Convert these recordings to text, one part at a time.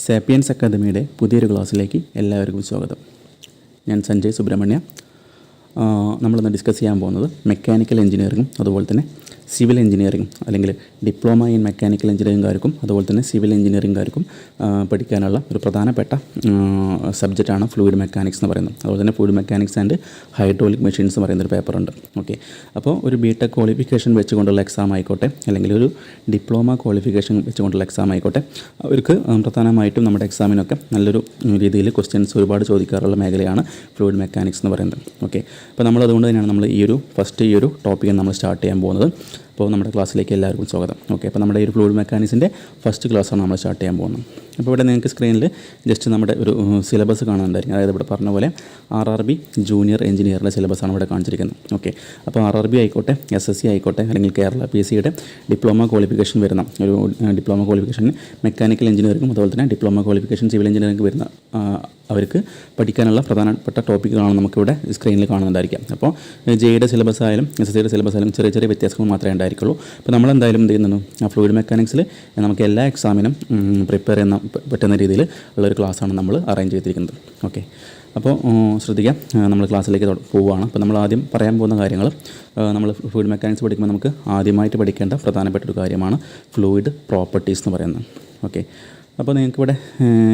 Sapiens അക്കാദമിയുടെ പുതിയൊരു ക്ലാസ്സിലേക്ക് എല്ലാവർക്കും സ്വാഗതം. ഞാൻ സഞ്ജയ് സുബ്രഹ്മണ്യ. നമ്മളിന്ന് ഡിസ്കസ് ചെയ്യാൻ പോകുന്നത് മെക്കാനിക്കൽ എഞ്ചിനീയറിങ്ങും അതുപോലെ തന്നെ സിവിൽ എഞ്ചിനീയറിംഗ് അല്ലെങ്കിൽ ഡിപ്ലോമ ഇൻ മെക്കാനിക്കൽ എഞ്ചിനീയറിംഗുകാർക്കും അതുപോലെ തന്നെ സിവിൽ എഞ്ചിനീയറിംഗുകാർക്കും പഠിക്കാനുള്ള ഒരു പ്രധാനപ്പെട്ട സബ്ജക്റ്റാണ് ഫ്ലൂയിഡ് മെക്കാനിക്സ് എന്ന് പറയുന്നത്. അതുപോലെ തന്നെ fluid mechanics and hydraulic machines എന്ന് പറയുന്നൊരു പേപ്പറുണ്ട്. ഓക്കെ, അപ്പോൾ ഒരു ബിടെക് ക്വാളിഫിക്കേഷൻ വെച്ചുകൊണ്ടുള്ള എക്സാം ആയിക്കോട്ടെ അല്ലെങ്കിൽ ഒരു ഡിപ്ലോമ ക്വാളിഫിക്കേഷൻ വെച്ചുകൊണ്ടുള്ള എക്സാം ആയിക്കോട്ടെ, അവർക്ക് പ്രധാനമായിട്ടും നമ്മുടെ എക്സാമിനൊക്കെ നല്ലൊരു രീതിയിൽ ക്വസ്റ്റ്യൻസ് ഒരുപാട് ചോദിക്കാറുള്ള മേഖലയാണ് ഫ്ലൂയിഡ് മെക്കാനിക്സ് എന്ന് പറയുന്നത്. ഓക്കെ, അപ്പോൾ നമ്മളതുകൊണ്ട് തന്നെയാണ് നമ്മൾ ഈ ഒരു ടോപ്പിക്ക് നമ്മൾ സ്റ്റാർട്ട് ചെയ്യാൻ പോകുന്നത്. അപ്പോൾ നമ്മുടെ ക്ലാസ്സിലേക്ക് എല്ലാവർക്കും സ്വാഗതം. ഓക്കെ, അപ്പോൾ നമ്മുടെ ഈ ഒരു ഫ്ലൂയിഡ് മെക്കാനിക്സിൻ്റെ ഫസ്റ്റ് ക്ലാസ്സാണ് നമ്മൾ സ്റ്റാർട്ട് ചെയ്യാൻ പോകുന്നത്. അപ്പോൾ ഇവിടെ നിങ്ങൾക്ക് സ്ക്രീനിൽ ജസ്റ്റ് നമ്മുടെ ഒരു സിലബസ് കാണാനുണ്ടായിരിക്കും. അതായത് ഇവിടെ പറഞ്ഞ പോലെ RRB ജൂനിയർ എഞ്ചിനീയറിൻ്റെ സിലബസാണ് ഇവിടെ കാണിച്ചിരിക്കുന്നത്. ഓക്കെ, അപ്പോൾ RRB ആയിക്കോട്ടെ, SSC ആയിക്കോട്ടെ, അല്ലെങ്കിൽ കേരള PSCയുടെ ഡിപ്ലോമ ക്വാളിഫിക്കേഷൻ വരുന്ന ഒരു ഡിപ്ലോമ ക്വാളിഫിക്കേഷൻ മെക്കാനിക്കൽ എഞ്ചിനീയറിംഗും അതുപോലെ തന്നെ ഡിപ്ലോമ ക്വാളിഫിക്കേഷൻ സിവിൽ എഞ്ചിനീയറിംഗ് വരുന്ന അവർക്ക് പഠിക്കാനുള്ള പ്രധാനപ്പെട്ട ടോപ്പിക്കുകളാണ് നമുക്കിവിടെ സ്ക്രീനിൽ കാണുന്നുണ്ടായിരിക്കാം. അപ്പോൾ JEയുടെ സിലബസ് ആയാലും SSCയുടെ സിലബസ് ആയാലും ചെറിയ ചെറിയ വ്യത്യാസങ്ങൾ മാത്രമേ ഉണ്ടായിരിക്കുള്ളൂ. അപ്പോൾ നമ്മളെന്തായാലും എന്ത് ചെയ്യുന്നു, ആ ഫ്ലൂയിഡ് മെക്കാനിക്സിൽ നമുക്ക് എല്ലാ എക്സാമിനും പ്രിപ്പയർ ചെയ്യുന്ന പറ്റുന്ന രീതിയിൽ ഉള്ളൊരു ക്ലാസ്സാണ് നമ്മൾ അറേഞ്ച് ചെയ്തിരിക്കുന്നത്. ഓക്കെ, അപ്പോൾ ശ്രദ്ധിക്കാം, നമ്മൾ ക്ലാസ്സിലേക്ക് പോവുകയാണ്. അപ്പോൾ നമ്മൾ ആദ്യം പറയാൻ പോകുന്ന കാര്യങ്ങൾ, നമ്മൾ ഫ്ലൂയിഡ് മെക്കാനിക്സ് പഠിക്കുമ്പോൾ നമുക്ക് ആദ്യമായിട്ട് പഠിക്കേണ്ട പ്രധാനപ്പെട്ട ഒരു കാര്യമാണ് ഫ്ലൂയിഡ് പ്രോപ്പർട്ടീസ് എന്ന് പറയുന്നത്. ഓക്കെ, അപ്പോൾ നിങ്ങൾക്കിവിടെ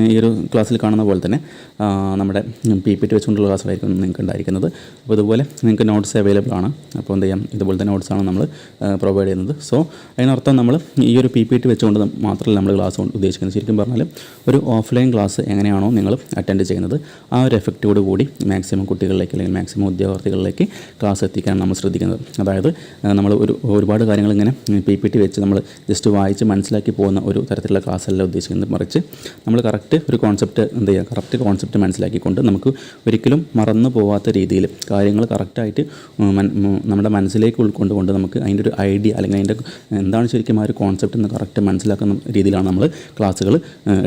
ഈ ഒരു ക്ലാസ്സിൽ കാണുന്ന പോലെ തന്നെ നമ്മുടെ PPT വെച്ചുകൊണ്ടുള്ള ക്ലാസ്സായിരിക്കും നിങ്ങൾക്ക് ഉണ്ടായിരിക്കുന്നത്. അപ്പോൾ ഇതുപോലെ നിങ്ങൾക്ക് നോട്ട്സ് അവൈലബിൾ ആണ്. അപ്പോൾ എന്ത് ചെയ്യാം, ഇതുപോലത്തെ നോട്ട്സാണ് നമ്മൾ പ്രൊവൈഡ് ചെയ്യുന്നത്. സോ അതിനർത്ഥം നമ്മൾ ഈ ഒരു PPT വെച്ചുകൊണ്ട് മാത്രമല്ല നമ്മൾ ക്ലാസ് ഉദ്ദേശിക്കുന്നത്. ശരിക്കും പറഞ്ഞാൽ ഒരു ഓഫ്ലൈൻ ക്ലാസ് എങ്ങനെയാണോ നിങ്ങൾ അറ്റൻഡ് ചെയ്യുന്നത്, ആ ഒരു എഫക്റ്റോട് കൂടി മാക്സിമം കുട്ടികളിലേക്ക് അല്ലെങ്കിൽ മാക്സിമം ഉദ്യോഗാർത്ഥികളിലേക്ക് ക്ലാസ് എത്തിക്കാൻ നമ്മൾ ശ്രദ്ധിക്കുന്നത്. അതായത് നമ്മൾ ഒരുപാട് കാര്യങ്ങൾ ഇങ്ങനെ PPT വെച്ച് നമ്മൾ ജസ്റ്റ് വായിച്ച് മനസ്സിലാക്കി പോകുന്ന ഒരു തരത്തിലുള്ള ക്ലാസ്സല്ല ഉദ്ദേശിക്കുന്നത്. മറിച്ച് നമ്മൾ കറക്റ്റ് ഒരു കോൺസെപ്റ്റ് എന്ത് ചെയ്യുക, കറക്റ്റ് കോൺസെപ്റ്റ് മനസ്സിലാക്കിക്കൊണ്ട് നമുക്ക് ഒരിക്കലും മറന്നു പോകാത്ത രീതിയിൽ കാര്യങ്ങൾ കറക്റ്റായിട്ട് നമ്മുടെ മനസ്സിലേക്ക് ഉൾക്കൊണ്ടുകൊണ്ട് നമുക്ക് അതിൻ്റെ ഒരു ഐഡിയ അല്ലെങ്കിൽ അതിൻ്റെ എന്താണ് ശരിക്കും ആ ഒരു കോൺസെപ്റ്റ് എന്ന് കറക്റ്റ് മനസ്സിലാക്കുന്ന രീതിയിലാണ് നമ്മൾ ക്ലാസ്സുകൾ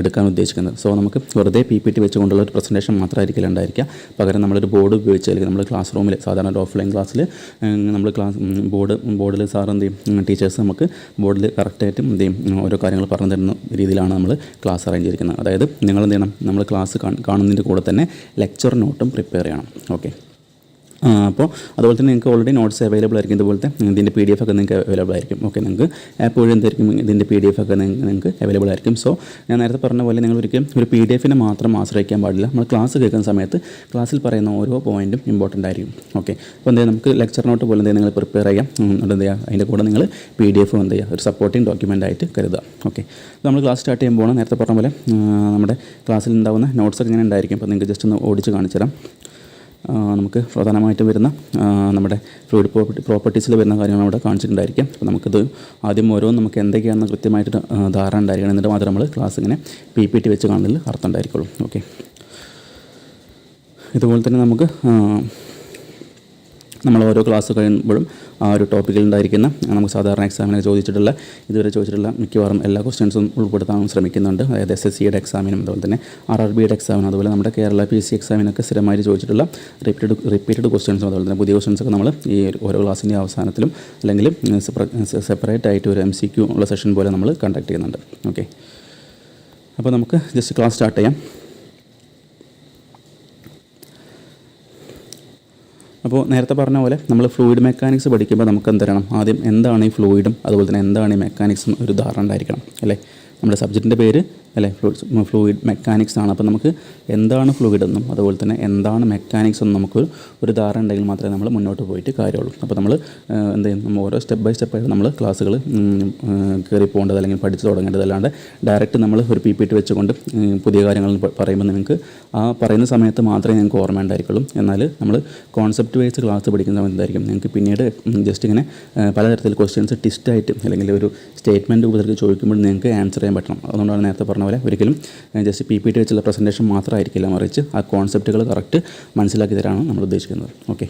എടുക്കാൻ ഉദ്ദേശിക്കുന്നത്. സോ നമുക്ക് വെറുതെ PPT വെച്ചുകൊണ്ടുള്ള ഒരു പ്രസൻറ്റേഷൻ മാത്രമായിരിക്കില്ല ഉണ്ടായിരിക്കുക. പകരം നമ്മളൊരു ബോർഡ് ഉപയോഗിച്ച് അല്ലെങ്കിൽ നമ്മൾ ക്ലാസ് റൂമിൽ സാധാരണ ഒരു ഓഫ്ലൈൻ ക്ലാസ്സിൽ നമ്മൾ ബോർഡിൽ സാർ എന്ത് ചെയ്യും, ടീച്ചേഴ്സ് നമുക്ക് ബോർഡിൽ കറക്റ്റായിട്ടും എന്ത് ചെയ്യും ഓരോ കാര്യങ്ങൾ പറഞ്ഞു തരുന്ന രീതിയിലാണ് നമ്മൾ ക്ലാസ് അറേഞ്ച് ചെയ്തിരിക്കുന്നത്. അതായത് നിങ്ങൾ എന്ത് ചെയ്യണം, നമ്മൾ ക്ലാസ് കാണുന്നതിൻ്റെ കൂടെ തന്നെ ലെക്ചർ നോട്ടും പ്രിപ്പയർ ചെയ്യണം. ഓക്കെ, അപ്പോൾ അതുപോലെ തന്നെ നിങ്ങൾക്ക് ഓൾറെഡി നോട്ട്സ് അവൈലബിൾ ആയിരിക്കും. ഇതുപോലത്തെ ഇതിൻ്റെ PDF ഒക്കെ നിങ്ങൾക്ക് അവൈലബിൾ ആയിരിക്കും. ഓക്കെ, നിങ്ങൾക്ക് ആപ്പ് വഴി എന്തായിരിക്കും ഇതിൻ്റെ PDF ഒക്കെ നിങ്ങൾക്ക് അവൈലബിൾ ആയിരിക്കും. സോ ഞാൻ നേരത്തെ പറഞ്ഞ പോലെ നിങ്ങൾ ഒരിക്കലും ഒരു PDFനെ മാത്രം ആശ്രയിക്കാൻ പാടില്ല. നമ്മൾ ക്ലാസ് കേൾക്കുന്ന സമയത്ത് ക്ലാസ്സിൽ പറയുന്ന ഓരോ പോയിൻറ്റും ഇമ്പോർട്ടൻ്റ് ആയിരിക്കും. ഓക്കെ, അപ്പോൾ എന്ത് ചെയ്യുക, നമുക്ക് ലെക്ചർ നോട്ട് പോലെ എന്തെങ്കിലും നിങ്ങൾ പ്രിപ്പയർ ചെയ്യാം. എന്ത് ചെയ്യുക, അതിൻ്റെ കൂടെ നിങ്ങൾ PDF എന്ത് ചെയ്യുക, ഒരു സപ്പോർട്ടിങ് ഡോക്യുമെൻ്റ് ആയിട്ട് കരുതുക. ഓക്കെ, നമ്മൾ ക്ലാസ് സ്റ്റാർട്ട് ചെയ്യുമ്പോൾ നേരത്തെ പറഞ്ഞ പോലെ നമ്മുടെ ക്ലാസ്സിൽ ഉണ്ടാകുന്ന നോട്ട്സൊക്കെ ഇങ്ങനെ ഉണ്ടായിരിക്കും. അപ്പോൾ നിങ്ങൾക്ക് ജസ്റ്റ് ഒന്ന് ഓടിച്ച് കാണിച്ചു തരാം. നമുക്ക് പ്രധാനമായിട്ടും വരുന്ന നമ്മുടെ ഫ്ലൂയിഡ് പ്രോപ്പർട്ടീസിൽ വരുന്ന കാര്യങ്ങൾ അവിടെ കാണിച്ചിട്ടുണ്ടായിരിക്കും. അപ്പോൾ നമുക്കിത് ആദ്യം ഓരോന്നും നമുക്ക് എന്തൊക്കെയാണെന്ന് കൃത്യമായിട്ട് ധാരണ ഉണ്ടായിരിക്കണം. എന്നിട്ട് മാത്രം നമ്മൾ ക്ലാസ് ഇങ്ങനെ PPT വെച്ച് കാണുന്നതിൽ അർത്ഥം ഉണ്ടായിരിക്കുള്ളൂ. ഓക്കെ, ഇതുപോലെ തന്നെ നമുക്ക് നമ്മൾ ഓരോ ക്ലാസ് കഴിയുമ്പോഴും ആ ഒരു ടോപ്പിക്കിൽ ഉണ്ടായിരിക്കുന്ന നമുക്ക് സാധാരണ എക്സാമിന് ഇതുവരെ ചോദിച്ചിട്ടുള്ള മിക്കവാറും എല്ലാ ക്വസ്റ്റ്യൻസും ഉൾപ്പെടുത്താൻ ശ്രമിക്കുന്നുണ്ട്. അതായത് SSCയുടെ എക്സാമിനും അതുപോലെ തന്നെ RRBയുടെ എക്സാമിനും അതുപോലെ നമ്മുടെ കേരള PSC എക്സാമിനൊക്കെ സ്ഥിരമായിട്ട് ചോദിച്ചിട്ടുള്ള റിപ്പീറ്റഡ് ക്വസ്റ്റ്യൻസും അതുപോലെ തന്നെ പുതിയ ക്വസ്റ്റ്യൻസൊക്കെ നമ്മൾ ഈ ഓരോ ക്ലാസ്സിൻ്റെ അവസാനത്തിലും അല്ലെങ്കിൽ സെപ്പറേറ്റ് ആയിട്ട് ഒരു MCQ ഉള്ള സെഷൻ പോലെ നമ്മൾ കണ്ടക്ട് ചെയ്യുന്നുണ്ട്. ഓക്കെ, അപ്പോൾ നമുക്ക് ജസ്റ്റ് ക്ലാസ് സ്റ്റാർട്ട് ചെയ്യാം. അപ്പോൾ നേരത്തെ പറഞ്ഞ പോലെ നമ്മൾ ഫ്ലൂയിഡ് മെക്കാനിക്സ് പഠിക്കുമ്പോൾ നമുക്ക് എന്തരണം, ആദ്യം എന്താണ് ഈ ഫ്ലൂയിഡും അതുപോലെ തന്നെ എന്താണ് ഈ മെക്കാനിക്സും ഒരു ധാരണ ഉണ്ടായിരിക്കണം അല്ലേ. നമ്മുടെ സബ്ജക്റ്റിൻ്റെ പേര് അല്ലേ ഫ്ലൂയിഡ് മെക്കാനിക്സ് ആണ്. അപ്പോൾ നമുക്ക് എന്താണ് ഫ്ലൂയിഡ് എന്നും അതുപോലെ തന്നെ എന്താണ് മെക്കാനിക്സ് എന്നും ഒരു ധാരണ ഉണ്ടെങ്കിൽ മാത്രമേ നമ്മൾ മുന്നോട്ട് പോയിട്ട് കാര്യമുള്ളൂ. അപ്പോൾ നമ്മൾ എന്ത് ചെയ്യും, നമ്മൾ ഓരോ സ്റ്റെപ്പ് ബൈ സ്റ്റെപ്പായിട്ട് നമ്മൾ ക്ലാസ്സുകൾ കയറി പോകേണ്ടത് അല്ലെങ്കിൽ പഠിച്ചു തുടങ്ങേണ്ടത്. അല്ലാണ്ട് ഡയറക്റ്റ് നമ്മൾ ഒരു PPT വെച്ചുകൊണ്ട് പുതിയ കാര്യങ്ങൾ പറയുമ്പോൾ നിങ്ങൾക്ക് ആ പറയുന്ന സമയത്ത് മാത്രമേ നിങ്ങൾക്ക് ഓർമ്മ ഉണ്ടായിരിക്കുള്ളൂ. എന്നാൽ നമ്മൾ കോൺസെപ്റ്റ് വൈസ് ക്ലാസ് പഠിക്കുന്ന സമയത്ത് എന്തായിരിക്കും, നിങ്ങൾക്ക് പിന്നീട് ജസ്റ്റ് ഇങ്ങനെ പലതരത്തിൽ ക്വസ്റ്റ്യൻസ് ടിസ്റ്റായിട്ട് അല്ലെങ്കിൽ ഒരു സ്റ്റേറ്റ്മെൻറ്റ് ഉപരിക്ക് ചോദിക്കുമ്പോൾ നിങ്ങൾക്ക് ആൻസർ ചെയ്യാൻ പറ്റണം. അതുകൊണ്ടാണ് നേരത്തെ പറഞ്ഞ പോലെ ഒരിക്കലും ജസ്റ്റ് PPT വെച്ചുള്ള പ്രസൻറ്റേഷൻ മാത്രമായിരിക്കില്ല, മറിച്ച് ആ കോൺസെപ്റ്റുകൾ കറക്റ്റ് മനസ്സിലാക്കി തരാനാണ് നമ്മൾ ഉദ്ദേശിക്കുന്നത്. ഓക്കെ,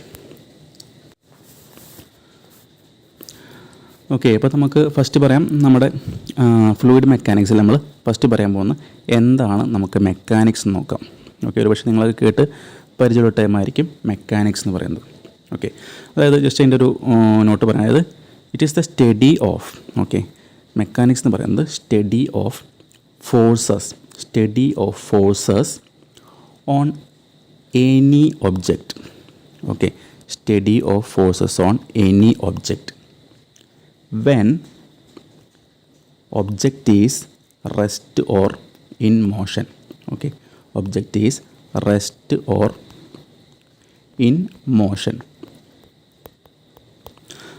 അപ്പോൾ നമുക്ക് ഫസ്റ്റ് പറയാം, നമ്മുടെ ഫ്ലൂയിഡ് മെക്കാനിക്സിൽ നമ്മൾ ഫസ്റ്റ് പറയാൻ പോകുന്ന എന്താണ് നമുക്ക് മെക്കാനിക്സ് എന്ന് നോക്കാം. ഓക്കെ, ഒരു പക്ഷേ നിങ്ങളത് കേട്ട് പരിചയമുള്ള ടൈമായിരിക്കും മെക്കാനിക്സ് എന്ന് പറയുന്നത്. ഓക്കെ, അതായത് ജസ്റ്റ് അതിൻ്റെ ഒരു നോട്ട് പറയാം. അതായത് it is the study of, okay, mechanics എന്ന് പറയുന്നത് study of forces study of forces on any object. Okay, study of forces on any object when object is rest or in motion. Okay, object is rest or in motion.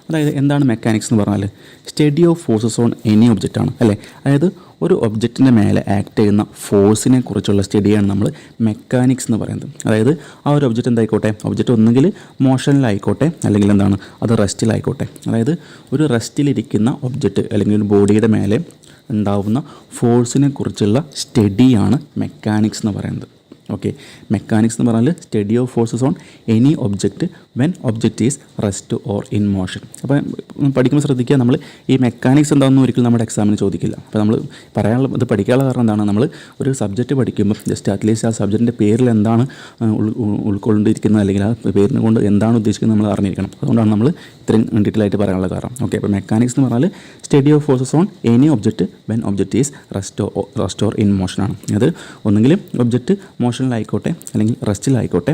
അതായത് എന്താണ് mechanics എന്ന് പറഞ്ഞാൽ study of forces on any object ആണ് അല്ലേ. അതായത് ഒരു ഒബ്ജക്റ്റിൻ്റെ മേലെ act ചെയ്യുന്ന ഫോഴ്സിനെ കുറിച്ചുള്ള സ്റ്റഡിയാണ് നമ്മൾ മെക്കാനിക്സ് എന്ന് പറയുന്നത്. അതായത് ആ ഒരു ഒബ്ജക്റ്റ് എന്തായിക്കോട്ടെ, ഒബ്ജക്റ്റ് ഒന്നുകിൽ മോഷനിലായിക്കോട്ടെ അല്ലെങ്കിൽ എന്താണ് അത് റെസ്റ്റിലായിക്കോട്ടെ. അതായത് ഒരു റെസ്റ്റിലിരിക്കുന്ന ഒബ്ജക്റ്റ് അല്ലെങ്കിൽ ഒരു ബോഡിയുടെ മേലെ ഉണ്ടാവുന്ന ഫോഴ്സിനെ കുറിച്ചുള്ള സ്റ്റഡിയാണ് മെക്കാനിക്സ് എന്ന് പറയുന്നത്. ഓക്കെ, മെക്കാനിക്സ് എന്ന് പറഞ്ഞാൽ study of forces on any object when object is rest or in motion. അപ്പോൾ പഠിക്കുമ്പോൾ ശ്രദ്ധിക്കുക, നമ്മൾ ഈ മെക്കാനിക്സ് എന്താണെന്ന് ഒരിക്കലും നമ്മുടെ എക്സാമിന് ചോദിക്കില്ല. അപ്പോൾ നമ്മൾ പറയാനുള്ള ഇത് പഠിക്കാനുള്ള കാരണം എന്താണ്, നമ്മൾ ഒരു സബ്ജക്റ്റ് പഠിക്കുമ്പോൾ ജസ്റ്റ് അറ്റ്ലീസ്റ്റ് ആ സബ്ജക്റ്റിൻ്റെ പേരിൽ എന്താണ് ഉൾക്കൊണ്ടിരിക്കുന്നത് അല്ലെങ്കിൽ ആ പേരിനെ കൊണ്ട് എന്താണ് ഉദ്ദേശിക്കുന്നത് നമ്മൾ അറിഞ്ഞിരിക്കണം. അതുകൊണ്ടാണ് നമ്മൾ ഇത്രയും ഡീറ്റെയിൽ ആയിട്ട് പറയാനുള്ള കാരണം. ഓക്കെ, അപ്പോൾ മെക്കാനിക്സ് എന്ന് പറഞ്ഞാൽ study of forces on any object when object is rest or in മോഷനാണ്. അത് ഒന്നുകിൽ ഒബ്ജക്റ്റ് മോഷനിലായിക്കോട്ടെ അല്ലെങ്കിൽ റെസ്റ്റിലായിക്കോട്ടെ.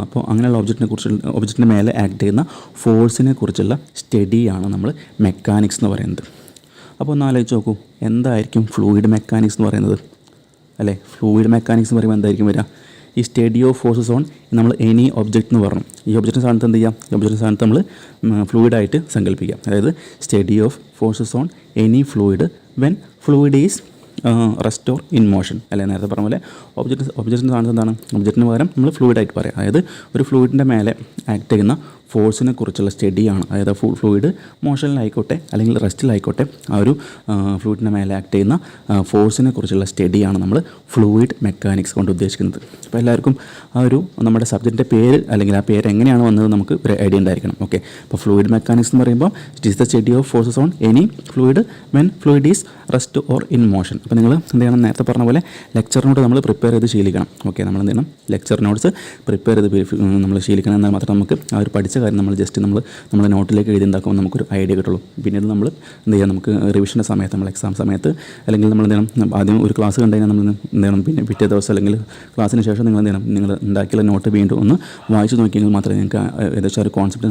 അപ്പോൾ അങ്ങനെയുള്ള ഒബ്ജക്റ്റിൻ്റെ മേലെ ആക്ട് ചെയ്യുന്ന ഫോഴ്സിനെ കുറിച്ചുള്ള സ്റ്റഡിയാണ് നമ്മൾ മെക്കാനിക്സ് എന്ന് പറയുന്നത്. അപ്പോൾ ഒന്ന് ആലോചിച്ച് നോക്കൂ, എന്തായിരിക്കും ഫ്ലൂയിഡ് മെക്കാനിക്സ് എന്ന് പറയുന്നത് അല്ലേ. ഫ്ലൂയിഡ് മെക്കാനിക്സ് എന്ന് പറയുമ്പോൾ എന്തായിരിക്കും വരിക, ഈ സ്റ്റഡി ഓഫ് ഫോഴ്സസ് ഓൺ നമ്മൾ എനി ഒബ്ജക്റ്റ് എന്ന് പറഞ്ഞു. ഈ ഒബ്ജക്റ്റിൻ്റെ സ്ഥാനത്ത് എന്ത് ചെയ്യാം, ഈ ഒബ്ജക്റ്റിൻ്റെ സ്ഥാനത്ത് നമ്മൾ ഫ്ലൂയിഡായിട്ട് സങ്കല്പിക്കാം. അതായത് study of forces on any fluid when fluid is rest or in motion അല്ലെ. നേരത്തെ പറഞ്ഞ പോലെ ഒബ്ജക്റ്റിൻ്റെ സ്ഥാനത്ത് എന്താണ്, ഒബ്ജക്റ്റിന് പകരം നമ്മൾ ഫ്ലൂയിഡായിട്ട് പറയാം. അതായത് ഒരു ഫ്ലൂയിഡിൻ്റെ മേലെ ആക്ട് ചെയ്യുന്ന ഫോഴ്സിനെ കുറിച്ചുള്ള സ്റ്റഡിയാണ്. അതായത് ഫ്ലൂയിഡ് മോഷനിലായിക്കോട്ടെ അല്ലെങ്കിൽ റെസ്റ്റിലായിക്കോട്ടെ ആ ഒരു ഫ്ലൂയിഡിൻ്റെ മേലെ ആക്ട് ചെയ്യുന്ന ഫോഴ്സിനെ കുറിച്ചുള്ള സ്റ്റഡിയാണ് നമ്മൾ ഫ്ലൂയിഡ് മെക്കാനിക്സ് കൊണ്ട് ഉദ്ദേശിക്കുന്നത്. അപ്പോൾ എല്ലാവർക്കും ആ ഒരു നമ്മുടെ സബ്ജക്റ്റിൻ്റെ പേര് അല്ലെങ്കിൽ ആ പേര് എങ്ങനെയാണ് വന്നത് നമുക്ക് ഒരു ഐഡിയ ഉണ്ടായിരിക്കണം. ഓക്കെ, അപ്പോൾ ഫ്ലൂയിഡ് മെക്കാനിക്സ് എന്ന് പറയുമ്പോൾ it is the study of forces on any fluid when fluid is rest or in motion. അപ്പോൾ നിങ്ങൾ എന്ത് ചെയ്യണം, നേരത്തെ പറഞ്ഞ പോലെ ലെക്ചർ നോട്ട് നമ്മൾ പ്രിപ്പയർ ചെയ്ത് ശീലിക്കണം. ഓക്കെ, നമ്മൾ എന്ത് ചെയ്യണം, ലെക്ചർ നോട്ട്സ് പ്രിപ്പയർ ചെയ്ത് നമ്മൾ ശീലിക്കണം. എന്നാൽ മാത്രം നമുക്ക് ആ ഒരു പഠിച്ച കാര്യം നമ്മൾ ജസ്റ്റ് നമ്മുടെ നോട്ടിലേക്ക് എഴുതി ഉണ്ടാക്കുമ്പോൾ നമുക്കൊരു ഐഡിയ കിട്ടുള്ളൂ. പിന്നീട് നമ്മൾ എന്ത് ചെയ്യാം, നമുക്ക് റിവിഷൻ്റെ സമയത്ത് നമ്മൾ എക്സാം സമയത്ത് അല്ലെങ്കിൽ നമ്മൾ എന്ത് ചെയ്യണം, ആദ്യം ഒരു ക്ലാസ് കണ്ടു കഴിഞ്ഞാൽ നമ്മൾ എന്ത് ചെയ്യണം, പിന്നെ പിറ്റേ ദിവസം അല്ലെങ്കിൽ ക്ലാസ്സിന് ശേഷം നിങ്ങൾ എന്ത് ചെയ്യണം, നിങ്ങൾ ഉണ്ടാക്കിയുള്ള നോട്ട് വീണ്ടും ഒന്ന് വായിച്ച് നോക്കിയെങ്കിൽ മാത്രമേ നിങ്ങൾക്ക് ഏകദേശം ഒരു കോൺസെപ്റ്റ്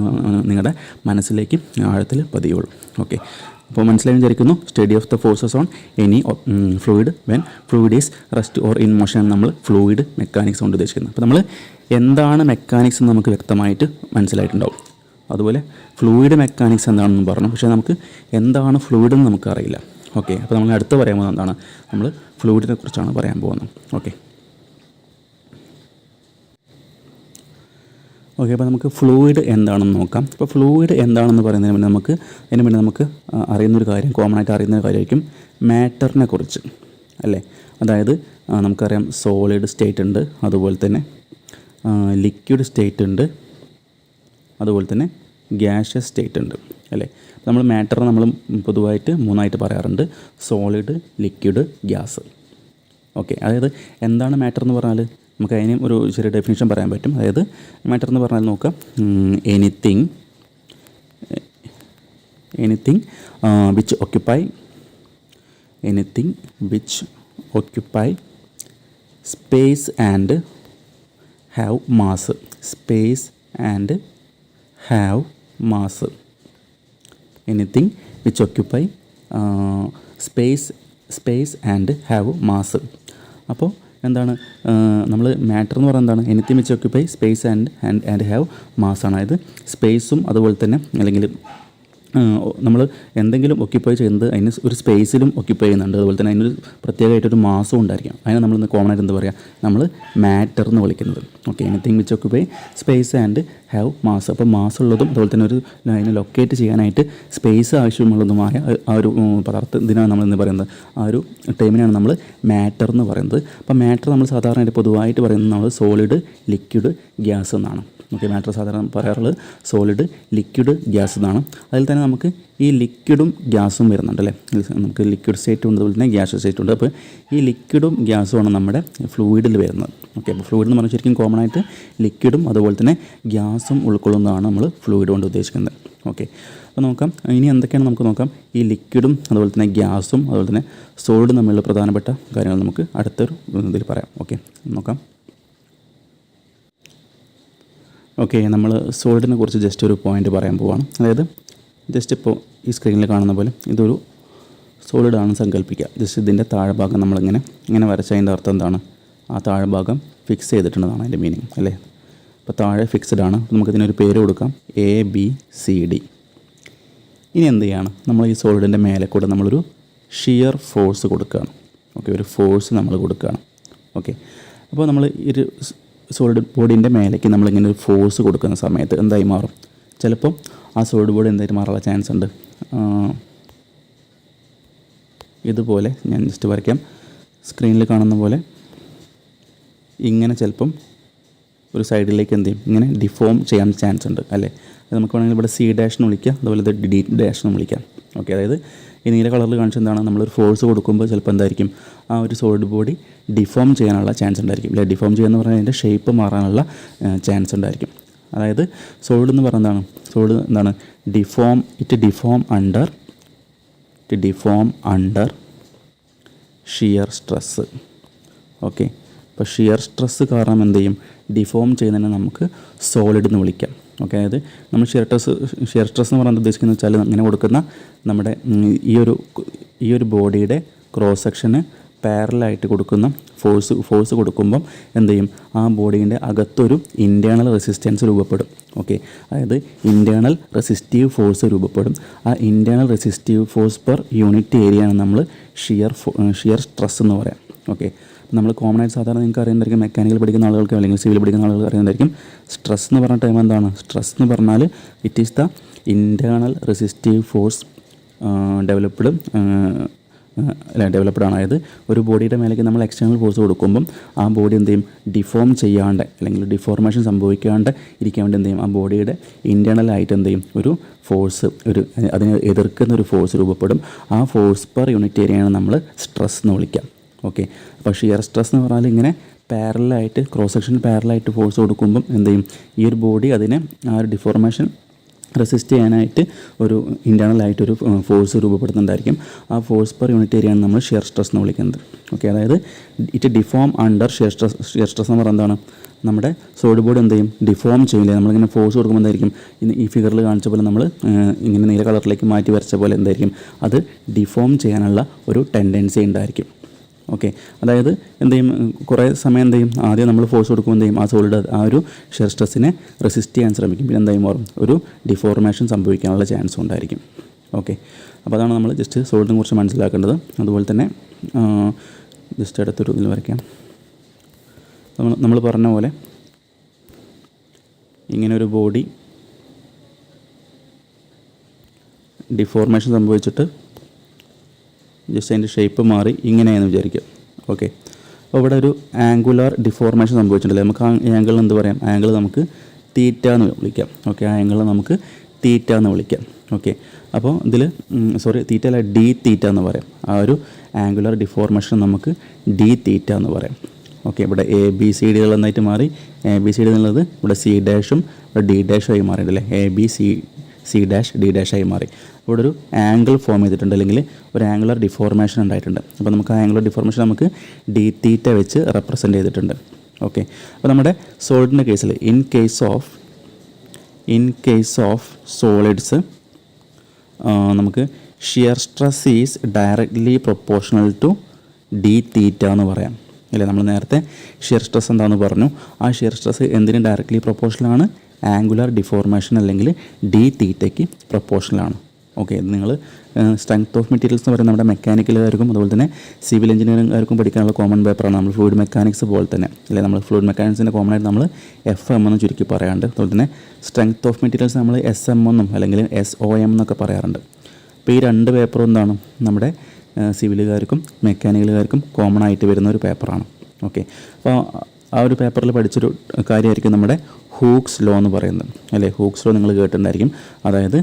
നിങ്ങളുടെ മനസ്സിലേക്ക് ആഴത്തിൽ പതിയുള്ളൂ. ഓക്കെ, അപ്പോൾ മനസ്സിലായി വിചാരിക്കുന്നു. Study of the forces on any fluid when fluid is rest or in motion നമ്മൾ ഫ്ലൂയിഡ് മെക്കാനിക്സ് കൊണ്ട് ഉദ്ദേശിക്കുന്നത്. അപ്പോൾ നമ്മൾ എന്താണ് മെക്കാനിക്സ് എന്ന് നമുക്ക് വ്യക്തമായിട്ട് മനസ്സിലായിട്ടുണ്ടാവും. അതുപോലെ ഫ്ലൂയിഡ് മെക്കാനിക്സ് എന്താണെന്ന് പറഞ്ഞു, പക്ഷേ നമുക്ക് എന്താണ് ഫ്ലൂയിഡ് എന്ന് നമുക്കറിയില്ല. ഓക്കെ, അപ്പോൾ നമ്മൾ അടുത്ത് പറയാൻ പോകുന്നത് എന്താണ്, നമ്മൾ ഫ്ലൂയിഡിനെ കുറിച്ചാണ് പറയാൻ പോകുന്നത്. ഓക്കെ, അപ്പോൾ നമുക്ക് ഫ്ലൂയിഡ് എന്താണെന്ന് നോക്കാം. അപ്പോൾ ഫ്ലൂയിഡ് എന്താണെന്ന് പറയുന്നതിന് മുന്നേ നമുക്ക് അറിയുന്നൊരു കാര്യം, കോമൺ ആയിട്ട് അറിയുന്ന കാര്യമായിരിക്കും മാറ്ററിനെ കുറിച്ച് അല്ലേ. അതായത് നമുക്കറിയാം സോളിഡ് സ്റ്റേറ്റ് ഉണ്ട്, അതുപോലെ തന്നെ ലിക്വിഡ് സ്റ്റേറ്റ് ഉണ്ട്, അതുപോലെ തന്നെ ഗ്യാഷ്യസ് സ്റ്റേറ്റ് ഉണ്ട് അല്ലേ. നമ്മൾ മാറ്റർ നമ്മൾ പൊതുവായിട്ട് മൂന്നായിട്ട് പറയാറുണ്ട്, സോളിഡ്, ലിക്വിഡ്, ഗ്യാസ്. ഓക്കെ, അതായത് എന്താണ് മാറ്റർ എന്ന് പറഞ്ഞാൽ നമുക്ക് അതിന് ഒരു ചെറിയ ഡെഫിനിഷൻ പറയാൻ പറ്റും. അതായത് മാറ്റർ എന്ന് പറഞ്ഞാൽ നോക്കാം, anything which occupy space and have mass. Anything which occupy space and have mass. അപ്പോൾ എന്താണ് നമ്മൾ മാറ്റർ എന്ന് പറയുന്നത് എന്താണ്, anything which occupy space and have mass ആണ്. അതായത് സ്പേസും അതുപോലെ തന്നെ അല്ലെങ്കിൽ നമ്മൾ എന്തെങ്കിലും ഒക്യുപ്പൈ ചെയ്യുന്നത് അതിന് ഒരു സ്പേസിലും ഒക്യുപ്പൈ ചെയ്യുന്നുണ്ട്, അതുപോലെ തന്നെ അതിനൊരു പ്രത്യേകമായിട്ടൊരു മാസം ഉണ്ടായിരിക്കും. അതിനെ നമ്മൾ കോമൺ ആയിട്ട് എന്താ പറയുക, നമ്മൾ മാറ്റർ എന്ന് വിളിക്കുന്നത്. Okay, anything which occupy space and have mass. അപ്പോൾ മാസ് ഉള്ളതും അതുപോലെ തന്നെ ഒരു അതിനെ ലൊക്കേറ്റ് ചെയ്യാനായിട്ട് സ്പേസ് ആവശ്യമുള്ളതുമായ ആ ഒരു പദാർത്ഥത്തിനാണ് നമ്മൾ എന്ന് പറയുന്നത്, ആ ഒരു ടൈമിനാണ് നമ്മൾ മാറ്റർ എന്ന് പറയുന്നത്. അപ്പോൾ മാറ്റർ നമ്മൾ സാധാരണയായിട്ട് പൊതുവായിട്ട് പറയുന്നത് നമ്മൾ സോളിഡ്, ലിക്വിഡ്, ഗ്യാസ് എന്നാണ്. ഓക്കെ, മാറ്റർ സാധാരണ പറയാറുള്ളത് സോളിഡ്, ലിക്വിഡ്, ഗ്യാസ് എന്നാണ്. അതിൽ തന്നെ നമുക്ക് ഈ ലിക്വിഡും ഗ്യാസും വരുന്നുണ്ട് അല്ലേ. നമുക്ക് ലിക്വിഡ് സ്റ്റേറ്റ് ഉണ്ട്, അതുപോലെ തന്നെ ഗ്യാസ് സ്റ്റേറ്റ് ഉണ്ട്. അപ്പോൾ ഈ ലിക്വിഡും ഗ്യാസുമാണ് നമ്മുടെ ഫ്ലൂയിഡിൽ വരുന്നത്. ഓക്കെ, അപ്പോൾ ഫ്ലൂയിഡ് എന്ന് പറഞ്ഞാൽ ശരിക്കും കോമൺ ആയിട്ട് ലിക്വിഡും അതുപോലെ തന്നെ ഗ്യാസും ഉൾക്കൊള്ളുന്നതാണ് നമ്മൾ ഫ്ലൂയിഡ് കൊണ്ട് ഉദ്ദേശിക്കുന്നത്. ഓക്കെ, അപ്പോൾ നോക്കാം ഇനി എന്തൊക്കെയാണ് നമുക്ക് നോക്കാം. ഈ ലിക്വിഡും അതുപോലെ തന്നെ ഗ്യാസും അതുപോലെ തന്നെ സോളിഡും തമ്മിലുള്ള പ്രധാനപ്പെട്ട കാര്യങ്ങൾ നമുക്ക് അടുത്തൊരു ഇതിൽ പറയാം. ഓക്കെ, നോക്കാം. ഓക്കെ, നമ്മൾ സോളിഡിനെ കുറിച്ച് ജസ്റ്റ് ഒരു പോയിൻ്റ് പറയാൻ പോവാണ്. അതായത് ജസ്റ്റ് ഇപ്പോൾ ഈ സ്ക്രീനിൽ കാണുന്ന പോലെ ഇതൊരു സോളിഡാണെന്ന് സങ്കല്പിക്കുക. ജസ്റ്റ് ഇതിൻ്റെ താഴ്ഭാഗം ഇങ്ങനെ വരച്ചതിൻ്റെ അർത്ഥം എന്താണ്? ആ താഴ്ഭാഗം ഫിക്സ് ചെയ്തിട്ടുണ്ടെന്നാണ് അതിൻ്റെ മീനിങ് അല്ലേ. അപ്പോൾ താഴെ ഫിക്സ്ഡ് ആണ്. നമുക്കിതിനൊരു പേര് കൊടുക്കാം, ABCD. ഇനി എന്ത് ചെയ്യാണ്? നമ്മൾ ഈ സോളിഡിൻ്റെ മേലെ കൂടെ നമ്മളൊരു ഷിയർ ഫോഴ്സ് കൊടുക്കുകയാണ്. ഓക്കെ, ഒരു ഫോഴ്സ് നമ്മൾ കൊടുക്കുകയാണ്. ഓക്കെ, അപ്പോൾ നമ്മൾ ഈ ഒരു സോളിഡ് ബോഡീൻ്റെ മേലേക്ക് നമ്മളിങ്ങനെ ഒരു ഫോഴ്സ് കൊടുക്കുന്ന സമയത്ത് എന്തായി മാറും? ചിലപ്പം ആ സോളിഡ് ബോഡി എന്തായിട്ട് മാറാനുള്ള ചാൻസ് ഉണ്ട്. ഇതുപോലെ ഞാൻ ജസ്റ്റ് വരയ്ക്കാം. സ്ക്രീനിൽ കാണുന്ന പോലെ ഇങ്ങനെ ചിലപ്പം ഒരു സൈഡിലേക്ക് എന്ത് ചെയ്യും? ഇങ്ങനെ ഡിഫോം ചെയ്യാൻ ചാൻസ് ഉണ്ട് അല്ലേ. അത് നമുക്ക് വേണമെങ്കിൽ ഇവിടെ C' എന്ന് വിളിക്കാം, അതുപോലെ ഇത് D' എന്ന് വിളിക്കാം. ഓക്കെ, അതായത് ഈ നീല കളറിൽ കാണിച്ചത് എന്താണ്? നമ്മളൊരു ഫോഴ്സ് കൊടുക്കുമ്പോൾ ചിലപ്പോൾ എന്തായിരിക്കും? ആ ഒരു സോളിഡ് ബോഡി ഡിഫോം ചെയ്യാനുള്ള ചാൻസ് ഉണ്ടായിരിക്കും അല്ലേ. ഡിഫോം ചെയ്യുക പറഞ്ഞാൽ അതിൻ്റെ ഷേപ്പ് മാറാനുള്ള ചാൻസ് ഉണ്ടായിരിക്കും. അതായത് സോളിഡ് എന്ന് പറയുന്നത് എന്താണ്? സോളിഡ് എന്താണ്? Deform under shear stress. Okay, അപ്പോൾ ഷിയർ സ്ട്രെസ്സ് കാരണം എന്ത് ചെയ്യും? ഡിഫോം ചെയ്യുന്നതിനെ നമുക്ക് സോളിഡ് എന്ന് വിളിക്കാം. ഓക്കെ, അതായത് നമ്മൾ ഷിയർ സ്ട്രെസ് എന്ന് പറയുന്നത് ഉദ്ദേശിക്കുന്നത് വെച്ചാൽ അങ്ങനെ കൊടുക്കുന്ന നമ്മുടെ ഈ ഒരു ബോഡിയുടെ ക്രോസ് സെക്ഷന് പാരലായിട്ട് കൊടുക്കുന്ന ഫോഴ്സ് കൊടുക്കുമ്പം എന്ത് ചെയ്യും? ആ ബോഡീൻ്റെ അകത്തൊരു ഇൻറ്റേർണൽ റെസിസ്റ്റൻസ് രൂപപ്പെടും. ഓക്കെ, അതായത് ഇൻറ്റേർണൽ റെസിസ്റ്റീവ് ഫോഴ്സ് രൂപപ്പെടും. ആ internal resistive force per unit ഏരിയയാണ് നമ്മൾ ഷിയർ സ്ട്രെസ് എന്ന് പറയാം. ഓക്കെ, നമ്മൾ കോമൺ ആയിട്ട് സാധാരണ നിങ്ങൾക്ക് അറിയുന്നതായിരിക്കും, മെക്കാനിക്കൽ പഠിക്കുന്ന ആളുകൾക്ക് അല്ലെങ്കിൽ സിവിൽ പഠിക്കുന്ന ആളുകൾക്ക് അറിയുന്നതായിരിക്കും. സ്ട്രെസ് എന്ന് പറഞ്ഞ ടൈം എന്താണ്? സ്ട്രെസ് എന്ന് പറഞ്ഞാൽ it is the internal resistive force developed ആണ്. അതായത് ഒരു ബോഡിയുടെ മേലേക്ക് നമ്മൾ എക്സ്റ്റേണൽ ഫോഴ്സ് കൊടുക്കുമ്പം ആ ബോഡി എന്ത് ചെയ്യും? ഡിഫോം ചെയ്യാണ്ട് അല്ലെങ്കിൽ ഡിഫോർമേഷൻ സംഭവിക്കാണ്ട് ഇരിക്കാൻ വേണ്ടി എന്ത് ചെയ്യും? ആ ബോഡിയുടെ ഇൻറ്റേർണലായിട്ട് എന്ത് ചെയ്യും? ഒരു ഫോഴ്സ്, അതിനെ എതിർക്കുന്ന ഒരു ഫോഴ്സ് രൂപപ്പെടും. ആ ഫോഴ്സ് പെർ യൂണിറ്റ് ഏരിയയാണ് നമ്മൾ സ്ട്രെസ് എന്ന് വിളിക്കാം. ഓക്കെ, അപ്പോൾ ഷിയർ സ്ട്രെസ് എന്ന് പറഞ്ഞാൽ ഇങ്ങനെ പാരലായിട്ട് ക്രോസ് സെക്ഷൻ പാരലായിട്ട് ഫോഴ്സ് കൊടുക്കുമ്പം എന്ത് ചെയ്യും? ഈ ഒരു ബോഡി അതിനെ ആ ഒരു ഡിഫോർമേഷൻ റെസിസ്റ്റ് ചെയ്യാനായിട്ട് ഒരു ഇൻറ്റേർണലായിട്ടൊരു ഫോഴ്സ് രൂപപ്പെടുന്നുണ്ടായിരിക്കും. ആ ഫോഴ്സ് പെർ യൂണിറ്റ് ഏരിയയാണ് നമ്മൾ ഷിയർ സ്ട്രെസ് എന്ന് വിളിക്കുന്നത്. ഓക്കെ, അതായത് it deform under shear stress എന്ന് പറയുന്നത് എന്താണ്? നമ്മുടെ സോളിഡ് ബോഡി എന്ത് ചെയ്യും? ഡിഫോം ചെയ്യില്ലേ. നമ്മളിങ്ങനെ ഫോഴ്സ് കൊടുക്കുമ്പോൾ എന്തായിരിക്കും? ഈ ഫിഗറിൽ കാണിച്ച പോലെ നമ്മൾ ഇങ്ങനെ നീല കളറിലേക്ക് മാറ്റി വരച്ച പോലെ എന്തായിരിക്കും? അത് ഡിഫോം ചെയ്യാനുള്ള ഒരു ടെൻഡൻസി ഉണ്ടായിരിക്കും. ഓക്കെ, അതായത് എന്ത് ചെയ്യും? കുറേ സമയം എന്ത് ചെയ്യും? ആദ്യം നമ്മൾ ഫോഴ്സ് കൊടുക്കുമ്പോൾ എന്ത് ചെയ്യും? ആ സോളിഡ് ആ ഒരു ഷിയർ സ്ട്രെസ്സിനെ റെസിസ്റ്റ് ചെയ്യാൻ ശ്രമിക്കും. പിന്നെ എന്തായി മാറും? ഒരു ഡിഫോർമേഷൻ സംഭവിക്കാനുള്ള ചാൻസും ഉണ്ടായിരിക്കും. ഓക്കെ, അപ്പോൾ അതാണ് നമ്മൾ ജസ്റ്റ് സോളിഡിനെ കുറിച്ച് മനസ്സിലാക്കേണ്ടത്. അതുപോലെ തന്നെ ജസ്റ്റ് അടുത്തൊരു ഇതിൽ വരയ്ക്കാം. നമ്മൾ പറഞ്ഞ പോലെ ഇങ്ങനെ ഒരു ബോഡി ഡിഫോർമേഷൻ സംഭവിച്ചിട്ട് ജസ്റ്റ് അതിൻ്റെ ഷേപ്പ് മാറി ഇങ്ങനെയെന്ന് വിചാരിക്കുക. ഓക്കെ, അപ്പോൾ ഇവിടെ ഒരു ആംഗുലാർ ഡിഫോർമേഷൻ സംഭവിച്ചിട്ടുണ്ടല്ലേ. നമുക്ക് ആ ആംഗിൾ എന്ത് പറയാം? ആംഗിൾ നമുക്ക് തീറ്റ എന്ന് വിളിക്കാം. ഓക്കെ, ആ ആംഗിൾ നമുക്ക് തീറ്റ എന്ന് വിളിക്കാം. ഓക്കെ, അപ്പോൾ ഇതിൽ തീറ്റ അല്ല, ഡി തീറ്റ എന്ന് പറയാം. ആ ഒരു ആംഗുലാർ ഡിഫോർമേഷൻ നമുക്ക് ഡി തീറ്റ എന്ന് പറയാം. ഓക്കെ, ഇവിടെ ABCD എന്നായിട്ട് മാറി. ABCD എന്നുള്ളത് ഇവിടെ C' ഇവിടെ D' ആയി മാറിയിട്ടല്ലേ. ABCD' ആയി മാറി. ഇവിടെ ഒരു ആംഗിൾ ഫോം ചെയ്തിട്ടുണ്ട്, അല്ലെങ്കിൽ ഒരു ആംഗുലർ ഡിഫോർമേഷൻ ഉണ്ടായിട്ടുണ്ട്. അപ്പോൾ നമുക്ക് ആ ആംഗുലർ ഡിഫോർമേഷൻ നമുക്ക് D തീറ്റ വെച്ച് റെപ്രസെൻ്റ് ചെയ്തിട്ടുണ്ട്. ഓക്കെ, അപ്പോൾ നമ്മുടെ സോളിഡിൻ്റെ കേസിൽ ഇൻ കേസ് ഓഫ് സോളിഡ്സ് നമുക്ക് shear stress is directly proportional to D theta എന്ന് പറയാം അല്ലേ. നമ്മൾ നേരത്തെ ഷിയർ സ്ട്രെസ് എന്താണെന്ന് പറഞ്ഞു. ആ ഷിയർ സ്ട്രെസ് എന്തിന് ഡയറക്റ്റ്ലി പ്രൊപ്പോർഷണലാണ്? ആംഗുലർ ഡിഫോർമേഷൻ അല്ലെങ്കിൽ D തീറ്റയ്ക്ക് പ്രൊപ്പോർഷണലാണ്. ഓക്കെ, നിങ്ങൾ സ്ട്രെങ്ത് ഓഫ് മെറ്റീരിയൽസ് എന്ന് പറയുന്നത് നമ്മുടെ മെക്കാനിക്കലുകാർക്കും അതുപോലെ തന്നെ സിവിൽ എഞ്ചിനീയറിംഗുകാർക്കും പഠിക്കാനുള്ള കോമൺ പേപ്പറാണ്. നമ്മൾ ഫ്ലൂയിഡ് മെക്കാനിക്സ് പോലെ തന്നെ അല്ലേ. നമ്മൾ ഫ്ലൂയിഡ് മെക്കാനിക്സിൻ്റെ കോമൺ ആയിട്ട് നമ്മൾ FM എന്ന് ചുരുക്കി പറയാറുണ്ട്. അതുപോലെ തന്നെ സ്ട്രെങ്ത് ഓഫ് മെറ്റീരിയൽസ് നമ്മൾ SM എന്നും അല്ലെങ്കിൽ SOM എന്നൊക്കെ പറയാറുണ്ട്. അപ്പോൾ ഈ രണ്ട് പേപ്പറും എന്താണ്? നമ്മുടെ സിവിലുകാർക്കും മെക്കാനിക്കലുകാർക്കും കോമൺ ആയിട്ട് വരുന്ന ഒരു പേപ്പറാണ്. ഓക്കെ, അപ്പോൾ ആ ഒരു പേപ്പറിൽ പഠിച്ചൊരു കാര്യമായിരിക്കും നമ്മുടെ ഹൂക്സ് ലോ എന്ന് പറയുന്നത് അല്ലേ. ഹൂക്സ് ലോ നിങ്ങൾ കേട്ടിട്ടുണ്ടായിരിക്കും. അതായത്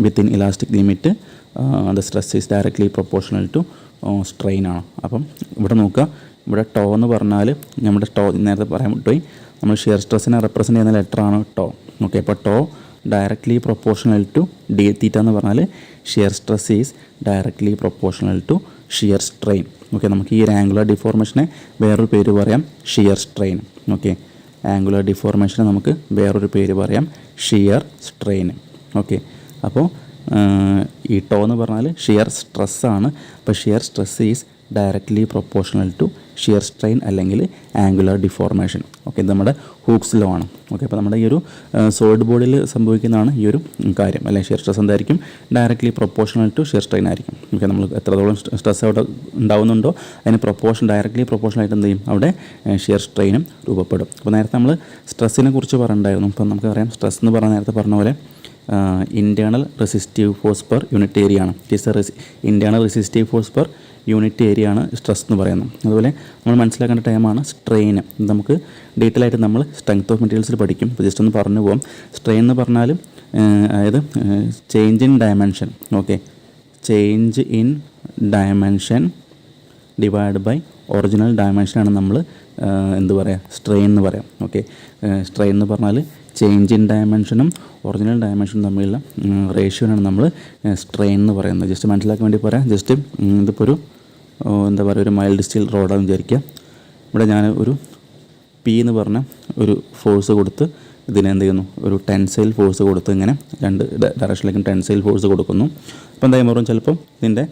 within elastic limit the stress is directly proportional to strain ആണ്. അപ്പം ഇവിടെ നോക്കുക, ഇവിടെ ടോ എന്ന് പറഞ്ഞാൽ നമ്മുടെ ടോ നേരത്തെ പറയാൻ വിട്ടുപോയി. നമ്മൾ ഷിയർ സ്ട്രെസ്സിനെ റെപ്രസെൻ്റ് ചെയ്യുന്ന ലെറ്ററാണ് ടോ. ഓക്കെ, അപ്പോൾ tau directly proportional to D theta എന്ന് പറഞ്ഞാൽ shear stress is directly proportional to shear strain. Okay, നമുക്ക് ഈ ഒരു ആംഗുലർ ഡിഫോർമേഷനെ വേറൊരു പേര് പറയാം ഷിയർ സ്ട്രെയിൻ. ഓക്കെ, ആംഗുലർ ഡിഫോർമേഷനെ നമുക്ക് വേറൊരു പേര് പറയാം ഷിയർ സ്ട്രെയിൻ. ഓക്കെ, അപ്പോൾ ഈ ടോ എന്ന് പറഞ്ഞാൽ ഷിയർ സ്ട്രെസ്സാണ്. അപ്പോൾ shear stress is directly proportional to shear strain അല്ലെങ്കിൽ ആംഗുലർ ഡിഫോർമേഷൻ. ഓക്കെ, ഇത് നമ്മുടെ ഹൂക്സ് ലോ ആണ്. ഓക്കെ, അപ്പോൾ നമ്മുടെ ഈ ഒരു സോളിഡ് ബോഡിയിൽ സംഭവിക്കുന്നതാണ് ഈ ഒരു കാര്യം അല്ലെ. ഷിയർ സ്ട്രെസ് എന്തായിരിക്കും? Directly proportional to shear strain ആയിരിക്കും. ഓക്കെ, നമ്മൾ എത്രത്തോളം സ്ട്രെസ് അവിടെ ഉണ്ടാവുന്നുണ്ടോ അതിന് ഡയറക്ട്ലി പ്രൊപ്പോർഷണൽ ആയിട്ട് എന്ത് ചെയ്യും? അവിടെ ഷിയർ സ്ട്രെയിനും രൂപപ്പെടും. അപ്പോൾ നേരത്തെ നമ്മൾ സ്ട്രെസ്സിനെ കുറിച്ച് പറഞ്ഞിട്ടുണ്ടായിരുന്നു. അപ്പോൾ നമുക്കറിയാം സ്ട്രെസ് എന്ന് പറഞ്ഞാൽ നേരത്തെ പറഞ്ഞ പോലെ internal resistive force per unit area ആണ്. Internal resistive force per unit area ആണ് സ്ട്രെസ് എന്ന് പറയുന്നത്. അതുപോലെ നമ്മൾ മനസ്സിലാക്കേണ്ട ടൈമാണ് സ്ട്രെയിൻ. നമുക്ക് ഡീറ്റെയിൽ ആയിട്ട് നമ്മൾ സ്ട്രെങ്ത് ഓഫ് മെറ്റീരിയൽസിൽ പഠിക്കും. അപ്പോൾ ജസ്റ്റ് ഒന്ന് പറഞ്ഞു പോകാം. സ്ട്രെയിൻ എന്ന് പറഞ്ഞാൽ അതായത് change in dimension. Okay, change in dimension divide by original ഡയമെൻഷനാണ് നമ്മൾ എന്ത് പറയുക? സ്ട്രെയിൻ എന്ന് പറയാം. ഓക്കെ, സ്ട്രെയിൻ എന്ന് പറഞ്ഞാൽ ചേഞ്ച് ഇൻ ഡയമെൻഷനും ഒറിജിനൽ ഡയമെൻഷനും തമ്മിലുള്ള റേഷ്യോനാണ് നമ്മൾ സ്ട്രെയിൻ എന്ന് പറയുന്നത്. ജസ്റ്റ് മനസ്സിലാക്കാൻ വേണ്ടി പറയാം. ജസ്റ്റ് ഇതിപ്പോൾ ഒരു എന്താ പറയുക, ഒരു മൈൽഡ് സ്റ്റീൽ റോഡാണെന്ന് വിചാരിക്കുക. ഇവിടെ ഞാൻ ഒരു പി എന്ന് പറഞ്ഞ ഒരു ഫോഴ്സ് കൊടുത്ത് ഇതിനെ എന്ത് ചെയ്യുന്നു? ഒരു ടെൻസൈൽ ഫോഴ്സ് കൊടുത്ത് ഇങ്ങനെ രണ്ട് ഡയറക്ഷനിലേക്കും ടെൻസൈൽ ഫോഴ്സ് കൊടുക്കുന്നു. അപ്പോൾ എന്തായാലും മാറും? ചിലപ്പം ഇതിൻ്റെ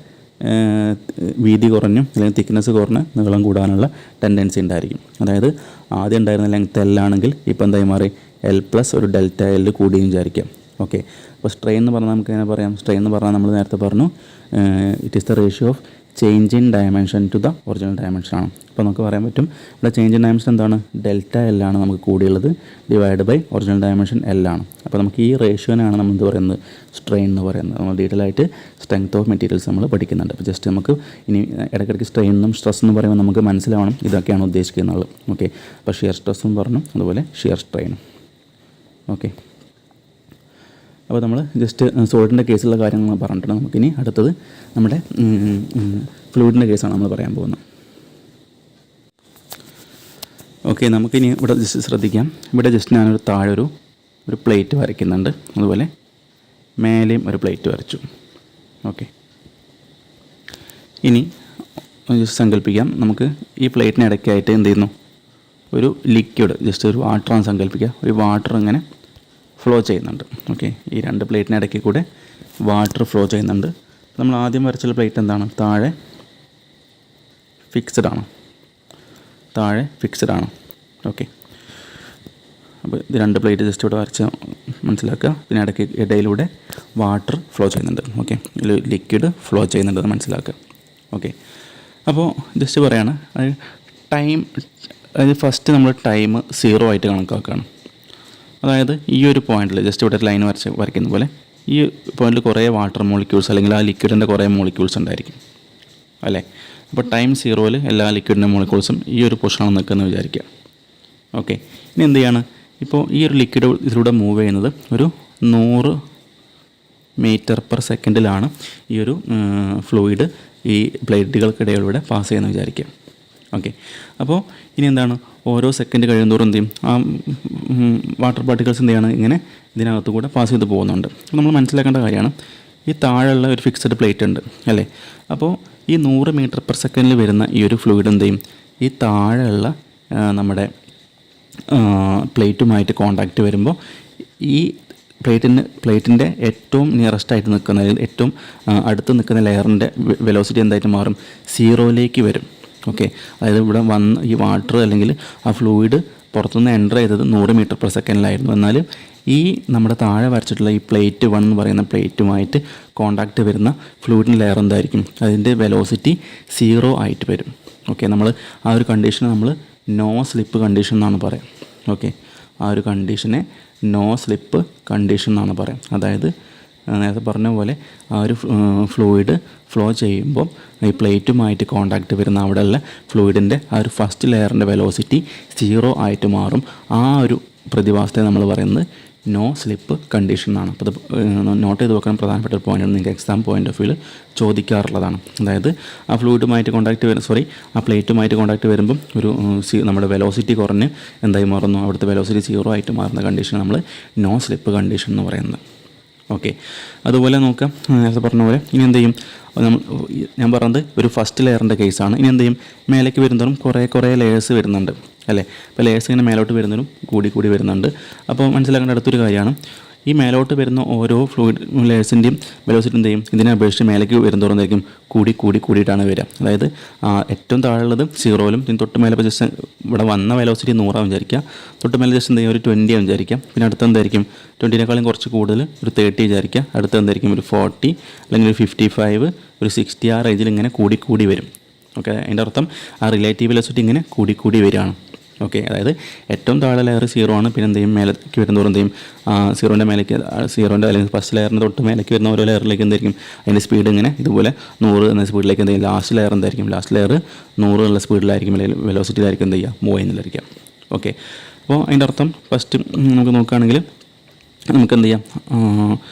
വീതി കുറഞ്ഞും അല്ലെങ്കിൽ തിക്നെസ് കുറഞ്ഞ് നീളം കൂടാനുള്ള ടെൻഡൻസി ഉണ്ടായിരിക്കും. അതായത് ആദ്യം ഉണ്ടായിരുന്ന ലെങ്ത് എൽ ആണെങ്കിൽ ഇപ്പോൾ എന്തായി മാറി? എൽ പ്ലസ് ഒരു ഡെൽറ്റ എൽ കൂടിയും വിചാരിക്കാം. ഓക്കെ, അപ്പോൾ സ്ട്രെയിൻ എന്ന് പറഞ്ഞാൽ നമുക്ക് എങ്ങനെ പറയാം? സ്ട്രെയിൻ എന്ന് പറഞ്ഞാൽ നമ്മൾ നേരത്തെ പറഞ്ഞു it is the ratio of change in dimension to the original dimension ആണ്. അപ്പോൾ നമുക്ക് പറയാൻ പറ്റും ഇവിടെ ചേഞ്ച് ഇൻ ഡയമെൻഷൻ എന്താണ്? ഡെൽറ്റ എൽ ആണ് നമുക്ക് കൂടിയുള്ളത് divide by original dimension L ആണ്. അപ്പോൾ നമുക്ക് ഈ റേഷ്യോനാണ് നമ്മൾ എന്ത് പറയുന്നത്? സ്ട്രെയിൻ എന്ന് പറയുന്നത്. നമ്മൾ ഡീറ്റെയിൽ ആയിട്ട് സ്ട്രെങ്ത് ഓഫ് മെറ്റീരിയൽസ് നമ്മൾ പഠിക്കുന്നുണ്ട്. അപ്പോൾ ജസ്റ്റ് നമുക്ക് ഇനി ഇടയ്ക്കിടയ്ക്ക് സ്ട്രെയിൻ എന്നും സ്ട്രെസ് എന്ന് പറയുമ്പോൾ നമുക്ക് മനസ്സിലാവണം ഇതൊക്കെയാണ് ഉദ്ദേശിക്കുന്നത്. ഓക്കെ, അപ്പോൾ ഷിയർ സ്ട്രെസ്സും പറഞ്ഞു, അതുപോലെ ഷിയർ സ്ട്രെയിനും. ഓക്കെ, അപ്പോൾ നമ്മൾ ജസ്റ്റ് സോളിഡിൻ്റെ കേസിലുള്ള കാര്യങ്ങൾ പറഞ്ഞിട്ടുണ്ട്. നമുക്കിനി അടുത്തത് നമ്മുടെ ഫ്ലൂയിഡിൻ്റെ കേസാണ് നമ്മൾ പറയാൻ പോകുന്നത്. ഓക്കെ, നമുക്കിനി ഇവിടെ ജസ്റ്റ് ശ്രദ്ധിക്കാം. ഇവിടെ ജസ്റ്റ് ഞാനൊരു താഴെ ഒരു പ്ലേറ്റ് വരയ്ക്കുന്നുണ്ട്. അതുപോലെ മേലെയും ഒരു പ്ലേറ്റ് വരച്ചു. ഓക്കെ, ഇനി ജസ്റ്റ് സങ്കല്പിക്കാം. നമുക്ക് ഈ പ്ലേറ്റിന് ഇടയ്ക്കായിട്ട് എന്ത് ചെയ്യുന്നു? ഒരു ലിക്വിഡ്, ജസ്റ്റ് ഒരു വാട്ടറാണ് സങ്കല്പിക്കുക. ഒരു വാട്ടർ ഇങ്ങനെ ഫ്ലോ ചെയ്യുന്നുണ്ട്. ഓക്കെ, ഈ രണ്ട് പ്ലേറ്റിനിടയ്ക്ക് കൂടെ വാട്ടർ ഫ്ലോ ചെയ്യുന്നുണ്ട്. നമ്മൾ ആദ്യം വരച്ചുള്ള പ്ലേറ്റ് എന്താണ്? താഴെ ഫിക്സഡ് ആണ്. ഓക്കെ, അപ്പോൾ ഇത് രണ്ട് പ്ലേറ്റ് ജസ്റ്റ് ഇവിടെ വരച്ച് മനസ്സിലാക്കുക. ഇതിനിടയ്ക്ക് ഇടയിലൂടെ വാട്ടർ ഫ്ലോ ചെയ്യുന്നുണ്ട്. ഓക്കെ, ലിക്വിഡ് ഫ്ലോ ചെയ്യുന്നുണ്ട് മനസ്സിലാക്കുക. ഓക്കെ, അപ്പോൾ ജസ്റ്റ് പറയാണ് ടൈം, അതായത് ഫസ്റ്റ് നമ്മൾ ടൈം 0 ആയിട്ട് കണക്കാക്കുകയാണ്. അതായത് ഈ ഒരു പോയിന്റിൽ ജസ്റ്റ് ഇവിടെ ലൈൻ വരയ്ക്കുന്ന പോലെ ഈ പോയിന്റിൽ കുറേ വാട്ടർ മോളിക്യൂൾസ് അല്ലെങ്കിൽ ആ ലിക്വിഡിൻ്റെ കുറേ മോളിക്യൂൾസ് ഉണ്ടായിരിക്കും അല്ലേ. അപ്പോൾ ടൈം 0-ൽ എല്ലാ ലിക്വിഡിൻ്റെ മോളിക്യൂൾസും ഈ ഒരു പൊസിഷനാണ് നിൽക്കുന്നത് വിചാരിക്കുക. ഓക്കെ, ഇനി എന്ത് ചെയ്യാണ്? ഇപ്പോൾ ഈ ഒരു ലിക്വിഡ് ഇതിലൂടെ മൂവ് ചെയ്യുന്നത് ഒരു 100 മീറ്റർ/സെക്കൻഡിലാണ് ഈ ഒരു ഫ്ലൂയിഡ് ഈ പ്ലേറ്റുകൾക്കിടയിലൂടെ പാസ് ചെയ്യുന്നത് വിചാരിക്കുക. ഓക്കെ, അപ്പോൾ ഇനി എന്താണ്? ഓരോ സെക്കൻഡ് കഴിയുന്നതോറും എന്ത് ചെയ്യും? ആ വാട്ടർ പാർട്ടിക്കിൾസ് എന്ത് ചെയ്യാണ്? ഇങ്ങനെ ഇതിനകത്ത് കൂടെ പാസ് ചെയ്ത് പോകുന്നുണ്ട്. അപ്പോൾ നമ്മൾ മനസ്സിലാക്കേണ്ട കാര്യമാണ്, ഈ താഴെയുള്ള ഒരു ഫിക്സഡ് പ്ലേറ്റ് ഉണ്ട് അല്ലേ. അപ്പോൾ ഈ 100 മീറ്റർ/സെക്കൻഡിൽ വരുന്ന ഈ ഒരു ഫ്ലൂയിഡ് എന്ത് ചെയ്യും? ഈ താഴെയുള്ള നമ്മുടെ പ്ലേറ്റുമായിട്ട് കോണ്ടാക്റ്റ് വരുമ്പോൾ ഈ പ്ലേറ്റിൻ്റെ ഏറ്റവും നിയറസ്റ്റ് നിൽക്കുന്ന, ഏറ്റവും അടുത്ത് നിൽക്കുന്ന ലെയറിൻ്റെ വെലോസിറ്റി എന്തായിട്ട് മാറും? 0-ലേക്ക് വരും. ഓക്കെ, അതായത് ഇവിടെ വന്ന് ഈ വാട്ടർ അല്ലെങ്കിൽ ആ ഫ്ലൂയിഡ് പുറത്തുനിന്ന് എൻ്റർ ചെയ്തത് 100 മീറ്റർ/സെക്കൻഡിലായിരുന്നു. എന്നാൽ ഈ നമ്മുടെ താഴെ വരച്ചിട്ടുള്ള ഈ പ്ലേറ്റ് 1 എന്ന് പറയുന്ന പ്ലേറ്റുമായിട്ട് കോണ്ടാക്റ്റ് വരുന്ന ഫ്ലൂയിഡിൻ്റെ ലെയർ എന്തായിരിക്കും? അതിൻ്റെ വെലോസിറ്റി 0 ആയിട്ട് വരും. ഓക്കെ, നമ്മൾ ആ ഒരു കണ്ടീഷനെ നമ്മൾ നോ സ്ലിപ്പ് കണ്ടീഷൻ എന്നാണ് പറയാം. ഓക്കെ, ആ ഒരു കണ്ടീഷനെ നോ സ്ലിപ്പ് കണ്ടീഷൻ എന്നാണ് പറയാം. അതായത് നേരത്തെ പറഞ്ഞ പോലെ ആ ഒരു ഫ്ലൂയിഡ് ഫ്ലോ ചെയ്യുമ്പോൾ ഈ പ്ലേറ്റുമായിട്ട് കോണ്ടാക്റ്റ് വരുന്ന അവിടെയുള്ള ഫ്ലൂയിഡിൻ്റെ ആ ഒരു ഫസ്റ്റ് ലെയറിൻ്റെ വെലോസിറ്റി 0 ആയിട്ട് മാറും. ആ ഒരു പ്രതിഭാസത്തെ നമ്മൾ പറയുന്നത് നോ സ്ലിപ്പ് കണ്ടീഷൻ എന്നാണ്. അപ്പോൾ ഇത് നോട്ട് ചെയ്ത് വെക്കാൻ പ്രധാനപ്പെട്ട ഒരു പോയിൻ്റാണ്, നിങ്ങൾക്ക് എക്സാം പോയിൻ്റ് ഓഫ് വ്യൂവിൽ ചോദിക്കാറുള്ളതാണ്. അതായത് ആ ഫ്ലൂയിഡുമായിട്ട് ആ പ്ലേറ്റുമായിട്ട് കോൺടാക്റ്റ് വരുമ്പം ഒരു നമ്മുടെ വെലോസിറ്റി കുറഞ്ഞ് എന്തായി മാറുന്നു, അവിടുത്തെ വെലോസിറ്റി 0 ആയിട്ട് മാറുന്ന കണ്ടീഷൻ നമ്മൾ നോ സ്ലിപ്പ് കണ്ടീഷൻ എന്ന് പറയുന്നത്. ഓക്കെ, അതുപോലെ നോക്കാം, നേരത്തെ പറഞ്ഞ പോലെ ഇനി എന്ത് ചെയ്യും, ഞാൻ പറഞ്ഞത് ഒരു ഫസ്റ്റ് ലെയറിൻ്റെ കേസാണ്. ഇനി എന്ത് ചെയ്യും, മേലേക്ക് വരുന്നതും കുറേ ലെയേഴ്സ് വരുന്നുണ്ട് അല്ലേ. അപ്പോൾ ലേയേഴ്സ് ഇങ്ങനെ മേലോട്ട് വരുന്നതും കൂടി വരുന്നുണ്ട്. അപ്പോൾ മനസ്സിലാക്കേണ്ട അടുത്തൊരു കാര്യമാണ്, ഈ മേലോട്ട് വരുന്ന ഓരോ ഫ്ലൂയിഡ് ലെയേഴ്സിൻ്റെയും വെലോസിറ്റി എന്ത് ചെയ്യും, ഇതിനെ അപേക്ഷിച്ച് മേലേക്ക് വരുന്നതോറും കൂടിയിട്ടാണ് വരിക. അതായത് ഏറ്റവും താഴെയുള്ളത് 0-ലും ഇതിന് തൊട്ട് മേലെ ഇപ്പോൾ ജസ്റ്റ് ഇവിടെ വന്ന വെലോസിറ്റി 100 വിചാരിക്കുക, തൊട്ട് മേലെ ജസ്റ്റ് എന്ത് ചെയ്യും ഒരു 20 വിചാരിക്കുക. പിന്നെ അടുത്ത എന്തായിരിക്കും 20-നേക്കാളും കുറച്ച് കൂടുതൽ ഒരു 30 വിചാരിക്കുക. അടുത്ത എന്തായിരിക്കും ഒരു 40 അല്ലെങ്കിൽ ഒരു 55, ഒരു 60 ആ റേഞ്ചിൽ ഇങ്ങനെ കൂടി വരും. ഓക്കെ, അതിൻ്റെ അർത്ഥം ആ റിലേറ്റീവ് വെലോസിറ്റി ഇങ്ങനെ കൂടി വരികയാണ്. ഓക്കെ, അതായത് ഏറ്റവും താഴെ ലെയർ 0 ആണ്. പിന്നെ എന്ത് ചെയ്യും, മേലേക്ക് വരുന്നതോറും എന്ത് ചെയ്യും, 0-ൻ്റെ മേലേക്ക് 0-ൻ്റെ അല്ലെങ്കിൽ ഫസ്റ്റ് ലെയറിൻ്റെ തൊട്ട് മേലേക്ക് വരുന്ന ഓരോ ലെയറിലേക്ക് എന്തായിരിക്കും അതിൻ്റെ സ്പീഡ് ഇങ്ങനെ ഇതുപോലെ 100 എന്ന സ്പീഡിലേക്ക് എന്ത് ചെയ്യും, ലാസ്റ്റ് ലെയർ ലെയർ 100 എന്നുള്ള സ്പീഡിലായിരിക്കും അല്ലെങ്കിൽ വെലോസിറ്റിയിലായിരിക്കും എന്ത് ചെയ്യുക, മൂവ് ചെയ്യുന്നില്ലായിരിക്കാം. ഓക്കെ, അപ്പോൾ അതിൻ്റെ അർത്ഥം ഫസ്റ്റ് നമുക്ക് നോക്കുകയാണെങ്കിൽ നമുക്ക് എന്ത് ചെയ്യാം,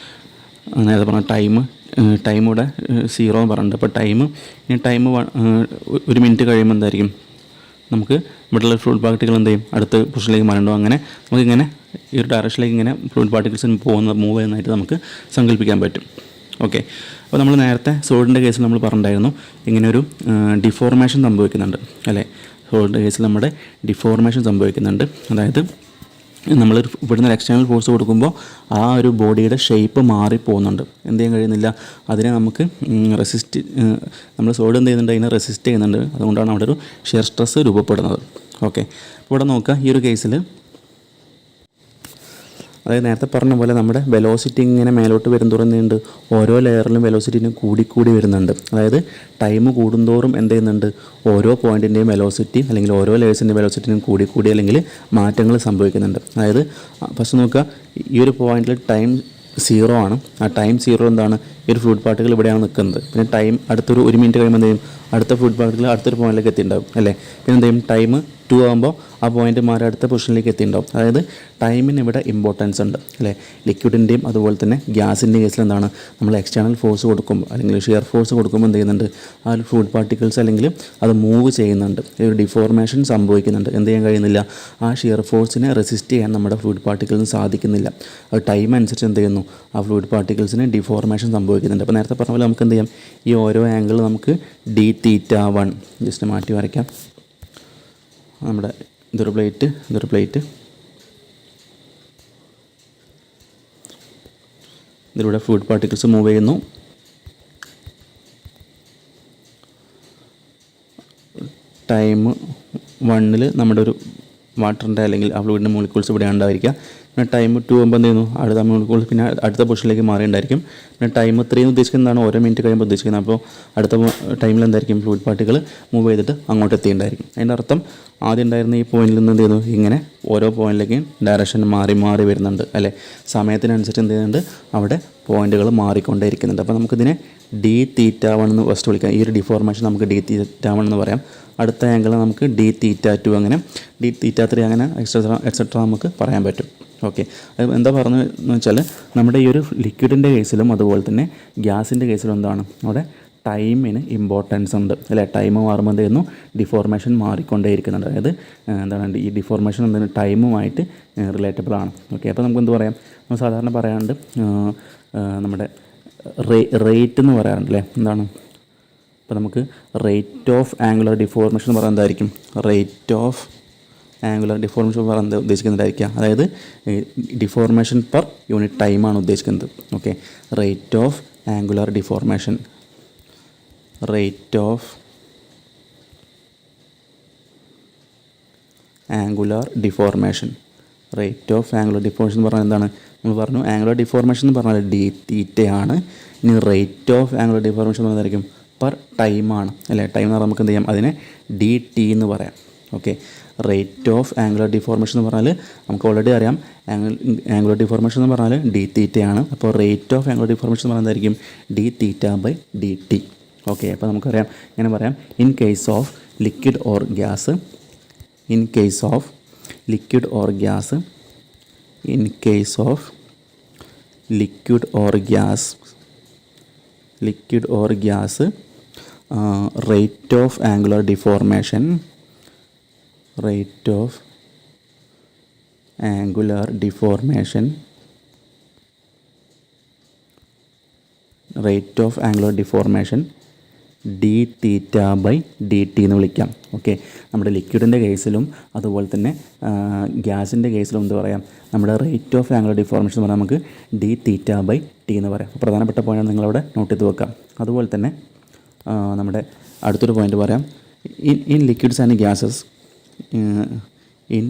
നേരത്തെ പറഞ്ഞ ടൈം ഇവിടെ 0 പറഞ്ഞിട്ടുണ്ട്. അപ്പോൾ ടൈം 1 മിനിറ്റ് കഴിയുമ്പോൾ എന്തായിരിക്കും, നമുക്ക് ഇവിടെയുള്ള ഫ്ലൂയിഡ് പാർട്ടിക്കിൾ എന്ത് ചെയ്യും, അടുത്ത പൊസിഷനിലേക്ക് മാറണ്ടോ, അങ്ങനെ നമുക്കിങ്ങനെ ഈ ഒരു ഡയറക്ഷനിലേക്ക് ഇങ്ങനെ ഫ്ലൂയിഡ് പാർട്ടിക്കിൾസ് മൂവ് ചെയ്യുന്നതായിട്ട് നമുക്ക് സങ്കല്പിക്കാൻ പറ്റും. ഓക്കെ, അപ്പോൾ നമ്മൾ നേരത്തെ സോളിഡിൻ്റെ കേസിൽ നമ്മൾ പറഞ്ഞിട്ടുണ്ടായിരുന്നു ഇങ്ങനെ ഒരു ഡിഫോർമേഷൻ സംഭവിക്കുന്നുണ്ട് അല്ലേ. സോളിഡിൻ്റെ കേസിൽ നമ്മുടെ ഡിഫോർമേഷൻ സംഭവിക്കുന്നുണ്ട്. അതായത് നമ്മൾ ഇവിടുന്ന് ഒരു എക്സ്റ്റേണൽ ഫോഴ്സ് കൊടുക്കുമ്പോൾ ആ ഒരു ബോഡിയുടെ ഷേപ്പ് മാറിപ്പോകുന്നുണ്ട്. എന്ത് ചെയ്യാൻ കഴിയുന്നില്ല, അതിനെ നമുക്ക് നമ്മൾ സോളിഡ് എന്ത് ചെയ്യുന്നുണ്ട്, അതിനെ റെസിസ്റ്റ് ചെയ്യുന്നുണ്ട്. അതുകൊണ്ടാണ് അവിടെ ഒരു ഷിയർ സ്ട്രെസ് രൂപപ്പെടുന്നത്. ഓക്കെ, ഇവിടെ നോക്കുക, ഈ ഒരു കേസിൽ അതായത് നേരത്തെ പറഞ്ഞ പോലെ നമ്മുടെ വെലോസിറ്റി ഇങ്ങനെ മേലോട്ട് വരുന്നതോറുന്നുണ്ട് ഓരോ ലെയറിലും വെലോസിറ്റിന് കൂടി വരുന്നുണ്ട്. അതായത് ടൈം കൂടുന്തോറും എന്ത് ചെയ്യുന്നുണ്ട്, ഓരോ പോയിൻറ്റിൻ്റെയും വെലോസിറ്റി അല്ലെങ്കിൽ ഓരോ ലെയേഴ്സിൻ്റെ വെലോസിറ്റിനും കൂടി അല്ലെങ്കിൽ മാറ്റങ്ങൾ സംഭവിക്കുന്നുണ്ട്. അതായത് ഫസ്റ്റ് നോക്കുക, ഈ ഒരു പോയിൻറ്റിൽ ടൈം 0 ആണ്. ആ ടൈം 0 എന്താണ്, ഈ ഒരു ഫ്ലൂയിഡ് പാർട്ടിക്കിൾ ഇവിടെയാണ് നിൽക്കുന്നത്. പിന്നെ ടൈം അടുത്തൊരു 1 മിനിറ്റ് കഴിയുമ്പോൾ എന്ത് ചെയ്യും, അടുത്ത ഫ്ലൂയിഡ് പാർട്ടിക്കിൾ അടുത്തൊരു പോയിൻറ്റിലേക്ക് എത്തിയിട്ടുണ്ടാവും അല്ലേ. പിന്നെ എന്ത് ചെയ്യും, ടൈം 2 ആകുമ്പോൾ ആ പോയിൻ്റ് മാറി അടുത്ത പൊസിഷനിലേക്ക് എത്തിയിട്ടുണ്ടാവും. അതായത് ടൈമിന് ഇവിടെ ഇമ്പോർട്ടൻസ് ഉണ്ട് അല്ലേ. ലിക്വിഡിൻ്റെയും അതുപോലെ തന്നെ ഗ്യാസിൻ്റെയും കേസിൽ എന്താണ്, നമ്മൾ എക്സ്റ്റേണൽ ഫോഴ്സ് കൊടുക്കുമ്പോൾ അല്ലെങ്കിൽ ഷിയർ ഫോഴ്സ് കൊടുക്കുമ്പോൾ എന്ത് ചെയ്യുന്നുണ്ട്, ആ ഒരു ഫ്ലൂയിഡ് പാർട്ടിക്കിൾസ് അല്ലെങ്കിൽ അത് മൂവ് ചെയ്യുന്നുണ്ട്, ഒരു ഡിഫോർമേഷൻ സംഭവിക്കുന്നുണ്ട്. എന്ത് ചെയ്യാൻ കഴിയുന്നില്ല, ആ ഷിയർ ഫോഴ്സിനെ റെസിസ്റ്റ് ചെയ്യാൻ നമ്മുടെ ഫ്ലൂയിഡ് പാർട്ടിക്കിൾസിന് സാധിക്കുന്നില്ല. അത് ടൈം അനുസരിച്ച് എന്ത് ചെയ്യുന്നു, ആ ഫ്ലൂയിഡ് പാർട്ടിക്കിൾസിന് ഡിഫോർമേഷൻ സംഭവിക്കുന്നുണ്ട്. അപ്പോൾ നേരത്തെ പറഞ്ഞ പോലെ നമുക്ക് എന്ത് ചെയ്യാം, ഈ ഓരോ ആംഗിൾ നമുക്ക് d(θ1) ജസ്റ്റ് മാറ്റി വരയ്ക്കാം. നമ്മുടെ ഇതൊരു പ്ലേറ്റ് ഇതിലൂടെ ഫ്ലൂയിഡ് പാർട്ടിക്കിൾസ് മൂവ് ചെയ്യുന്നു. ടൈം 1 നമ്മുടെ ഒരു വാട്ടറിൻ്റെ അല്ലെങ്കിൽ ആ ഫ്ലൂയിഡിൻ്റെ മോളിക്യൂൾസ് ഇവിടെ ഉണ്ടായിരിക്കുക. പിന്നെ ടൈം 2 ആകുമ്പോൾ എന്ത് ചെയ്യുന്നു, അടുത്ത മോളിക്യൂൾസ് പിന്നെ അടുത്ത പൊസിഷനിലേക്ക് മാറിയിട്ടുണ്ടായിരിക്കും. പിന്നെ ടൈം 3 ഉദ്ദേശിക്കുന്നതാണ് ഓരോ മിനിറ്റ് കഴിയുമ്പോൾ ഉദ്ദേശിക്കുന്നത്. അപ്പോൾ അടുത്ത ടൈമിൽ എന്തായിരിക്കും, ഫ്ലൂയിഡ് പാർട്ടികൾ മൂവ് ചെയ്തിട്ട് അങ്ങോട്ട് എത്തിയിട്ടുണ്ടായിരിക്കും. അതിൻ്റെ അർത്ഥം ആദ്യം ഉണ്ടായിരുന്ന ഈ പോയിന്റിൽ നിന്ന് എന്ത് ചെയ്യുന്നു, ഇങ്ങനെ ഓരോ പോയിന്റിലേക്കും ഡയറക്ഷൻ മാറി വരുന്നുണ്ട് അല്ലേ. സമയത്തിനനുസരിച്ച് എന്ത് ചെയ്യുന്നുണ്ട്, അവിടെ പോയിന്റുകൾ മാറിക്കൊണ്ടേ ഇരിക്കുന്നുണ്ട്. അപ്പോൾ നമുക്കിതിനെ d(θ1) എന്ന് ഫസ്റ്റ് വിളിക്കാം. ഈ ഒരു ഡിഫോർമേഷൻ നമുക്ക് d(θ1) എന്ന് പറയാം. അടുത്ത ആംഗിൾ നമുക്ക് d(θ2) അങ്ങനെ d(θ3) അങ്ങനെ എക്സെട്ര നമുക്ക് പറയാൻ പറ്റും. ഓക്കെ, അത് എന്താ പറഞ്ഞതെന്ന് വെച്ചാൽ നമ്മുടെ ഈ ഒരു ലിക്വിഡിൻ്റെ കേസിലും അതുപോലെ തന്നെ ഗ്യാസിൻ്റെ കേസിലും എന്താണ്, അവിടെ ടൈമിന് ഇമ്പോർട്ടൻസ് ഉണ്ട് അല്ലേ. ടൈം മാറുമ്പോൾ എന്ത് ചെയ്യുന്നു, ഡിഫോർമേഷൻ മാറിക്കൊണ്ടേയിരിക്കുന്നുണ്ട്. അതായത് എന്താണ് ഈ ഡിഫോർമേഷൻ എന്താണ്, ടൈമുമായിട്ട് റിലേറ്റബിൾ ആണ്. ഓക്കെ, അപ്പോൾ നമുക്ക് എന്ത് പറയാം, നമ്മൾ സാധാരണ പറയാറുണ്ട് നമ്മുടെ റേറ്റ് എന്ന് പറയാറുണ്ട് അല്ലേ. എന്താണ്, അപ്പോൾ നമുക്ക് റേറ്റ് ഓഫ് ആംഗുലർ ഡിഫോർമേഷൻ എന്ന് പറയുന്നത് എന്തായിരിക്കും, റേറ്റ് ഓഫ് ആംഗുലർ ഡിഫോർമേഷൻ പറയുന്നത് ഉദ്ദേശിക്കുന്നതായിരിക്കാം. അതായത് ഡിഫോർമേഷൻ പെർ യൂണിറ്റ് ടൈമാണ് ഉദ്ദേശിക്കുന്നത്. Okay, rate of angular deformation, rate of angular deformation, rate of angular deformation എന്ന് പറഞ്ഞാൽ എന്താണ്, നമ്മൾ പറഞ്ഞു ആംഗുലർ ഡിഫോർമേഷൻ എന്ന് പറഞ്ഞാൽ d(θ) ആണ്. ഇനി റേറ്റ് ഓഫ് ആംഗുലർ ഡിഫോർമേഷൻ എന്ന് പറയുന്നതായിരിക്കും പെർ ടൈമാണ് അല്ലേ. ടൈം എന്ന് പറഞ്ഞാൽ നമുക്ക് എന്ത് ചെയ്യാം, അതിനെ dt എന്ന് പറയാം. Okay, rate of angular deformation എന്ന് പറഞ്ഞാൽ നമുക്ക് ഓൾറെഡി അറിയാം ആംഗുലർ ഡിഫോർമേഷൻ എന്ന് പറഞ്ഞാൽ d(θ) ആണ്. അപ്പോൾ റേറ്റ് ഓഫ് ആംഗുലർ ഡിഫോർമേഷൻ എന്ന് പറയുന്നതായിരിക്കും dθ/dt. ഓക്കെ, അപ്പോൾ നമുക്കറിയാം, ഇങ്ങനെ പറയാം, in case of liquid or gas in case of liquid or gas, rate of angular deformation, d theta by d t എന്ന് വിളിക്കാം. ഓക്കെ, നമ്മുടെ ലിക്വിഡിൻ്റെ കേസിലും അതുപോലെ തന്നെ ഗ്യാസിൻ്റെ കേസിലും എന്ത് പറയാം, നമ്മുടെ റേറ്റ് ഓഫ് ആംഗുലർ ഡിഫോർമേഷൻ എന്ന് പറഞ്ഞാൽ നമുക്ക് ഡി തീറ്റ ബൈ ടി എന്ന് പറയാം. പ്രധാനപ്പെട്ട പോയിൻ്റ് നിങ്ങളവിടെ നോട്ട് ചെയ്ത് വെക്കാം. അതുപോലെ തന്നെ നമ്മുടെ അടുത്തൊരു പോയിൻ്റ് പറയാം. In liquids and gases, in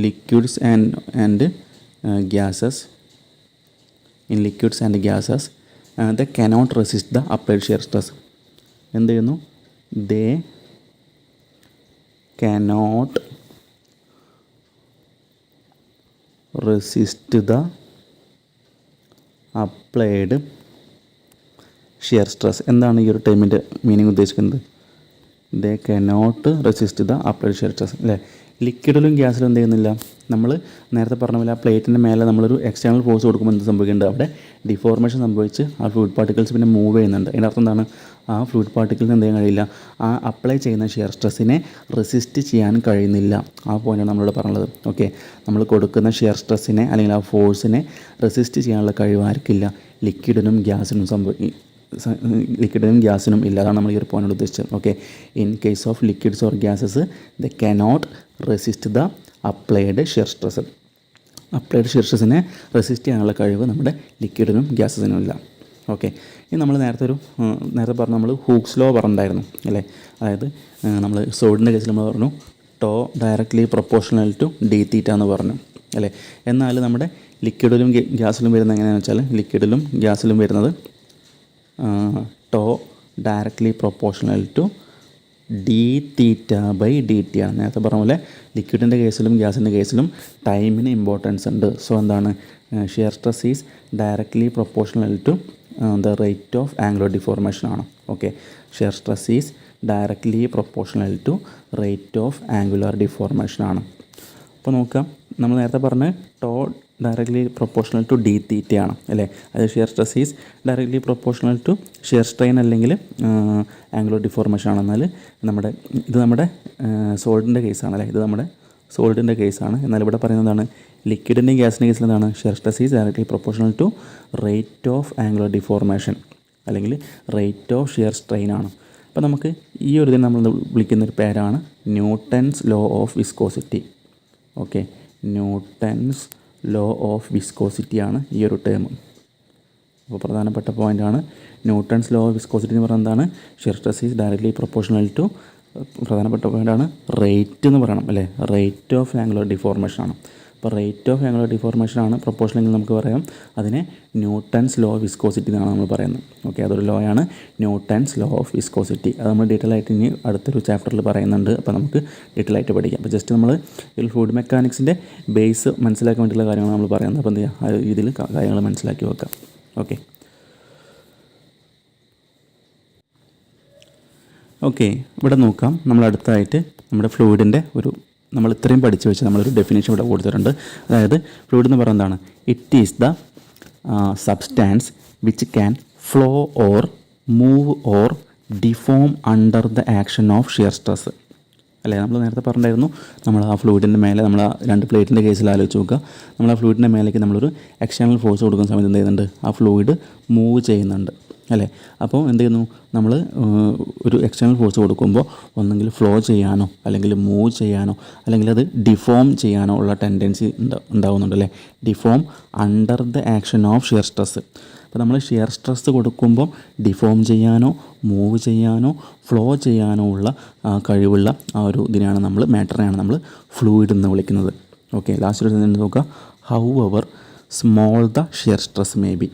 liquids and gases they cannot resist the applied shear stress. എന്ത് ചെയ്യുന്നു? they cannot resist the applied shear stress. എന്താണ് ഈ ഒരു ടൈമിൻ്റെ മീനിങ് ഉദ്ദേശിക്കുന്നത്? they cannot resist the applied shear stress അല്ലേ. ലിക്വിഡിലും ഗ്യാസിലും എന്ത് ചെയ്യുന്നില്ല, നമ്മൾ നേരത്തെ പറഞ്ഞ പോലെ ആ പ്ലേറ്റിൻ്റെ മേലെ നമ്മളൊരു എക്സ്റ്റേണൽ ഫോഴ്സ് കൊടുക്കുമ്പോൾ എന്ത് സംഭവിക്കുന്നുണ്ട്, അവിടെ ഡിഫോർമേഷൻ സംഭവിച്ച് ആ ഫ്ലൂയിഡ് പാർട്ടിക്കിൾസ് പിന്നെ മൂവ് ചെയ്യുന്നുണ്ട്. അതിൻ്റെ അർത്ഥം എന്താണ്? ആ ഫ്ലൂയിഡ് പാർട്ടിക്കിൾസിന് എന്ത് ചെയ്യാൻ കഴിയില്ല, ആ അപ്ലൈ ചെയ്യുന്ന ഷിയർ സ്ട്രെസ്സിനെ റെസിസ്റ്റ് ചെയ്യാൻ കഴിയുന്നില്ല. ആ പോയിൻ്റാണ് നമ്മളിവിടെ പറഞ്ഞത്. ഓക്കെ, നമ്മൾ കൊടുക്കുന്ന ഷിയർ സ്ട്രെസ്സിനെ അല്ലെങ്കിൽ ആ ഫോഴ്സിനെ റെസിസ്റ്റ് ചെയ്യാനുള്ള കഴിവ് ആർക്കില്ല? ലിക്വിഡിനും ഗ്യാസിനും ഇല്ല. അതാണ് നമ്മൾ ഈ ഒരു പോയിൻ്റ് ഉദ്ദേശിച്ചത്. Okay, in case of liquids or gases they cannot resist the applied shear stress. Applied shear സ്ട്രെസ്സിനെ റെസിസ്റ്റ് ചെയ്യാനുള്ള കഴിവ് നമ്മുടെ ലിക്വിഡിനും ഗ്യാസസിനും ഇല്ല. ഓക്കെ, ഇനി നമ്മൾ നേരത്തെ പറഞ്ഞ നമ്മൾ ഹൂക്സ് ലോ പറഞ്ഞിട്ടുണ്ടായിരുന്നു അല്ലേ. അതായത് നമ്മൾ സോഡിൻ്റെ കേസിൽ നമ്മൾ പറഞ്ഞു tau directly proportional to D theta എന്ന് പറഞ്ഞു അല്ലേ. എന്നാൽ നമ്മുടെ ലിക്വിഡിലും ഗ്യാസിലും വരുന്നത് എങ്ങനെയാണെന്ന് വെച്ചാൽ ലിക്വിഡിലും ഗ്യാസിലും വരുന്നത് tau directly proportional to D theta by d t ആണ്. നേരത്തെ പറഞ്ഞ പോലെ ലിക്വിഡിൻ്റെ കേസിലും ഗ്യാസിൻ്റെ കേസിലും ടൈമിന് ഇമ്പോർട്ടൻസ് ഉണ്ട്. സോ എന്താണ്, shear stress is directly proportional to the rate of angular deformation ആണ്. Okay, shear stress is directly proportional to rate of angular deformation ആണ്. അപ്പോൾ നോക്കാം, നമ്മൾ നേരത്തെ പറഞ്ഞ tau directly proportional to D തീറ്റയാണ് അല്ലേ. അത് shear stress is directly proportional to shear strain അല്ലെങ്കിൽ ആംഗുലർ ഡിഫോർമേഷൻ ആണെന്നാൽ ഇത് നമ്മുടെ സോളിഡിൻ്റെ കേസാണ് അല്ലേ. ഇത് നമ്മുടെ സോളിഡിൻ്റെ കേസാണ്. എന്നാൽ ഇവിടെ പറയുന്നതാണ് ലിക്വിഡിൻ്റെ ഗ്യാസിൻ്റെ കേസിൽ എന്താണ്, shear stress is directly proportional to rate of angular deformation അല്ലെങ്കിൽ റേറ്റ് ഓഫ് ഷിയർ സ്ട്രെയിൻ ആണ്. അപ്പോൾ നമുക്ക് ഈ ഒരു ഇതിനെ നമ്മൾ വിളിക്കുന്നൊരു പേരാണ് Newton's law of viscosity. Okay, Newton's law of viscosity ആണ് ഈ ഒരു ടേം. അപ്പോൾ പ്രധാനപ്പെട്ട പോയിൻ്റാണ് ന്യൂട്ടൺസ് ലോ ഓഫ് വിസ്കോസിറ്റി എന്ന് പറയുന്നത് എന്താണ്, shear stress is directly proportional to, പ്രധാനപ്പെട്ട പോയിൻ്റാണ് റേറ്റ് എന്ന് പറയണം അല്ലേ. റേറ്റ് ഓഫ് ആംഗുലർ ഡിഫോർമേഷൻ ആണ്. അപ്പോൾ റേറ്റ് ഓഫ് ആംഗുലർ ഡിഫോർമേഷൻ ആണ് പ്രൊപ്പോർഷണൽ നമുക്ക് പറയാം. അതിനെ ന്യൂട്ടൺസ് ലോ ഓഫ് വിസ്കോസിറ്റി എന്നാണ് നമ്മൾ പറയുന്നത്. ഓക്കെ, അതൊരു ലോ ആണ് ന്യൂട്ടൺസ് ലോ ഓഫ് വിസ്കോസിറ്റി. അത് നമ്മൾ ഡീറ്റെയിൽ ആയിട്ട് ഇനി അടുത്തൊരു ചാപ്റ്ററിൽ പറയുന്നുണ്ട്. അപ്പോൾ നമുക്ക് ഡീറ്റെയിൽ ആയിട്ട് പഠിക്കാം. അപ്പോൾ ജസ്റ്റ് നമ്മൾ ഈ ഫ്ലൂയിഡ് മെക്കാനിക്സിൻ്റെ ബേസ് മനസ്സിലാക്കാൻ വേണ്ടിയിട്ടുള്ള കാര്യങ്ങൾ നമ്മൾ പറയുന്നത്. അപ്പോൾ എന്ത് ചെയ്യുക, ആ രീതിയിൽ കാര്യങ്ങൾ മനസ്സിലാക്കി വെക്കാം. ഓക്കെ, ഇവിടെ നോക്കാം. നമ്മൾ അടുത്തായിട്ട് നമ്മുടെ ഫ്ലൂയിഡിൻ്റെ നമ്മൾ ഇത്രയും പഠിച്ചു വെച്ച് നമ്മളൊരു ഡെഫിനേഷൻ ഇവിടെ കൊടുത്തിട്ടുണ്ട്. അതായത് ഫ്ലൂയിഡ് എന്ന് പറയുന്നത് എന്താണ്, it is the substance which can flow or move or deform under the action of shear stress അല്ലേ. നമ്മൾ നേരത്തെ പറഞ്ഞിട്ടുണ്ടായിരുന്നു, നമ്മൾ ആ ഫ്ലൂയിഡിൻ്റെ മേലെ നമ്മൾ ആ രണ്ട് പ്ലേറ്റിൻ്റെ കേസിൽ ആലോചിച്ച് നോക്കുക. നമ്മൾ ആ ഫ്ലൂയിഡിൻ്റെ മേലേക്ക് നമ്മളൊരു എക്സ്റ്റേണൽ ഫോഴ്സ് കൊടുക്കുന്ന സമയത്ത് എന്ത് ചെയ്യുന്നുണ്ട്, ആ ഫ്ലൂയിഡ് മൂവ് ചെയ്യുന്നുണ്ട് അല്ലേ. അപ്പോൾ എന്ത് ചെയ്യുന്നു, നമ്മൾ ഒരു എക്സ്റ്റേണൽ ഫോഴ്സ് കൊടുക്കുമ്പോൾ ഒന്നെങ്കിൽ ഫ്ലോ ചെയ്യാനോ അല്ലെങ്കിൽ മൂവ് ചെയ്യാനോ അല്ലെങ്കിൽ അത് ഡിഫോം ചെയ്യാനോ ഉള്ള ടെൻഡൻസി ഉണ്ടാവുന്നുണ്ട് അല്ലേ. Deform under the action of shear stress. അപ്പോൾ നമ്മൾ ഷിയർ സ്ട്രെസ് കൊടുക്കുമ്പോൾ ഡിഫോം ചെയ്യാനോ മൂവ് ചെയ്യാനോ ഫ്ലോ ചെയ്യാനോ ഉള്ള കഴിവുള്ള ആ ഒരു ഇതിനെയാണ് നമ്മൾ മാറ്ററിനെയാണ് നമ്മൾ ഫ്ലൂയിഡ് എന്ന് വിളിക്കുന്നത്. ഓക്കെ, ലാസ്റ്റ് ഒരു സെൻറ്റൻസ് നോക്കുക. How ever small the shear stress may be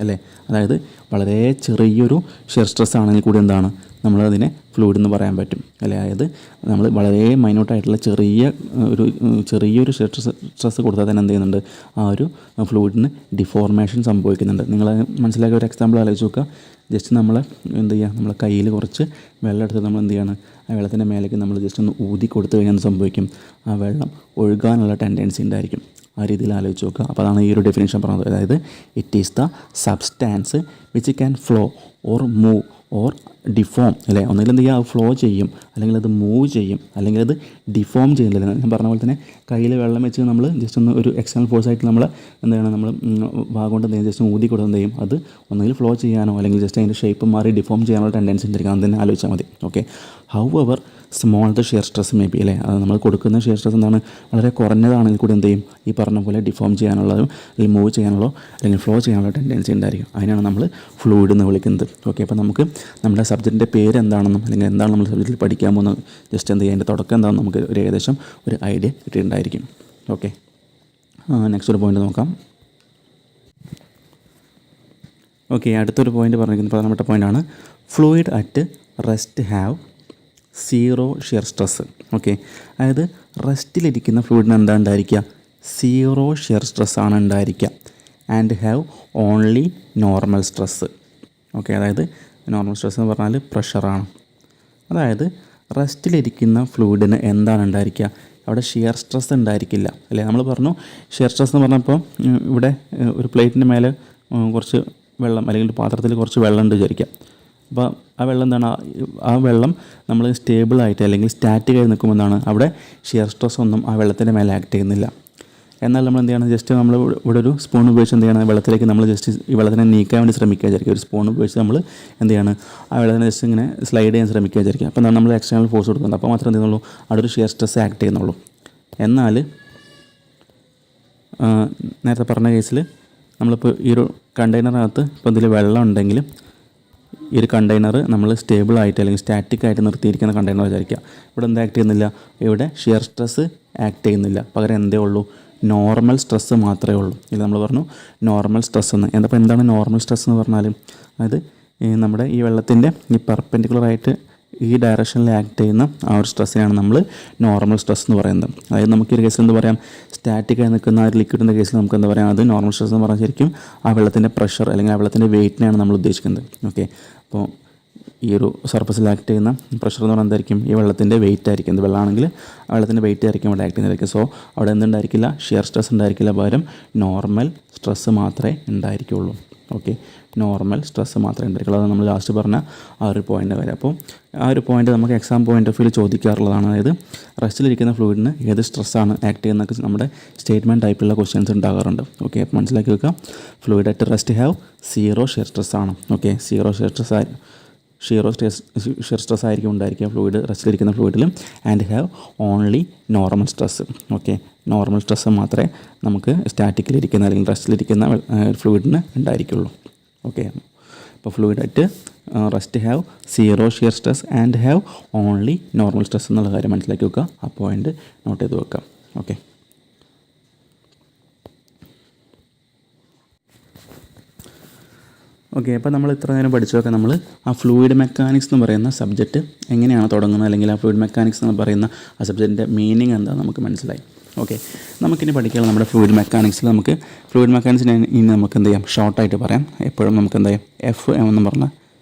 അല്ലേ. അതായത് വളരെ ചെറിയൊരു ഷിയർ സ്ട്രെസ് ആണെങ്കിൽ കൂടി എന്താണ്, നമ്മളതിനെ ഫ്ലൂയിഡ് എന്ന് പറയാൻ പറ്റും അല്ലേ. അതായത് നമ്മൾ വളരെ മൈന്യൂട്ടായിട്ടുള്ള ചെറിയൊരു സ്ട്രെസ് കൊടുത്താൽ തന്നെ എന്ത് ചെയ്യുന്നുണ്ട്, ആ ഒരു ഫ്ലൂയിഡിന് ഡിഫോർമേഷൻ സംഭവിക്കുന്നുണ്ട്. നിങ്ങൾ മനസ്സിലാക്കിയ ഒരു എക്സാമ്പിൾ ആലോചിച്ച് നോക്കുക. ജസ്റ്റ് നമ്മൾ എന്ത് ചെയ്യുക, നമ്മളെ കയ്യിൽ കുറച്ച് വെള്ളം എടുത്ത് നമ്മൾ എന്ത് ചെയ്യാണ്, ആ വെള്ളത്തിൻ്റെ മേലേക്ക് നമ്മൾ ജസ്റ്റ് ഒന്ന് ഊതി കൊടുത്തു കഴിഞ്ഞാൽ എന്ത് സംഭവിക്കും, ആ വെള്ളം ഒഴുകാനുള്ള ടെൻഡൻസി ഉണ്ടായിരിക്കും. ആ രീതിയിൽ ആലോചിച്ച് നോക്കുക. അപ്പോൾ അതാണ് ഈ ഒരു ഡെഫിനിഷൻ പറഞ്ഞത്. അതായത് it is the substance which can flow or move or deform അല്ലേ. ഒന്നുകിൽ എന്ത് ചെയ്യുക, ഫ്ലോ ചെയ്യും, അല്ലെങ്കിൽ അത് മൂവ് ചെയ്യും, അല്ലെങ്കിൽ അത് ഡിഫോം ചെയ്യുന്നില്ല. ഞാൻ പറഞ്ഞ പോലെ തന്നെ കയ്യിൽ വെള്ളം വെച്ച് നമ്മൾ ജസ്റ്റ് ഒന്ന് ഒരു എക്സ്റ്റേണൽ ഫോഴ്സായിട്ട് നമ്മൾ എന്താണ് നമ്മൾ ഭാഗം കൊണ്ട് എന്തെങ്കിലും ജസ്റ്റ് ഊതി കൊടുത്ത് എന്ത് ചെയ്യും, അത് ഒന്നുകിൽ ഫ്ലോ ചെയ്യാനോ അല്ലെങ്കിൽ ജസ്റ്റ് അതിൻ്റെ ഷേപ്പ് മാറി ഡിഫോം ചെയ്യാനുള്ള ടെൻഡൻസി ഉണ്ടായിരിക്കും. അത് തന്നെ ആലോചിച്ചാൽ മതി. Okay, how ever small the shear stress may be അല്ലേ. അത് നമ്മൾ കൊടുക്കുന്ന ഷിയർ സ്ട്രെസ് എന്താണ്, വളരെ കുറഞ്ഞതാണെങ്കിൽ കൂടി എന്ത് ചെയ്യും, ഈ പറഞ്ഞ പോലെ ഡിഫോം ചെയ്യാനുള്ളതും അല്ലെങ്കിൽ മൂവ് ചെയ്യാനുള്ളോ അല്ലെങ്കിൽ ഫ്ലോ ചെയ്യാനുള്ള ടെൻഡൻസി ഉണ്ടായിരിക്കും. അതിനാണ് നമ്മൾ ഫ്ലൂയിഡ് എന്ന് വിളിക്കുന്നത്. ഓക്കെ, അപ്പോൾ നമുക്ക് നമ്മുടെ സബ്ജക്റ്റിൻ്റെ പേര് എന്താണെന്നും അല്ലെങ്കിൽ എന്താണ് നമ്മൾ സബ്ജക്റ്റിൽ പഠിക്കാൻ പോകുന്നത്, ജസ്റ്റ് എന്ത് ചെയ്യുക, അതിൻ്റെ തുടക്കം എന്താണെന്ന് നമുക്ക് ഒരു ഏകദേശം ഒരു ഐഡിയ കിട്ടിയിട്ടുണ്ടായിരിക്കും. ഓക്കെ, നെക്സ്റ്റ് ഒരു പോയിന്റ് നോക്കാം. ഓക്കെ, അടുത്തൊരു പോയിന്റ് പറഞ്ഞിരിക്കുന്നത് പ്രധാനപ്പെട്ട പോയിൻ്റാണ് fluid at rest have zero shear stress. Okay, അതായത് റെസ്റ്റിലിരിക്കുന്ന ഫ്ലൂയിഡിന് എന്താ ഉണ്ടായിരിക്കുക, സീറോ ഷിയർ സ്ട്രെസ്സാണ് ഉണ്ടായിരിക്കുക. And have only normal stress. Okay, അതായത് നോർമൽ സ്ട്രെസ് എന്ന് പറഞ്ഞാൽ പ്രഷറാണ്. അതായത് റെസ്റ്റിലിരിക്കുന്ന ഫ്ലൂയിഡിന് എന്താണ് ഉണ്ടായിരിക്കുക, അവിടെ ഷിയർ സ്ട്രെസ് ഉണ്ടായിരിക്കില്ല അല്ലേ. നമ്മൾ പറഞ്ഞു ഷിയർ സ്ട്രെസ് എന്ന് പറഞ്ഞപ്പോൾ ഇവിടെ ഒരു പ്ലേറ്റിൻ്റെ മേലെ കുറച്ച് വെള്ളം അല്ലെങ്കിൽ ഒരു പാത്രത്തിൽ കുറച്ച് വെള്ളം ഉണ്ട് വിചാരിക്കാം. അപ്പോൾ ആ വെള്ളം എന്താണ്, ആ വെള്ളം നമ്മൾ സ്റ്റേബിളായിട്ട് അല്ലെങ്കിൽ സ്റ്റാറ്റിക്കായി നിൽക്കുമ്പോൾ എന്താണ്, അവിടെ ഷിയർ സ്ട്രെസ് ഒന്നും ആ വെള്ളത്തിൻ്റെ മേലെ ആക്ട് ചെയ്യുന്നില്ല. എന്നാൽ നമ്മൾ എന്ത് ചെയ്യണം, ജസ്റ്റ് നമ്മൾ ഇവിടെ ഒരു സ്പൂൺ ഉപയോഗിച്ച് എന്ത് ചെയ്യണം, വെള്ളത്തിലേക്ക് നമ്മൾ ജസ്റ്റ് ഈ വെള്ളത്തിനെ നീക്കാൻ വേണ്ടി ശ്രമിക്കുക വിചാരിക്കുക. ഒരു സ്പൂൺ ഉപയോഗിച്ച് നമ്മൾ എന്ത് ചെയ്യണം, ആ വെള്ളത്തിനെ ജസ്റ്റ് ഇങ്ങനെ സ്ലൈഡ് ചെയ്യാൻ ശ്രമിക്കുക വിചാരിക്കുക. അപ്പോൾ എന്താണ്, നമ്മൾ എക്സ്റ്റേണൽ ഫോഴ്സ് കൊടുക്കുന്നത്. അപ്പോൾ മാത്രമേ എന്ത് ചെയ്യുന്നുള്ളൂ, അവിടെ ഒരു ഷിയർ സ്ട്രെസ് ആക്ട് ചെയ്യുന്നുള്ളൂ. എന്നാൽ നേരത്തെ പറഞ്ഞ കേസിൽ നമ്മളിപ്പോൾ ഈ ഒരു കണ്ടെയ്നറിനകത്ത് ഇപ്പോൾ ഇതിൽ വെള്ളം ഉണ്ടെങ്കിൽ ഈ ഒരു കണ്ടെയ്നർ നമ്മൾ സ്റ്റേബിളായിട്ട് അല്ലെങ്കിൽ സ്റ്റാറ്റിക്കായിട്ട് നിർത്തിയിരിക്കുന്ന കണ്ടെയ്നർ വിചാരിക്കുക. ഇവിടെ എന്താ ആക്ട് ചെയ്യുന്നില്ല, ഇവിടെ ഷിയർ സ്ട്രെസ് ആക്ട് ചെയ്യുന്നില്ല. പകരം എന്തേ ഉള്ളൂ, നോർമൽ സ്ട്രെസ്സ് മാത്രമേ ഉള്ളൂ. ഇത് നമ്മൾ പറഞ്ഞു നോർമൽ സ്ട്രെസ് എന്ന്. എന്താണ് നോർമൽ സ്ട്രെസ് എന്ന് പറഞ്ഞാൽ, അതായത് നമ്മുടെ ഈ വെള്ളത്തിൻ്റെ ഈ പെർപെൻഡിക്കുലറായിട്ട് ഈ ഡയറക്ഷനിൽ ആക്ട് ചെയ്യുന്ന ആ ഒരു സ്ട്രെസ്സിനാണ് നമ്മൾ നോർമൽ സ്ട്രെസ് എന്ന് പറയുന്നത്. അതായത് നമുക്ക് ഈ കേസിൽ എന്ത് പറയാം, സ്റ്റാറ്റിക്കായി നിൽക്കുന്ന ആ ഒരു ലിക്വിഡിൻ്റെ കേസിൽ നമുക്ക് എന്താ പറയാം, അത് നോർമൽ സ്ട്രെസ് എന്ന് പറഞ്ഞാൽ ശരിക്കും ആ വെള്ളത്തിൻ്റെ പ്രഷർ അല്ലെങ്കിൽ ആ വെള്ളത്തിൻ്റെ വെയിറ്റിനെയാണ് നമ്മൾ ഉദ്ദേശിക്കുന്നത്. ഓക്കെ, അപ്പോൾ ഈ ഒരു സർഫസിൽ ആക്ട് ചെയ്യുന്ന പ്രഷർ എന്ന് പറഞ്ഞാൽ എന്തായിരിക്കും, ഈ വെള്ളത്തിൻ്റെ വെയിറ്റ് ആയിരിക്കും. ഇത് വെള്ളമാണെങ്കിൽ ആ വെള്ളത്തിൻ്റെ വെയിറ്റ് ആയിരിക്കും അവിടെ ആക്ട് ചെയ്യുന്നതായിരിക്കും. സോ അവിടെ എന്തുണ്ടായിരിക്കില്ല, ഷിയർ സ്ട്രെസ് ഉണ്ടായിരിക്കില്ല, പകരം നോർമൽ സ്ട്രെസ്സ് മാത്രമേ ഉണ്ടായിരിക്കുള്ളൂ. ഓക്കെ, നോർമൽ സ്ട്രെസ്സ് മാത്രമേ ഉണ്ടായിരിക്കുള്ളൂ. അത് നമ്മൾ ലാസ്റ്റ് പറഞ്ഞ ആ ഒരു പോയിൻ്റ് വരെ. അപ്പോൾ ആ ഒരു പോയിൻ്റ് നമുക്ക് എക്സാം പോയിൻ്റ് ഓഫ് വ്യൂ ചോദിക്കാറുള്ളതാണ്. അതായത് റെസ്റ്റിലിരിക്കുന്ന ഫ്ലൂയിഡിന് ഏത് സ്ട്രെസ്സാണ് ആക്ട് ചെയ്യുന്നതൊക്കെ നമ്മുടെ സ്റ്റേറ്റ്മെൻറ്റ് ടൈപ്പിലുള്ള ക്വസ്റ്റ്യൻസ് ഉണ്ടാകാറുണ്ട്. ഓക്കെ, അപ്പോൾ മനസ്സിലാക്കി വെക്കുക. Fluid at rest have zero shear stress ആണ്. ഓക്കെ, സീറോ ഷിയർ സ്ട്രെസ് ആയിരിക്കും ഉണ്ടായിരിക്കുക ഫ്ലൂയിഡ് റെസ്റ്റിലിരിക്കുന്ന ഫ്ലൂയിഡിൽ. And have only normal stress. Okay, normal stress മാത്രമേ നമുക്ക് സ്റ്റാറ്റിക്കിലിരിക്കുന്ന അല്ലെങ്കിൽ റെസ്റ്റിലിരിക്കുന്ന ഫ്ലൂയിഡിന് ഉണ്ടായിരിക്കുള്ളൂ. ഓക്കെ, അപ്പോൾ fluid at rest have zero shear stress and have only normal stress എന്നുള്ള കാര്യം മനസ്സിലാക്കി വെക്കുക. ആ പോയിൻ്റ് നോട്ട് ചെയ്ത് വെക്കാം. ഓക്കെ, ഓക്കെ, അപ്പോൾ നമ്മൾ ഇത്ര നേരം പഠിച്ചതൊക്കെ നമ്മൾ ആ ഫ്ലൂയിഡ് മെക്കാനിക്സ് എന്ന് പറയുന്ന സബ്ജക്റ്റ് എങ്ങനെയാണ് തുടങ്ങുന്നത്, അല്ലെങ്കിൽ ആ ഫ്ലൂയിഡ് മെക്കാനിക്സ് എന്ന് പറയുന്ന ആ സബ്ജക്റ്റിൻ്റെ മീനിങ് എന്താണെന്ന് നമുക്ക് മനസ്സിലായി. ഓക്കെ, നമുക്കിനി പഠിക്കാനുള്ള നമ്മുടെ ഫ്ലൂയിഡ് മെക്കാനിക്സിൽ നമുക്ക് ഫ്ലൂയിഡ് മെക്കാനിക്സിന് ഇനി നമുക്ക് എന്ത് ചെയ്യാം, ഷോർട്ടായിട്ട് പറയാം. എപ്പോഴും നമുക്ക് എന്താ ചെയ്യാം, എഫ് എം എന്ന് പറഞ്ഞ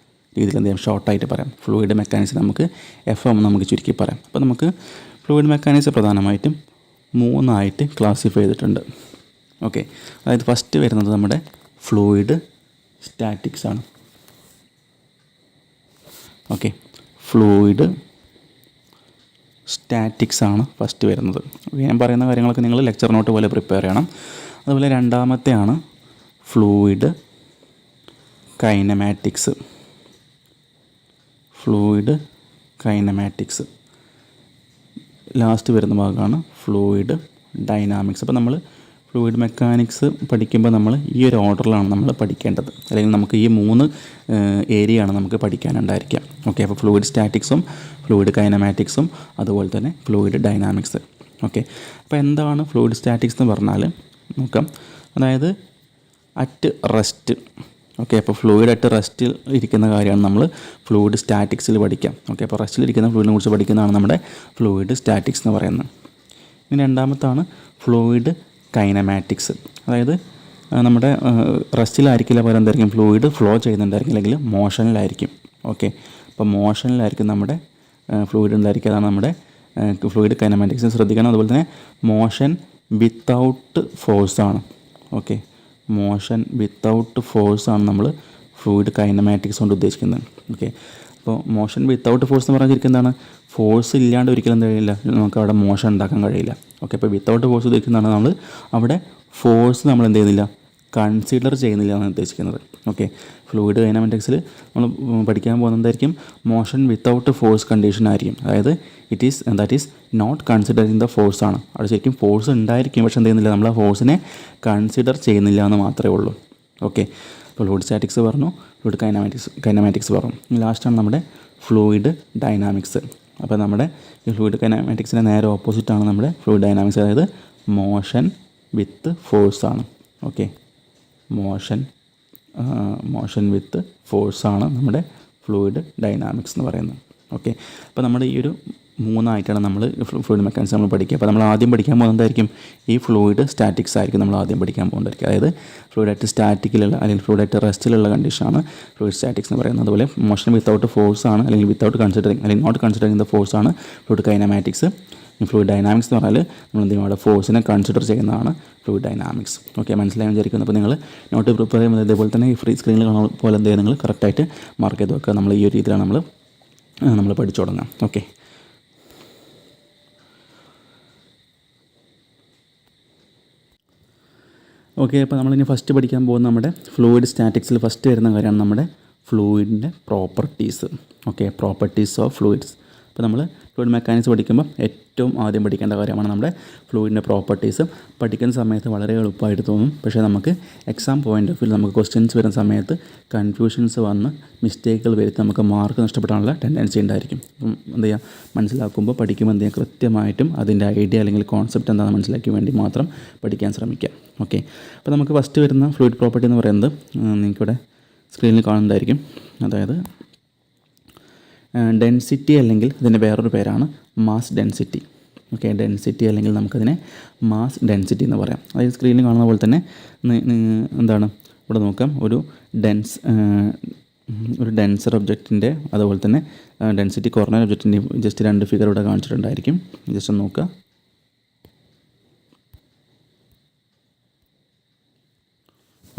രീതിയിൽ എന്ത് ചെയ്യാം, ഷോർട്ടായിട്ട് പറയാം. ഫ്ലൂയിഡ് മെക്കാനിക്സിൽ നമുക്ക് എഫ് എം നമുക്ക് ചുരുക്കി പറയാം. അപ്പോൾ നമുക്ക് ഫ്ലൂയിഡ് മെക്കാനിക്സ് പ്രധാനമായിട്ടും 3 ക്ലാസിഫൈ ചെയ്തിട്ടുണ്ട്. ഓക്കെ, അതായത് ഫസ്റ്റ് വരുന്നത് നമ്മുടെ ഫ്ലൂയിഡ് സ്റ്റാറ്റിക്സ് ആണ്. ഓക്കെ, ഫ്ലൂയിഡ് സ്റ്റാറ്റിക്സ് ആണ് ഫസ്റ്റ് വരുന്നത്. ഞാൻ പറയുന്ന കാര്യങ്ങളൊക്കെ നിങ്ങൾ ലെക്ചർ നോട്ട് പോലെ പ്രിപ്പയർ ചെയ്യണം. അതുപോലെ രണ്ടാമത്തെയാണ് fluid kinematics. Fluid kinematics last വരുന്ന ഭാഗമാണ് ഫ്ലൂയിഡ് ഡൈനാമിക്സ്. അപ്പോൾ നമ്മൾ ഫ്ലൂയിഡ് മെക്കാനിക്സ് പഠിക്കുമ്പോൾ നമ്മൾ ഈ ഒരു ഓർഡറിലാണ് നമ്മൾ പഠിക്കേണ്ടത്, അല്ലെങ്കിൽ നമുക്ക് ഈ 3 ഏരിയയാണ് നമുക്ക് പഠിക്കാനുണ്ടായിരിക്കുക. ഓക്കെ, അപ്പോൾ ഫ്ലൂയിഡ് സ്റ്റാറ്റിക്സും ഫ്ലൂയിഡ് കൈനമാറ്റിക്സും അതുപോലെ തന്നെ ഫ്ലൂയിഡ് ഡൈനാമിക്സ്. ഓക്കെ, അപ്പോൾ എന്താണ് ഫ്ലൂയിഡ് സ്റ്റാറ്റിക്സ് എന്ന് പറഞ്ഞാൽ നോക്കാം. അതായത് അറ്റ് റെസ്റ്റ്, ഓക്കെ, അപ്പോൾ ഫ്ലൂയിഡായിട്ട് റെസ്റ്റിൽ ഇരിക്കുന്ന കാര്യമാണ് നമ്മൾ ഫ്ലൂയിഡ് സ്റ്റാറ്റിക്സിൽ പഠിക്കാം. ഓക്കെ, അപ്പോൾ റെസ്റ്റിലിരിക്കുന്ന ഫ്ലൂയിഡിനെ കുറിച്ച് പഠിക്കുന്നതാണ് നമ്മുടെ ഫ്ലൂയിഡ് സ്റ്റാറ്റിക്സ് എന്ന് പറയുന്നത്. ഇനി രണ്ടാമത്താണ് ഫ്ലൂയിഡ് കൈനമാറ്റിക്സ്. അതായത് നമ്മുടെ റെസ്റ്റിലായിരിക്കില്ല, പകരം എന്തായിരിക്കും ഫ്ലൂയിഡ് ഫ്ലോ ചെയ്യുന്നുണ്ടായിരിക്കും, അല്ലെങ്കിൽ മോഷനിലായിരിക്കും. ഓക്കെ, അപ്പോൾ മോഷനിലായിരിക്കും നമ്മുടെ ഫ്ലൂയിഡ് ഉണ്ടായിരിക്കുക. അതാണ് നമ്മുടെ ഫ്ലൂയിഡ് കൈനമാറ്റിക്സ്. ശ്രദ്ധിക്കണം. അതുപോലെ തന്നെ മോഷൻ വിത്തൗട്ട് ഫോഴ്സാണ്. ഓക്കെ, മോഷൻ വിത്തൗട്ട് ഫോഴ്സാണ് നമ്മൾ ഫ്ലൂയിഡ് കൈനമാറ്റിക്സ് കൊണ്ട് ഉദ്ദേശിക്കുന്നത്. ഓക്കെ, അപ്പോൾ മോഷൻ വിത്തൗട്ട് ഫോഴ്സ് എന്ന് പറഞ്ഞാൽ ശരിക്കും എന്താണ്, ഫോഴ്സ് ഇല്ലാണ്ട് ഒരിക്കലും എന്താ കഴിയില്ല, നമുക്ക് അവിടെ മോഷൻ ഉണ്ടാക്കാൻ കഴിയില്ല. ഓക്കെ, അപ്പോൾ വിത്തൗട്ട് ഫോഴ്സ് ഉദ്ദേശിക്കുന്നതാണ് നമ്മൾ അവിടെ ഫോഴ്സ് നമ്മൾ എന്ത് ചെയ്യുന്നില്ല, കൺസിഡർ ചെയ്യുന്നില്ല എന്നാണ് ഉദ്ദേശിക്കുന്നത്. ഓക്കെ, ഫ്ലൂയിഡ് കൈനമാറ്റിക്സിൽ നമ്മൾ പഠിക്കാൻ പോകുന്നതായിരിക്കും മോഷൻ വിത്തൗട്ട് ഫോഴ്സ് കണ്ടീഷൻ ആയിരിക്കും. അതായത് that is not considering the force ആണ്. അവിടെ ശരിക്കും ഫോഴ്സ് ഉണ്ടായിരിക്കും, പക്ഷേ എന്ത് ചെയ്യുന്നില്ല, നമ്മൾ ആ ഫോഴ്സിനെ കൺസിഡർ ചെയ്യുന്നില്ല എന്ന് മാത്രമേ ഉള്ളൂ. ഓക്കെ, അപ്പോൾ ഫ്ലൂയിഡ് സ്റ്റാറ്റിക്സ് പറഞ്ഞു, ഫ്ലൂയിഡ് കൈനമാറ്റിക്സ് പറഞ്ഞു. ലാസ്റ്റാണ് നമ്മുടെ ഫ്ലൂയിഡ് ഡൈനാമിക്സ്. അപ്പോൾ നമ്മുടെ ഈ ഫ്ലൂയിഡ് കൈനമാറ്റിക്സിൻ്റെ നേരെ ഓപ്പോസിറ്റാണ് നമ്മുടെ ഫ്ലൂയിഡ് ഡൈനാമിക്സ്. അതായത് മോഷൻ വിത്ത് ഫോഴ്സാണ്. ഓക്കെ, മോഷൻ വിത്ത് ഫോഴ്സാണ് നമ്മുടെ ഫ്ലൂയിഡ് ഡൈനാമിക്സ് എന്ന് പറയുന്നത്. ഓക്കെ, അപ്പോൾ നമ്മുടെ ഈ ഒരു മൂന്നായിട്ടാണ് നമ്മൾ ഫ്ലൂയിഡ് മെക്കാനിക്സ് നമ്മൾ പഠിക്കുക. അപ്പോൾ നമ്മൾ ആദ്യം പഠിക്കാൻ പോകുന്നതായിരിക്കും ഈ ഫ്ലൂയിഡ് സ്റ്റാറ്റിക്സ് ആയിരിക്കും നമ്മൾ ആദ്യം പഠിക്കാൻ പോകുന്നതായിരിക്കും. അതായത് ഫ്ലൂയിഡായിട്ട് സ്റ്റാറ്റിക്കിലുള്ള അല്ലെങ്കിൽ ഫ്ലൂയിഡായിട്ട് റെസ്റ്റിലുള്ള കണ്ടീഷനാണ് ഫ്ലൂയിഡ് സ്റ്റാറ്റിക്സ് എന്ന് പറയുന്നത്. അതുപോലെ മോഷൻ വിത്തൗട്ട് ഫോഴ്സ് ആണ്, അല്ലെങ്കിൽ വിത്തൗട്ട് കൺസിഡറിങ് അല്ലെങ്കിൽ നോട്ട് കൺസിഡറിങ് ദ ഫോഴ്സ് ആണ് ഫ്ലൂയിഡ് കൈനമാറ്റിക്സ്. ഫ്ലൂയിഡ് ഡൈനാമിക്സ് എന്ന് പറഞ്ഞാൽ നമ്മൾ എന്തെങ്കിലും അവിടെ ഫോഴ്സിനെ കൺസിഡർ ചെയ്യുന്നതാണ് ഫ്ലൂയിഡ് ഡൈനാമിക്സ്. ഓക്കെ, മനസ്സിലായി വിചാരിക്കുന്നു. അപ്പോൾ നിങ്ങൾ നോട്ട് പ്രിപ്പയർ ചെയ്യുമ്പോൾ ഇതേപോലെ തന്നെ ഈ ഫ്രീ സ്ക്രീനിൽ കാണുന്ന പോലെ എന്തെങ്കിലും നിങ്ങൾ കറക്റ്റായിട്ട് മാർക്ക് ചെയ്ത് വെക്കുക. നമ്മൾ ഈ ഒരു രീതിയിലാണ് നമ്മൾ പഠിച്ചു തുടങ്ങാം. ഓക്കെ, അപ്പോൾ നമ്മളിനി ഫസ്റ്റ് പഠിക്കാൻ പോകുന്ന നമ്മുടെ ഫ്ലൂയിഡ് സ്റ്റാറ്റിക്സിൽ ഫസ്റ്റ് വരുന്ന കാര്യമാണ് നമ്മുടെ ഫ്ലൂയിഡിൻ്റെ properties. Okay, properties of fluids. അപ്പോൾ നമ്മൾ ഫ്ലൂയിഡ് മെക്കാനിക്സ് പഠിക്കുമ്പോൾ ഏറ്റവും ആദ്യം പഠിക്കേണ്ട കാര്യമാണ് നമ്മുടെ ഫ്ലൂയിഡിൻ്റെ പ്രോപ്പർട്ടീസ്. പഠിക്കുന്ന സമയത്ത് വളരെ എളുപ്പമായിട്ട് തോന്നും, പക്ഷേ നമുക്ക് എക്സാം പോയിൻ്റ് ഓഫ് വ്യൂ നമുക്ക് ക്വസ്റ്റ്യൻസ് വരുന്ന സമയത്ത് കൺഫ്യൂഷൻസ് വന്ന് മിസ്റ്റേക്കുകൾ വരുത്തി നമുക്ക് മാർക്ക് നഷ്ടപ്പെടാനുള്ള ടെൻഡൻസി ഉണ്ടായിരിക്കും. എന്ത് ചെയ്യുക, മനസ്സിലാക്കുമ്പോൾ പഠിക്കുമ്പോൾ എന്ത് ചെയ്യുക, കൃത്യമായിട്ടും അതിൻ്റെ ഐഡിയ അല്ലെങ്കിൽ കോൺസെപ്റ്റ് എന്താണെന്ന് മനസ്സിലാക്കി വേണ്ടി മാത്രം പഠിക്കാൻ ശ്രമിക്കുക. ഓക്കെ, അപ്പോൾ നമുക്ക് ഫസ്റ്റ് വരുന്ന ഫ്ലൂയിഡ് പ്രോപ്പർട്ടി എന്ന് പറയുന്നത് നിങ്ങൾക്കിവിടെ സ്ക്രീനിൽ കാണുന്നതായിരിക്കും. അതായത് ഡെൻസിറ്റി, അല്ലെങ്കിൽ ഇതിൻ്റെ വേറൊരു പേരാണ് മാസ് ഡെൻസിറ്റി. ഓക്കെ, ഡെൻസിറ്റി അല്ലെങ്കിൽ നമുക്കതിനെ മാസ് ഡെൻസിറ്റി എന്ന് പറയാം. അതായത് സ്ക്രീനിൽ കാണുന്ന പോലെ തന്നെ എന്താണ് ഇവിടെ നോക്കാം, ഒരു ഡെൻസർ ഒബ്ജക്റ്റിൻ്റെ അതുപോലെ തന്നെ ഡെൻസിറ്റി കുറഞ്ഞ ഒബ്ജക്റ്റിൻ്റെ ജസ്റ്റ് രണ്ട് ഫിഗർ ഇവിടെ കാണിച്ചിട്ടുണ്ടായിരിക്കും. ജസ്റ്റ് ഒന്ന് നോക്കുക.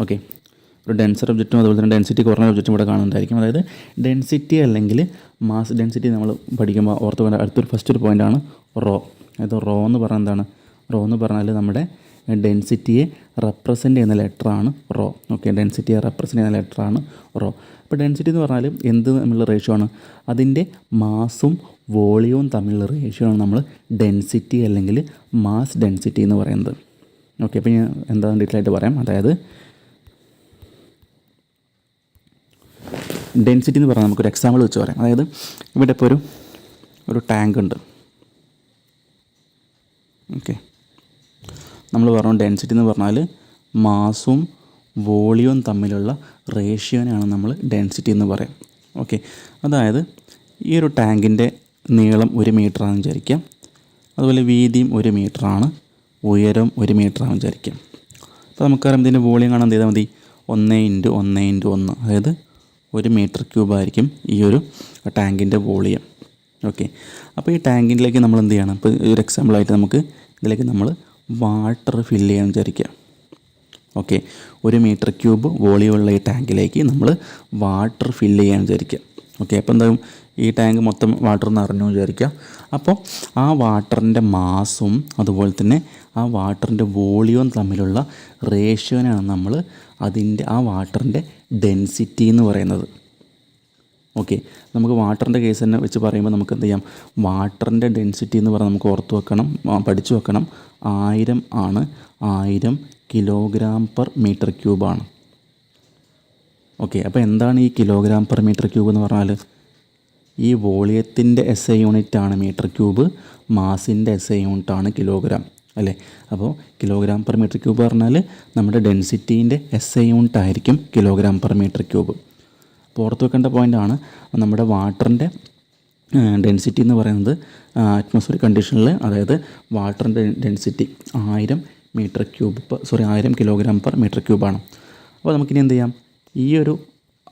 ഓക്കെ, ഒരു ഡെൻസർ ഒബ്ജക്റ്റും അതുപോലെ തന്നെ ഡെൻസിറ്റി കുറഞ്ഞ ഒബ്ജക്റ്റും ഇവിടെ കാണുന്നുണ്ടായിരിക്കും. അതായത് ഡെൻസിറ്റി അല്ലെങ്കിൽ മാസ് ഡെൻസിറ്റി നമ്മൾ പഠിക്കുമ്പോൾ ഓർത്ത് വേണ്ട ഫസ്റ്റ് ഒരു പോയിൻ്റാണ് റോ. അതായത് റോ എന്ന് പറഞ്ഞാൽ എന്താണ്, റോ എന്ന് പറഞ്ഞാൽ നമ്മുടെ ഡെൻസിറ്റിയെ റെപ്രസെൻ്റ് ചെയ്യുന്ന ലെറ്ററാണ് റോ. ഓക്കെ, ഡെൻസിറ്റിയെ റെപ്രസെൻ്റ് ചെയ്യുന്ന ലെറ്ററാണ് റോ. അപ്പോൾ ഡെൻസിറ്റി എന്ന് പറഞ്ഞാൽ എന്ത് തമ്മിലുള്ള റേഷ്യോ ആണ്, അതിൻ്റെ മാസും വോളിയവും തമ്മിലുള്ള റേഷ്യോ ആണ് നമ്മൾ ഡെൻസിറ്റി അല്ലെങ്കിൽ മാസ് ഡെൻസിറ്റി എന്ന് പറയുന്നത്. ഓക്കെ, അപ്പോൾ ഞാൻ എന്താണെന്ന് ഡീറ്റെയിൽ ആയിട്ട് പറയാം. അതായത് ഡെൻസിറ്റി എന്ന് പറഞ്ഞാൽ നമുക്കൊരു എക്സാമ്പിൾ വെച്ച് പറയാം. അതായത് ഇവിടെ ഇപ്പോൾ ഒരു ടാങ്ക് ഉണ്ട്. ഓക്കെ, നമ്മൾ പറഞ്ഞു ഡെൻസിറ്റി എന്ന് പറഞ്ഞാൽ മാസും വോളിയവും തമ്മിലുള്ള റേഷ്യോനാണ് നമ്മൾ ഡെൻസിറ്റി എന്ന് പറയാം. ഓക്കെ, അതായത് ഈ ഒരു ടാങ്കിൻ്റെ നീളം 1 മീറ്ററാണെന്ന് വിചാരിക്കാം. അതുപോലെ വീതിയും 1 മീറ്ററാണ്, ഉയരം 1 മീറ്ററാണെന്ന് വിചാരിക്കാം. അപ്പോൾ നമുക്കറിയാം ഇതിൻ്റെ വോളിയം കാണാൻ എന്ത് ചെയ്താൽ മതി, 1 × 1 × 1, അതായത് 1 മീറ്റർ ക്യൂബായിരിക്കും ഈ ഒരു ടാങ്കിൻ്റെ വോളിയം. ഓക്കെ, അപ്പോൾ ഈ ടാങ്കിലേക്ക് നമ്മൾ എന്ത് ചെയ്യണം, ഇപ്പോൾ ഒരു എക്സാമ്പിളായിട്ട് നമുക്ക് ഇതിലേക്ക് നമ്മൾ വാട്ടർ ഫില്ല് ചെയ്യാമെന്ന് വിചാരിക്കുക. ഓക്കെ, 1 മീറ്റർ ക്യൂബ് വോളിയമുള്ള ഈ ടാങ്കിലേക്ക് നമ്മൾ വാട്ടർ ഫില്ല് ചെയ്യാമെന്ന് വിചാരിക്കുക. ഓക്കെ, അപ്പോൾ എന്താകും, ഈ ടാങ്ക് മൊത്തം വാട്ടർ നിറഞ്ഞു വിചാരിക്കുക. അപ്പോൾ ആ വാട്ടറിൻ്റെ മാസും അതുപോലെ തന്നെ ആ വാട്ടറിൻ്റെ വോളിയവും തമ്മിലുള്ള റേഷ്യോനാണ് നമ്മൾ ആ വാട്ടറിൻ്റെ ഡെൻസിറ്റി എന്ന് പറയുന്നത്. ഓക്കെ, നമുക്ക് വാട്ടറിൻ്റെ കേസ് തന്നെ വെച്ച് പറയുമ്പോൾ നമുക്ക് എന്ത് ചെയ്യാം, വാട്ടറിൻ്റെ ഡെൻസിറ്റി എന്ന് പറഞ്ഞാൽ നമുക്ക് ഓർത്ത് വെക്കണം, പഠിച്ചു വെക്കണം, 1000 ആണ്. 1000 kg/m³ ആണ്. ഓക്കെ, അപ്പോൾ എന്താണ് ഈ kg/m³ എന്ന് പറഞ്ഞാൽ, ഈ വോളിയത്തിൻ്റെ SI യൂണിറ്റാണ് മീറ്റർ ക്യൂബ്, മാസിൻ്റെ SI യൂണിറ്റാണ് കിലോഗ്രാം. അല്ലേ? അപ്പോൾ കിലോഗ്രാം പെർ മീറ്റർ ക്യൂബ് പറഞ്ഞാൽ നമ്മുടെ ഡെൻസിറ്റീൻ്റെ SI യൂണിറ്റ് ആയിരിക്കും കിലോഗ്രാം പെർ മീറ്റർ ക്യൂബ്. അപ്പോൾ ഓർത്ത് വെക്കേണ്ട പോയിൻ്റാണ്. നമ്മുടെ വാട്ടറിൻ്റെ ഡെൻസിറ്റി എന്ന് പറയുന്നത് അറ്റ്മോസ്ഫിയറിക് കണ്ടീഷനിൽ, അതായത് വാട്ടറിൻ്റെ ഡെൻസിറ്റി 1000 കിലോഗ്രാം പെർ മീറ്റർ ക്യൂബാണ്. അപ്പോൾ നമുക്കിനി എന്ത് ചെയ്യാം, ഈ ഒരു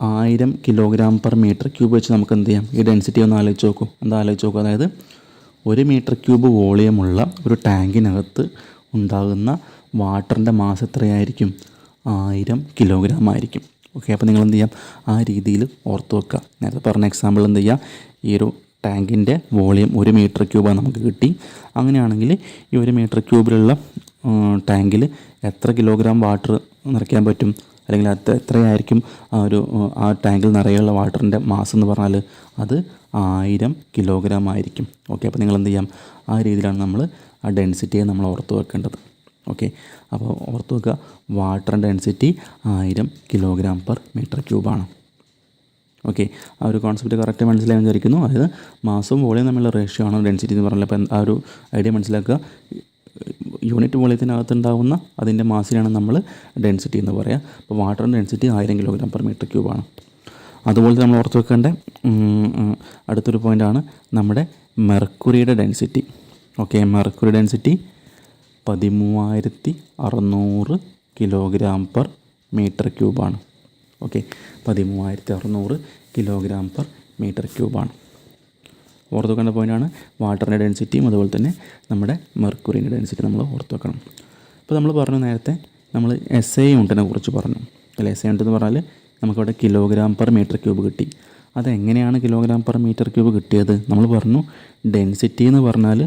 1000 കിലോഗ്രാം പെർ മീറ്റർ ക്യൂബ് വെച്ച് നമുക്ക് എന്ത് ചെയ്യാം, ഈ ഡെൻസിറ്റി ഒന്ന് ആലോചിച്ച് നോക്കൂ. അതായത് 1 മീറ്റർ ക്യൂബ് വോളിയമുള്ള ഒരു ടാങ്കിനകത്ത് ഉണ്ടാകുന്ന വാട്ടറിൻ്റെ മാസ് എത്രയായിരിക്കും? 1000 കിലോഗ്രാം ആയിരിക്കും. ഓക്കെ, അപ്പോൾ നിങ്ങൾ എന്ത് ചെയ്യാം, ആ രീതിയിൽ ഓർത്ത് വെക്കുക. നേരത്തെ പറഞ്ഞ എക്സാമ്പിൾ എന്ത് ചെയ്യുക, ഈ ഒരു ടാങ്കിൻ്റെ വോളിയം 1 മീറ്റർ ക്യൂബാണ് നമുക്ക് കിട്ടി. അങ്ങനെയാണെങ്കിൽ ഈ 1 മീറ്റർ ക്യൂബിലുള്ള ടാങ്കിൽ എത്ര കിലോഗ്രാം വാട്ടർ നിറയ്ക്കാൻ പറ്റും, അല്ലെങ്കിൽ എത്രയായിരിക്കും ആ ടാങ്കിൽ നിറയുള്ള വാട്ടറിൻ്റെ മാസ് എന്ന് പറഞ്ഞാൽ അത് 1000 കിലോഗ്രാം ആയിരിക്കും. ഓക്കെ, അപ്പോൾ നിങ്ങൾ എന്ത് ചെയ്യാം, ആ രീതിയിലാണ് നമ്മൾ ആ ഡെൻസിറ്റിയെ നമ്മൾ ഓർത്ത് വെക്കേണ്ടത്. ഓക്കെ, അപ്പോൾ ഓർത്ത് വെക്കുക, വാട്ടറിൻ്റെ ഡെൻസിറ്റി 1000 കിലോഗ്രാം പെർ മീറ്റർ ക്യൂബാണ്. ഓക്കെ, ആ ഒരു കോൺസെപ്റ്റ് കറക്റ്റ് മനസ്സിലായി വിചാരിക്കുന്നു. അതായത് മാസും വോളിയം തമ്മിലുള്ള റേഷ്യോ ആണ് ഡെൻസിറ്റി എന്ന് പറഞ്ഞാൽ. അപ്പോൾ ആ ഒരു ഐഡിയ മനസ്സിലാക്കുക. യൂണിറ്റ് വോളിയത്തിനകത്തുണ്ടാകുന്ന അതിൻ്റെ മാസിനാണ് നമ്മൾ ഡെൻസിറ്റി എന്ന് പറയുക. അപ്പോൾ വാട്ടറിൻ്റെ ഡെൻസിറ്റി 1000 കിലോഗ്രാം പെർ മീറ്റർ ക്യൂബാണ്. അതുപോലെ നമ്മൾ ഓർത്ത് വെക്കേണ്ട അടുത്തൊരു പോയിൻ്റാണ് നമ്മുടെ മെർക്കുറിയുടെ density. Okay, mercury density 13600 kilogram per metre ക്യൂബാണ്. ഓക്കെ, 13600 കിലോഗ്രാം പെർ മീറ്റർ ക്യൂബാണ്. ഓർത്ത് വെക്കേണ്ട പോയിൻ്റാണ് വാട്ടറിൻ്റെ ഡെൻസിറ്റിയും അതുപോലെ തന്നെ നമ്മുടെ മെർക്കുറിൻ്റെ ഡെൻസിറ്റി നമ്മൾ ഓർത്ത് വെക്കണം. അപ്പോൾ നമ്മൾ പറഞ്ഞു, നേരത്തെ നമ്മൾ SI യൂണിറ്റിനെ കുറിച്ച് പറഞ്ഞു അല്ലേ. SI യൂണിറ്റ് എന്ന് പറഞ്ഞാൽ നമുക്കവിടെ കിലോഗ്രാം പെർ മീറ്റർ ക്യൂബ് കിട്ടി. അതെങ്ങനെയാണ് കിലോഗ്രാം പെർ മീറ്റർ ക്യൂബ് കിട്ടിയത്? നമ്മൾ പറഞ്ഞു ഡെൻസിറ്റി എന്ന് പറഞ്ഞാൽ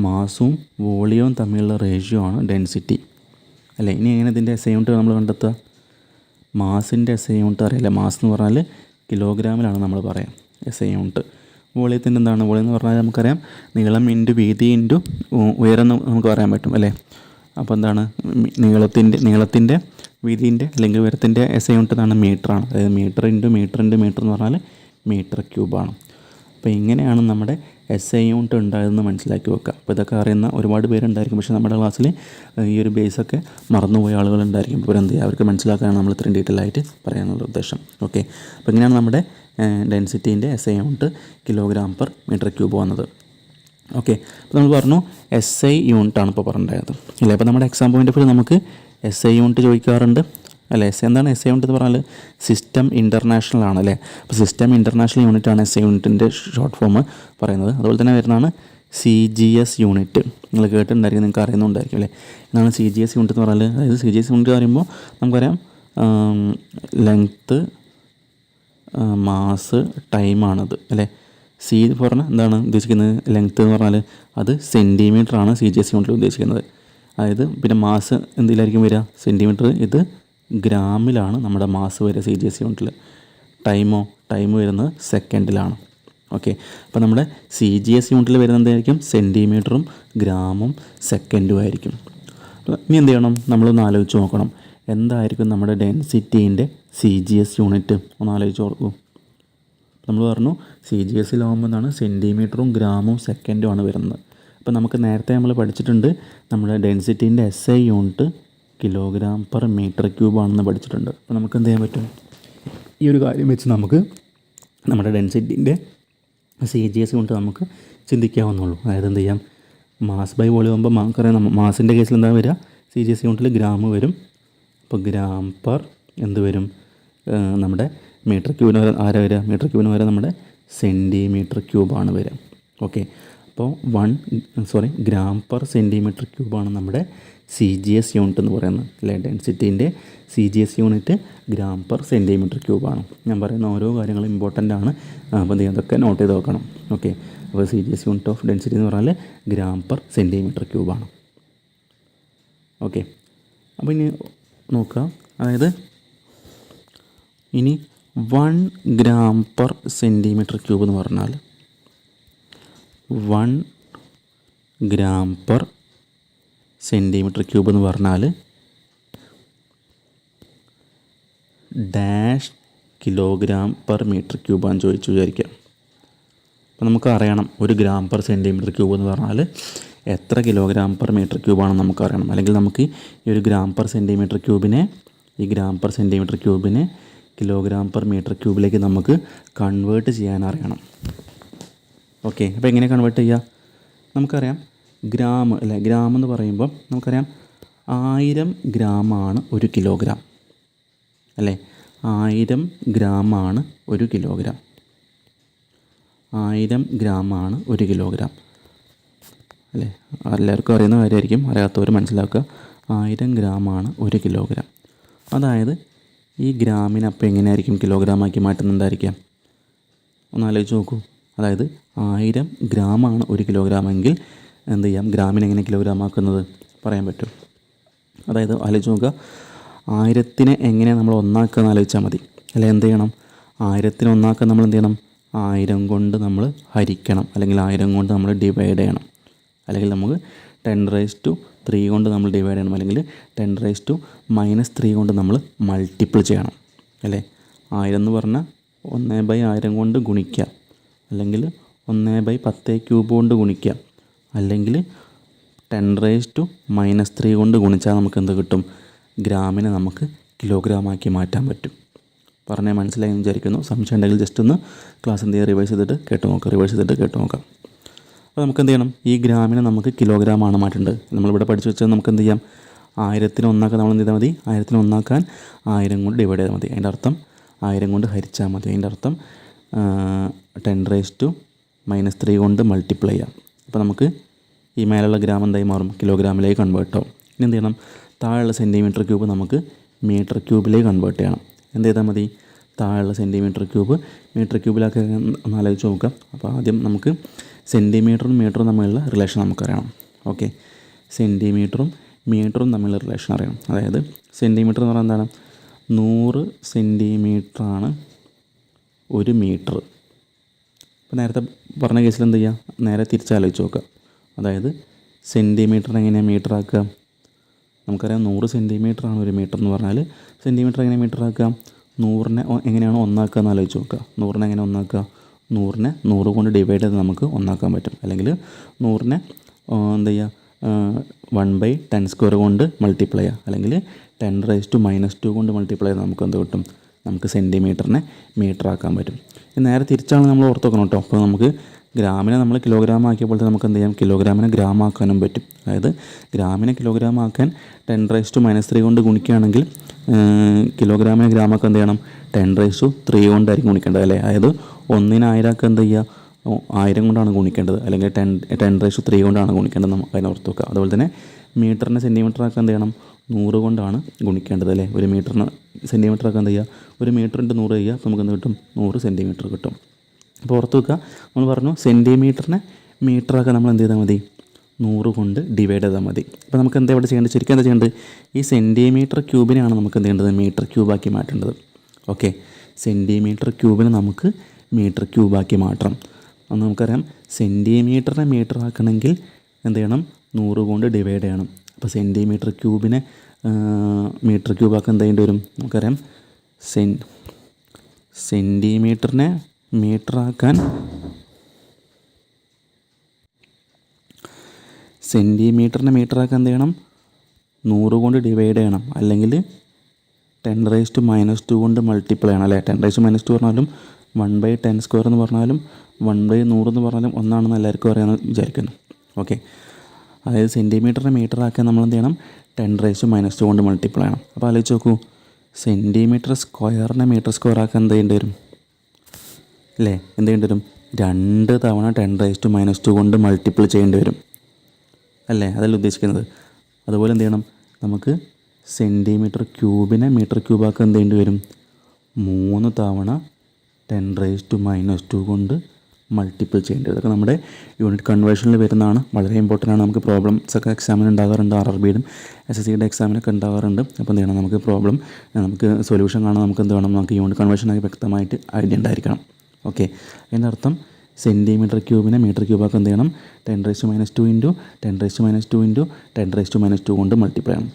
മാസും വോളിയവും തമ്മിലുള്ള റേഷ്യോ ആണ് ഡെൻസിറ്റി അല്ലേ. ഇനി എങ്ങനെ ഇതിൻ്റെ SI യൂണിറ്റ് നമ്മൾ കണ്ടെത്തുക? മാസിൻ്റെ SI യൂണിറ്റ് അറിയില്ല. മാസ് എന്ന് പറഞ്ഞാൽ കിലോഗ്രാമിലാണ് നമ്മൾ പറയാം SI യൂണിറ്റ്. വോളിയത്തിൻ്റെ എന്താണ്? വോളിയം എന്ന് പറഞ്ഞാൽ നമുക്കറിയാം നീളം ഇൻറ്റു വീതി ഇൻറ്റു ഉയരം നമുക്ക് പറയാൻ പറ്റും അല്ലേ. അപ്പോൾ എന്താണ്, നീളത്തിൻ്റെ വീതിൻ്റെ അല്ലെങ്കിൽ ഉയരത്തിൻ്റെ SI യൂണിറ്റ് എന്താണ്? മീറ്ററാണ്. അതായത് മീറ്റർ എന്ന് പറഞ്ഞാൽ മീറ്റർ ക്യൂബാണ്. അപ്പോൾ ഇങ്ങനെയാണ് നമ്മുടെ SI യൂണിറ്റ് ഉണ്ടായതെന്ന് മനസ്സിലാക്കി വെക്കുക. അപ്പോൾ ഇതൊക്കെ അറിയുന്ന ഒരുപാട് പേരുണ്ടായിരിക്കും, പക്ഷേ നമ്മുടെ ക്ലാസ്സിൽ ഈ ഒരു ബേസൊക്കെ മറന്നുപോയ ആളുകളുണ്ടായിരിക്കും. ഇപ്പോൾ എന്ത് ചെയ്യുക, അവർക്ക് മനസ്സിലാക്കാനാണ് നമ്മൾ ഇത്രയും ഡീറ്റെയിൽ ആയിട്ട് പറയാനുള്ള ഉദ്ദേശം. ഓക്കെ, അപ്പോൾ ഇങ്ങനെയാണ് നമ്മുടെ ഡെൻസിറ്റീൻ്റെ SI unit kilogram per metre cube വന്നത്. ഓക്കെ, അപ്പോൾ നമ്മൾ പറഞ്ഞു SI യൂണിറ്റാണ് ഇപ്പോൾ പറഞ്ഞിട്ടുണ്ടായത് അല്ലേ. അപ്പോൾ നമ്മുടെ എക്സാം പോയിൻ്റ് ഓഫ് വ്യൂ നമുക്ക് SI യൂണിറ്റ് ചോദിക്കാറുണ്ട് അല്ലേ. എന്താണ് SI യൂണിറ്റ് എന്ന് പറഞ്ഞാൽ? സിസ്റ്റം ഇൻ്റർനാഷണൽ ആണ് അല്ലേ. അപ്പോൾ സിസ്റ്റം ഇൻ്റർനാഷണൽ യൂണിറ്റാണ് SI യൂണിറ്റിൻ്റെ ഷോർട്ട് ഫോം പറയുന്നത്. അതുപോലെ തന്നെ വരുന്നതാണ് CGS യൂണിറ്റ്. നിങ്ങൾ കേട്ടിട്ടുണ്ടായിരിക്കും, നിങ്ങൾക്ക് അറിയുന്നുണ്ടായിരിക്കും അല്ലേ. എന്നാണ് CGS യൂണിറ്റ് എന്ന് പറഞ്ഞാൽ. അതായത് CGS യൂണിറ്റ് പറയുമ്പോൾ നമുക്കറിയാം ലെങ്ത്ത്, മാസ്, ടൈമാണത് അല്ലേ. സി പറഞ്ഞാൽ എന്താണ് ഉദ്ദേശിക്കുന്നത്? ലെങ്ത്ത് എന്ന് പറഞ്ഞാൽ അത് സെൻറ്റിമീറ്ററാണ് CGS യൂണിറ്റിൽ ഉദ്ദേശിക്കുന്നത്. അതായത് പിന്നെ മാസ് എന്തിലായിരിക്കും വരിക? സെൻറ്റിമീറ്റർ. ഇത് ഗ്രാമിലാണ് നമ്മുടെ മാസ് വരിക CGS യൂണിറ്റിൽ. ടൈം വരുന്നത് സെക്കൻഡിലാണ്. ഓക്കെ, അപ്പോൾ നമ്മുടെ CGS യൂണിറ്റിൽ വരുന്നത് എന്തായിരിക്കും? സെൻറ്റിമീറ്ററും ഗ്രാമും സെക്കൻഡും ആയിരിക്കും. ഇനി എന്ത് ചെയ്യണം? നമ്മളൊന്ന് ആലോചിച്ച് നോക്കണം, എന്തായിരിക്കും നമ്മുടെ ഡെൻസിറ്റീൻ്റെ CGS യൂണിറ്റ്? ഒന്ന് ആലോചിച്ച് ഓർക്കൂ. നമ്മൾ പറഞ്ഞു CGSലാവുമ്പോൾ എന്താണ്? സെൻറ്റിമീറ്ററും ഗ്രാമും സെക്കൻഡും ആണ് വരുന്നത്. അപ്പോൾ നമുക്ക് നേരത്തെ നമ്മൾ പഠിച്ചിട്ടുണ്ട് നമ്മുടെ ഡെൻസിറ്റീൻ്റെ SI unit kilogram per metre ക്യൂബാണെന്ന് പഠിച്ചിട്ടുണ്ട്. അപ്പോൾ നമുക്ക് എന്ത് ചെയ്യാൻ പറ്റും? ഈ ഒരു കാര്യം വെച്ച് നമുക്ക് നമ്മുടെ ഡെൻസിറ്റീൻ്റെ CGS യൂണിറ്റ് നമുക്ക് ചിന്തിക്കാവുന്നുള്ളൂ. അതായത് എന്ത് ചെയ്യാം, മാസ് ബൈ വോളിയം ആകുമ്പോൾ നമുക്കറിയാം മാസിൻ്റെ കേസിൽ എന്താ വരിക? CGS യൂണിറ്റിൽ ഗ്രാം വരും. അപ്പോൾ ഗ്രാം പെർ എന്ത് വരും? നമ്മുടെ മീറ്റർ ക്യൂബിന് ആരാ വരിക? മീറ്റർ ക്യൂബിന് വരെ നമ്മുടെ സെൻറ്റിമീറ്റർ ക്യൂബാണ് വരിക. ഓക്കെ, അപ്പോൾ ഗ്രാം പെർ സെൻറ്റിമീറ്റർ ക്യൂബാണ് നമ്മുടെ CGS യൂണിറ്റ് എന്ന് പറയുന്നത് അല്ലേ. ഡെൻസിറ്റീൻ്റെ CGS unit gram per centimetre ക്യൂബാണ്. ഞാൻ പറയുന്ന ഓരോ കാര്യങ്ങളും ഇമ്പോർട്ടൻ്റ് ആണ്. അപ്പോൾ അതൊക്കെ നോട്ട് ചെയ്ത് വെക്കണം. ഓക്കെ, അപ്പോൾ CGS യൂണിറ്റ് ഓഫ് ഡെൻസിറ്റി എന്ന് പറഞ്ഞാൽ ഗ്രാം പെർ സെൻറ്റിമീറ്റർ ക്യൂബാണ്. ഓക്കെ, അപ്പോൾ ഇനി നോക്കുക, അതായത് ഇനി 1 ഗ്രാം പെർ സെൻറ്റിമീറ്റർ ക്യൂബ് എന്ന് പറഞ്ഞാൽ 1 ഗ്രാം പെർ സെൻറ്റിമീറ്റർ ക്യൂബ് എന്ന് പറഞ്ഞാൽ ഡാഷ് കിലോഗ്രാം പെർ മീറ്റർ ക്യൂബാന്ന് ചോദിച്ചു വിചാരിക്കുക. അപ്പോൾ നമുക്ക് അറിയണം 1 ഗ്രാം പെർ സെൻറ്റിമീറ്റർ ക്യൂബ് എന്ന് പറഞ്ഞാൽ എത്ര കിലോഗ്രാം പെർ മീറ്റർ ക്യൂബാണെന്ന് നമുക്ക് അറിയണം. അല്ലെങ്കിൽ നമുക്ക് ഈ ഒരു ഗ്രാം പെർ സെൻറ്റിമീറ്റർ ക്യൂബിനെ കിലോഗ്രാം പെർ മീറ്റർ ക്യൂബിലേക്ക് നമുക്ക് കൺവേർട്ട് ചെയ്യാൻ അറിയണം. ഓക്കെ, അപ്പോൾ എങ്ങനെ കൺവേർട്ട് ചെയ്യുക? നമുക്കറിയാം ഗ്രാം അല്ലേ, ഗ്രാം എന്ന് പറയുമ്പോൾ നമുക്കറിയാം 1000 ഗ്രാമാണ് 1 കിലോഗ്രാം അല്ലേ. 1000 ഗ്രാമാണ് 1 കിലോഗ്രാം. 1000 ഗ്രാമാണ് 1 കിലോഗ്രാം അല്ലേ. എല്ലാവർക്കും അറിയുന്ന കാര്യമായിരിക്കും, അറിയാത്തവർ മനസ്സിലാക്കുക. 1000 ഗ്രാമാണ് 1 കിലോഗ്രാം. അതായത് ഈ ഗ്രാമിനെ അപ്പോൾ എങ്ങനെയായിരിക്കും കിലോഗ്രാമാക്കി മാറ്റുന്നുണ്ടായിരിക്കാം? ഒന്ന് ആലോചിച്ച് നോക്കൂ. അതായത് 1000 ഗ്രാമാണ് 1 കിലോഗ്രാമെങ്കിൽ എന്ത് ചെയ്യാം, ഗ്രാമിനെ എങ്ങനെ കിലോഗ്രാം ആക്കുന്നത് പറയാൻ പറ്റും. അതായത് ആലോചിച്ച് നോക്കുക, 1000നെ എങ്ങനെ നമ്മൾ ഒന്നാക്കുക എന്ന് ആലോചിച്ചാൽ മതി അല്ലെ. എന്ത് ചെയ്യണം? 1000നെ ഒന്നാക്കാൻ നമ്മൾ എന്ത് ചെയ്യണം? 1000 കൊണ്ട് നമ്മൾ ഹരിക്കണം, അല്ലെങ്കിൽ 1000 കൊണ്ട് നമ്മൾ ഡിവൈഡ് ചെയ്യണം, അല്ലെങ്കിൽ നമുക്ക് 10⁻³ കൊണ്ട് നമ്മൾ ഡിവൈഡ് ചെയ്യണം, അല്ലെങ്കിൽ 10⁻³ കൊണ്ട് നമ്മൾ മൾട്ടിപ്പിൾ ചെയ്യണം അല്ലേ. 1000 എന്ന് പറഞ്ഞാൽ 1/1000 കൊണ്ട് ഗുണിക്കുക, അല്ലെങ്കിൽ 1/10³ കൊണ്ട് ഗുണിക്കുക, അല്ലെങ്കിൽ 10⁻³ കൊണ്ട് ഗുണിച്ചാൽ നമുക്ക് എന്ത് കിട്ടും? ഗ്രാമിനെ നമുക്ക് കിലോഗ്രാമാക്കി മാറ്റാൻ പറ്റും. പറഞ്ഞാൽ മനസ്സിലായി എന്ന് വിചാരിക്കുന്നു. സംശയം ഉണ്ടെങ്കിൽ ജസ്റ്റ് ഒന്ന് ക്ലാസ് എന്ത് ചെയ്യുക, റിവേഴ്സ് ചെയ്തിട്ട് കേട്ട് നോക്കാം. അപ്പോൾ നമുക്ക് എന്ത് ചെയ്യണം? ഈ ഗ്രാമിനെ നമുക്ക് കിലോഗ്രാമാണ് മാറ്റേണ്ടത്. നമ്മളിവിടെ പഠിച്ചു വെച്ചാൽ നമുക്ക് എന്ത് ചെയ്യാം? 1000നെ ഒന്നാക്കാൻ നമ്മൾ എന്ത് ചെയ്താൽ മതി? 1000നെ ഒന്നാക്കാൻ 1000 കൊണ്ട് ഡിവൈഡ് ചെയ്താൽ മതി. അതിൻ്റെ അർത്ഥം 1000 കൊണ്ട് ഹരിച്ചാൽ മതി. അതിൻ്റെ അർത്ഥം 10⁻³ കൊണ്ട് മൾട്ടിപ്ലൈ ചെയ്യാം. അപ്പോൾ നമുക്ക് ഈ മേലുള്ള ഗ്രാം എന്തായി മാറും? കിലോഗ്രാമിലേക്ക് കൺവേർട്ട് ആവും. ഇനി എന്ത് ചെയ്യണം? താഴെയുള്ള സെൻറ്റിമീറ്റർ ക്യൂബ് നമുക്ക് മീറ്റർ ക്യൂബിലേക്ക് കൺവേർട്ട് ചെയ്യണം. എന്ത് ചെയ്താൽ മതി? താഴെയുള്ള സെൻറ്റിമീറ്റർ ക്യൂബ് മീറ്റർ ക്യൂബിലൊക്കെ ഒന്ന് ആലോചിച്ച് നോക്കാം. അപ്പോൾ ആദ്യം നമുക്ക് സെൻറ്റിമീറ്ററും മീറ്ററും തമ്മിലുള്ള റിലേഷൻ നമുക്കറിയണം. ഓക്കെ, സെൻറ്റിമീറ്ററും മീറ്ററും തമ്മിലുള്ള റിലേഷൻ അറിയണം. അതായത് സെൻറ്റിമീറ്റർ എന്ന് പറഞ്ഞാൽ എന്താണ്? 100 സെൻറ്റിമീറ്ററാണ് 1 മീറ്റർ. ഇപ്പോൾ നേരത്തെ പറഞ്ഞ കേസിൽ എന്ത് ചെയ്യുക? നേരെ തിരിച്ചാലോചിച്ച് നോക്കുക. അതായത് സെൻറ്റിമീറ്ററിനെ എങ്ങനെയാണ് മീറ്റർ ആക്കുക? നമുക്കറിയാം 100 സെൻറ്റിമീറ്ററാണ് 1 മീറ്റർ എന്ന് പറഞ്ഞാൽ സെൻറ്റിമീറ്റർ എങ്ങനെ മീറ്റർ ആക്കുക? 100നെ എങ്ങനെയാണ് ഒന്നാക്കുക എന്ന് ആലോചിച്ച് നോക്കുക. 100നെ എങ്ങനെ ഒന്നാക്കുക? 100നെ 100 കൊണ്ട് ഡിവൈഡ് ചെയ്ത് നമുക്ക് ഒന്നാക്കാൻ പറ്റും. അല്ലെങ്കിൽ 100നെ എന്ത് ചെയ്യുക? 1/10² കൊണ്ട് മൾട്ടിപ്ലൈ ചെയ്യുക, അല്ലെങ്കിൽ 10⁻² കൊണ്ട് മൾട്ടിപ്ലൈ ചെയ്ത് നമുക്ക് എന്ത് കിട്ടും? നമുക്ക് സെൻറ്റിമീറ്ററിനെ മീറ്റർ ആക്കാൻ പറ്റും. നേരെ തിരിച്ചാണ് നമ്മൾ ഓർത്ത് വെക്കണം കേട്ടോ. അപ്പോൾ നമുക്ക് ഗ്രാമിനെ നമ്മൾ കിലോഗ്രാം ആക്കിയപ്പോൾ നമുക്ക് എന്ത് ചെയ്യാം? കിലോഗ്രാമിനെ ഗ്രാം ആക്കാനും പറ്റും. അതായത് ഗ്രാമിനെ കിലോഗ്രാം ആക്കാൻ 10⁻³ കൊണ്ട് ഗുണിക്കുകയാണെങ്കിൽ കിലോഗ്രാമിനെ ഗ്രാം ആക്കാൻ എന്ത് ചെയ്യണം? 10⁻³ കൊണ്ടായിരിക്കും ഗുണിക്കേണ്ടത് അല്ലേ. അതായത് 1നെ 1000 ആക്കുക എന്ത് ചെയ്യുക? 1000 കൊണ്ടാണ് ഗുണിക്കേണ്ടത്, അല്ലെങ്കിൽ 10⁻³ കൊണ്ടാണ് ഗുണിക്കേണ്ടത്. നമുക്ക് അതിനെ ഓർത്ത് വെക്കുക. അതുപോലെ തന്നെ മീറ്ററിനെ സെൻറ്റിമീറ്റർ ആക്കാൻ എന്ത് ചെയ്യണം? 100 കൊണ്ടാണ് ഗുണിക്കേണ്ടത് അല്ലേ. 1 മീറ്ററിന് സെൻറ്റിമീറ്റർ ആക്കാൻ എന്ത് ചെയ്യുക? 1 മീറ്റർ × 100 ചെയ്യുക. അപ്പോൾ നമുക്ക് എന്ത് കിട്ടും? 100 സെൻറ്റിമീറ്റർ കിട്ടും. അപ്പോൾ ഓർത്ത് വെക്കുക, നമ്മൾ പറഞ്ഞു സെൻറ്റിമീറ്ററിനെ മീറ്ററാക്കാൻ നമ്മൾ എന്ത് ചെയ്താൽ മതി? 100 കൊണ്ട് ഡിവൈഡ് ചെയ്താൽ മതി. അപ്പോൾ നമുക്ക് എന്താ ഇവിടെ ചെയ്യേണ്ടത്? ശരിക്കും എന്താ ചെയ്യേണ്ടത്? ഈ സെൻറ്റിമീറ്റർ ക്യൂബിനെയാണ് നമുക്ക് എന്ത് ചെയ്യേണ്ടത്? മീറ്റർ ക്യൂബാക്കി മാറ്റേണ്ടത്. ഓക്കെ, സെൻറ്റിമീറ്റർ ക്യൂബിനെ നമുക്ക് മീറ്റർ ക്യൂബാക്കി മാറ്റണം. അന്ന് നമുക്കറിയാം സെൻറ്റിമീറ്ററിനെ മീറ്റർ ആക്കണമെങ്കിൽ എന്ത് ചെയ്യണം? 100 കൊണ്ട് ഡിവൈഡ് ചെയ്യണം. അപ്പോൾ സെൻറ്റിമീറ്റർ ക്യൂബിനെ മീറ്റർ ക്യൂബാക്കാൻ എന്ത് ചെയ്യേണ്ടി വരും? നമുക്കറിയാം സെൻറ്റിമീറ്ററിനെ മീറ്ററാക്കാൻ എന്ത് ചെയ്യണം? 100 കൊണ്ട് ഡിവൈഡ് ചെയ്യണം, അല്ലെങ്കിൽ 10⁻² കൊണ്ട് മൾട്ടിപ്ലൈ ചെയ്യണം അല്ലേ. 10⁻² പറഞ്ഞാലും 1/10² എന്ന് പറഞ്ഞാലും 1/100 എന്ന് പറഞ്ഞാലും ഒന്നാണെന്ന് എല്ലാവർക്കും അറിയാമെന്ന് വിചാരിക്കുന്നു. ഓക്കെ, അതായത് സെൻറ്റിമീറ്ററിനെ മീറ്റർ ആക്കാൻ നമ്മൾ എന്ത് ചെയ്യണം? 10⁻² കൊണ്ട് മൾട്ടിപ്ലൈ ചെയ്യണം. അപ്പോൾ ആലോചിച്ച് നോക്കൂ, സെൻറ്റിമീറ്റർ സ്ക്വയറിനെ മീറ്റർ സ്ക്വയർ ആക്കാൻ എന്ത് ചെയ്യേണ്ടി വരും അല്ലേ? എന്ത് ചെയ്യേണ്ടി വരും? 2 തവണ 10⁻² കൊണ്ട് മൾട്ടിപ്പിൾ ചെയ്യേണ്ടി വരും അല്ലേ. അതല്ല ഉദ്ദേശിക്കുന്നത്. അതുപോലെ എന്ത് ചെയ്യണം? നമുക്ക് സെൻറ്റിമീറ്റർ ക്യൂബിനെ മീറ്റർ ക്യൂബാക്കാൻ എന്ത് ചെയ്യേണ്ടി വരും? 3 തവണ 10⁻² കൊണ്ട് മൾട്ടിപ്പിൾ ചെയ്യേണ്ടത്. ഇതൊക്കെ നമ്മുടെ യൂണിറ്റ് കൺവേർഷനിൽ വരുന്നതാണ്. വളരെ ഇമ്പോർട്ടൻ്റ് ആണ്. നമുക്ക് പ്രോബ്ലംസ് ഒക്കെ എക്സാമിന് ഉണ്ടാകാറുണ്ട്. RRBയുടെ SSCയുടെ എക്സാമിനൊക്കെ ഉണ്ടാകാറുണ്ട്. അപ്പോൾ എന്ത് ചെയ്യണം? നമുക്ക് നമുക്ക് സൊല്യൂഷൻ കാണാൻ നമുക്ക് എന്ത് വേണം? നമുക്ക് യൂണിറ്റ് കൺവേർഷനായി വ്യക്തമായിട്ട് ഐഡിയ ഉണ്ടായിരിക്കണം. ഓക്കെ, അതിൻ്റെ അർത്ഥം സെൻറ്റിമീറ്റർ ക്യൂബിനെ മീറ്റർ ക്യൂബാക്കാൻ എന്ത് ചെയ്യണം? 10⁻² × 10⁻² കൊണ്ട് മൾട്ടിപ്ലൈ ചെയ്യണം.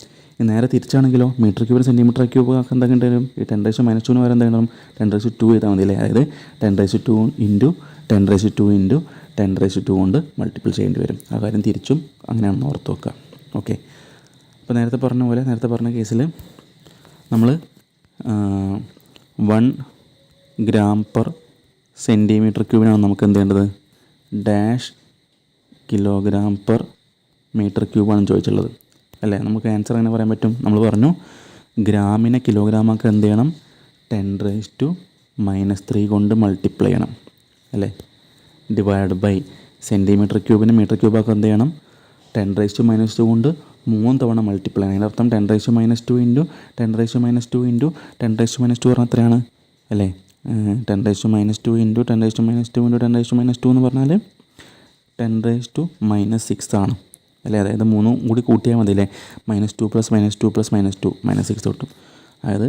നേരെ തിരിച്ചാണെങ്കിലോ മീറ്റർ ക്യൂബിന് സെൻറ്റിമീറ്റർ ക്യൂബ് ആക്കാൻ എന്താ വരും? ഈ 10⁻² വരെ എന്താ ചെയ്യണം? 10⁻² ചെയ്താൽ മതി അല്ലേ. അതായത് 10⁻² × 10⁻² × 10⁻² കൊണ്ട് മൾട്ടിപ്പിൾ ചെയ്യേണ്ടി വരും. ആ കാര്യം തിരിച്ചും അങ്ങനെയാണെന്ന് ഓർത്ത് വെക്കുക. ഓക്കെ, അപ്പോൾ നേരത്തെ പറഞ്ഞ കേസിൽ നമ്മൾ 1 g/cm³ നമുക്ക് എന്ത് ചെയ്യേണ്ടത്, -kg/m³ ആണ് ചോദിച്ചുള്ളത് അല്ലേ. നമുക്ക് ആൻസർ എങ്ങനെ പറയാൻ പറ്റും? നമ്മൾ പറഞ്ഞു ഗ്രാമിനെ കിലോഗ്രാമാക്കി എന്ത് ചെയ്യണം, 10⁻³ കൊണ്ട് മൾട്ടിപ്ലൈ ചെയ്യണം അല്ലേ. ഡിവൈഡ് ബൈ cm³ m³ എന്ത് ചെയ്യണം, 10⁻² കൊണ്ട് 3 തവണ മൾട്ടിപ്ലൈ ചെയ്യണം. അതിൻ്റെ അർത്ഥം 10⁻² ഇൻറ്റു 10⁻² ഇൻറ്റു 10⁻² പറഞ്ഞാൽ എത്രയാണ് അല്ലേ. 10⁻² ഇൻറ്റു 10⁻² ഇൻറ്റു 10⁻² എന്ന് പറഞ്ഞാൽ 10⁻6 ആണ് അല്ലേ. അതായത് 3 കൂടി കൂട്ടിയാൽ മതി അല്ലേ. -2 + -2 + -2 -6 കിട്ടും. അതായത്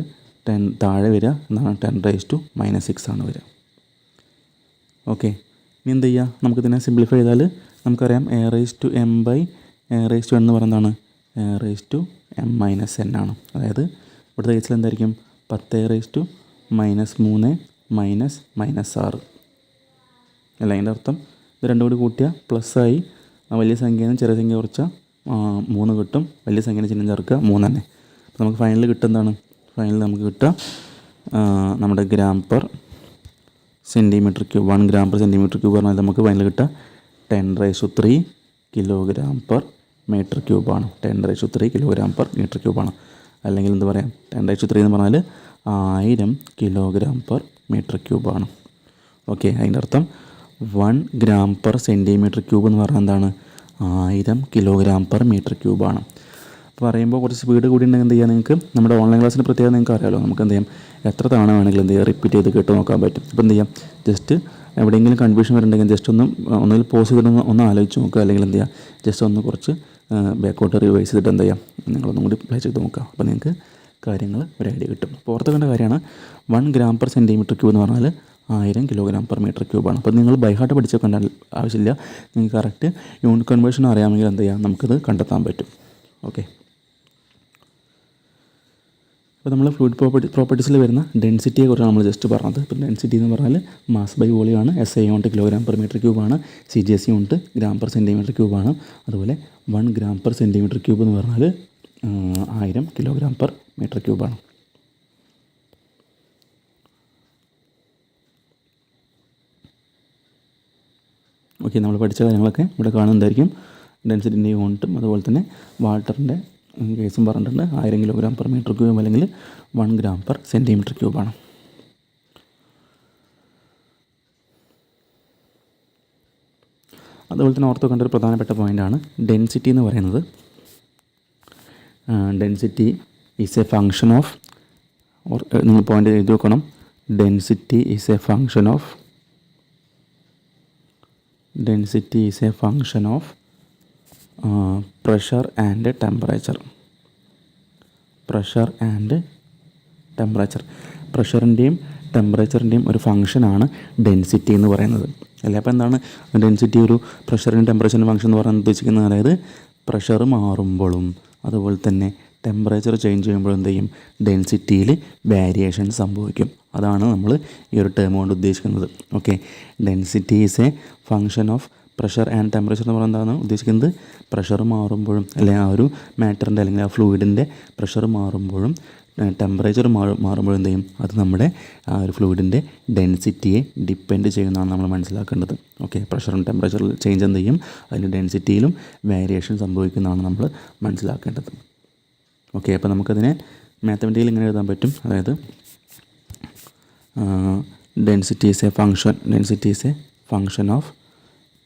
താഴെ വരിക എന്താണ്, 10⁻6 ആണ് വരിക. ഓക്കെ, ഇനി എന്ത് ചെയ്യുക, നമുക്കിതിനെ സിംപ്ലിഫൈ ചെയ്താൽ നമുക്കറിയാം a/m/a/n എന്ന് പറയുന്നതാണ് a/m-n ആണ്. അതായത് ഇവിടുത്തെ കേസിൽ എന്തായിരിക്കും, 10⁻³ -6 അല്ല. അതിൻ്റെ അർത്ഥം ഇത് രണ്ടും കൂടി കൂട്ടിയാൽ പ്ലസ്സായി, വലിയ സംഖ്യയിൽ നിന്ന് ചെറിയ സംഖ്യ കുറച്ചാൽ 3 കിട്ടും, വലിയ സംഖ്യേനെ ചിഹ്നം ചേർക്കുക 3 തന്നെ. അപ്പോൾ നമുക്ക് ഫൈനൽ കിട്ടുന്നതാണ്, നമുക്ക് കിട്ടുക നമ്മുടെ g/cm³, 1 g/cm³ പറഞ്ഞാൽ നമുക്ക് ഫൈനൽ കിട്ടുക 10⁻³ kg/m³ ആണ്. 10⁻³ kg/m³ ആണ്. അല്ലെങ്കിൽ എന്ത് പറയാം, 10⁻³ എന്ന് പറഞ്ഞാൽ 1000 kg/m³ ആണ്. ഓക്കെ, അതിൻ്റെ അർത്ഥം 1 g/cm³ എന്ന് പറഞ്ഞാൽ എന്താണ്, 1000 kg/m³ ആണ്. അപ്പോൾ പറയുമ്പോൾ കുറച്ച് സ്പീഡ് കൂടി ഉണ്ടെങ്കിൽ എന്ത് ചെയ്യുക, നിങ്ങൾക്ക് നമ്മുടെ ഓൺലൈൻ ക്ലാസ്സിന് പ്രത്യേകത നിങ്ങൾക്ക് അറിയാമല്ലോ. നമുക്ക് എന്ത് ചെയ്യാം, എത്ര തവണ വേണമെങ്കിലും എന്ത് ചെയ്യുക, റിപ്പീറ്റ് ചെയ്ത് കേട്ട് നോക്കാൻ പറ്റും. അപ്പോൾ എന്ത് ചെയ്യാം, ജസ്റ്റ് എവിടെയെങ്കിലും കൺഫ്യൂഷൻ വരുന്നുണ്ടെങ്കിൽ ജസ്റ്റ് ഒന്നുകിൽ പോസ് ചെയ്തിട്ട് ഒന്ന് ആലോചിച്ച് നോക്കുക, അല്ലെങ്കിൽ എന്ത് ചെയ്യുക, ജസ്റ്റ് ഒന്ന് കുറച്ച് ബാക്കോട്ട് റിവൈസ് ചെയ്തിട്ട് എന്ത് ചെയ്യാം, നിങ്ങളൊന്നും കൂടി പ്ലേ ചെയ്ത് നോക്കുക. അപ്പോൾ നിങ്ങൾക്ക് കാര്യങ്ങൾ ഒരു ഐഡിയ കിട്ടും. അപ്പോൾ ഓർത്തേണ്ട കാര്യമാണ് 1 g/cm³ എന്ന് പറഞ്ഞാൽ 1000 kg/m³ ആണ്. അപ്പോൾ നിങ്ങൾ ബൈഹാർട്ട് പഠിച്ചേക്കേണ്ട ആവശ്യമില്ല. നിങ്ങൾക്ക് കറക്റ്റ് യൂണിറ്റ് കൺവേർഷൻ അറിയാമെങ്കിൽ എന്ത് ചെയ്യാം, നമുക്കത് കണ്ടെത്താൻ പറ്റും. ഓക്കെ, അപ്പോൾ നമ്മൾ ഫ്ലൂയിഡ് പ്രോപ്പർട്ടീസിൽ വരുന്ന ഡെൻസിറ്റിയെ കുറിച്ചാണ് നമ്മൾ ജസ്റ്റ് പറഞ്ഞത്. ഇപ്പോൾ ഡെൻസിറ്റി എന്ന് പറഞ്ഞാൽ മാസ് ബൈ വോളിയം ആണ്. SI യൂണിറ്റ് kg/m³ ആണ്. CGS യൂണിറ്റ് g/cm³ ആണ്. അതുപോലെ 1 g/cm³ എന്ന് പറഞ്ഞാൽ 1000 kg/m³ ആണ്. ഓക്കെ, നമ്മൾ പഠിച്ച കാര്യങ്ങളൊക്കെ ഇവിടെ കാണുന്നതായിരിക്കും. ഡെൻസിറ്റിൻ്റെ യൂണിറ്റും അതുപോലെ തന്നെ വാട്ടറിൻ്റെ കേസും പറഞ്ഞിട്ടുണ്ട്. 1000 kg/m³ അല്ലെങ്കിൽ 1 g/cm³ ആണ്. അതുപോലെ തന്നെ ഓർത്ത് വെക്കേണ്ട ഒരു പ്രധാനപ്പെട്ട പോയിൻ്റാണ് ഡെൻസിറ്റി എന്ന് പറയുന്നത്. Density is a function of, നിങ്ങൾ പോയിൻ്റ് എഴുതി വെക്കണം, density is a function of pressure and temperature. പ്രഷറിൻ്റെയും ടെമ്പറേച്ചറിൻ്റെയും ഒരു ഫംഗ്ഷനാണ് ഡെൻസിറ്റി എന്ന് പറയുന്നത് അല്ലേ. അപ്പോൾ എന്താണ് ഡെൻസിറ്റി, ഒരു പ്രഷറിൻ്റെയും ടെമ്പറേച്ചറിൻ്റെ ഫംഗ്ഷൻ എന്ന് പറയാൻ ഉദ്ദേശിക്കുന്നത്, അതായത് പ്രഷർ മാറുമ്പോഴും അതുപോലെ തന്നെ ടെമ്പറേച്ചർ ചേഞ്ച് ചെയ്യുമ്പോഴും എന്ത് ചെയ്യും, ഡെൻസിറ്റിയിൽ വേരിയേഷൻ സംഭവിക്കും. അതാണ് നമ്മൾ ഈ ഒരു ടേം കൊണ്ട് ഉദ്ദേശിക്കുന്നത്. Okay, density is a function of pressure and temperature എന്ന് പറയുന്നത് എന്താണ് ഉദ്ദേശിക്കുന്നത്, പ്രഷർ മാറുമ്പോഴും അല്ലെങ്കിൽ ആ ഒരു മാറ്ററിൻ്റെ അല്ലെങ്കിൽ ആ ഫ്ലൂയിഡിൻ്റെ പ്രഷർ മാറുമ്പോഴും ടെമ്പറേച്ചർ മാറുമ്പോഴും എന്ത് ചെയ്യും, അത് നമ്മുടെ ആ ഒരു ഫ്ലൂയിഡിൻ്റെ ഡെൻസിറ്റിയെ ഡിപ്പെൻഡ് ചെയ്യുന്നതാണ് നമ്മൾ മനസ്സിലാക്കേണ്ടത്. ഓക്കെ, പ്രഷറും ടെമ്പറേച്ചറിൽ ചേഞ്ച് എന്ത് ചെയ്യും, അതിൻ്റെ ഡെൻസിറ്റിയിലും വേരിയേഷൻ സംഭവിക്കുന്നതാണ് നമ്മൾ മനസ്സിലാക്കേണ്ടത്. ഓക്കെ, അപ്പോൾ നമുക്കതിനെ മാത്തമാറ്റിക്കലി ഇങ്ങനെ എഴുതാൻ പറ്റും. അതായത് density is a function of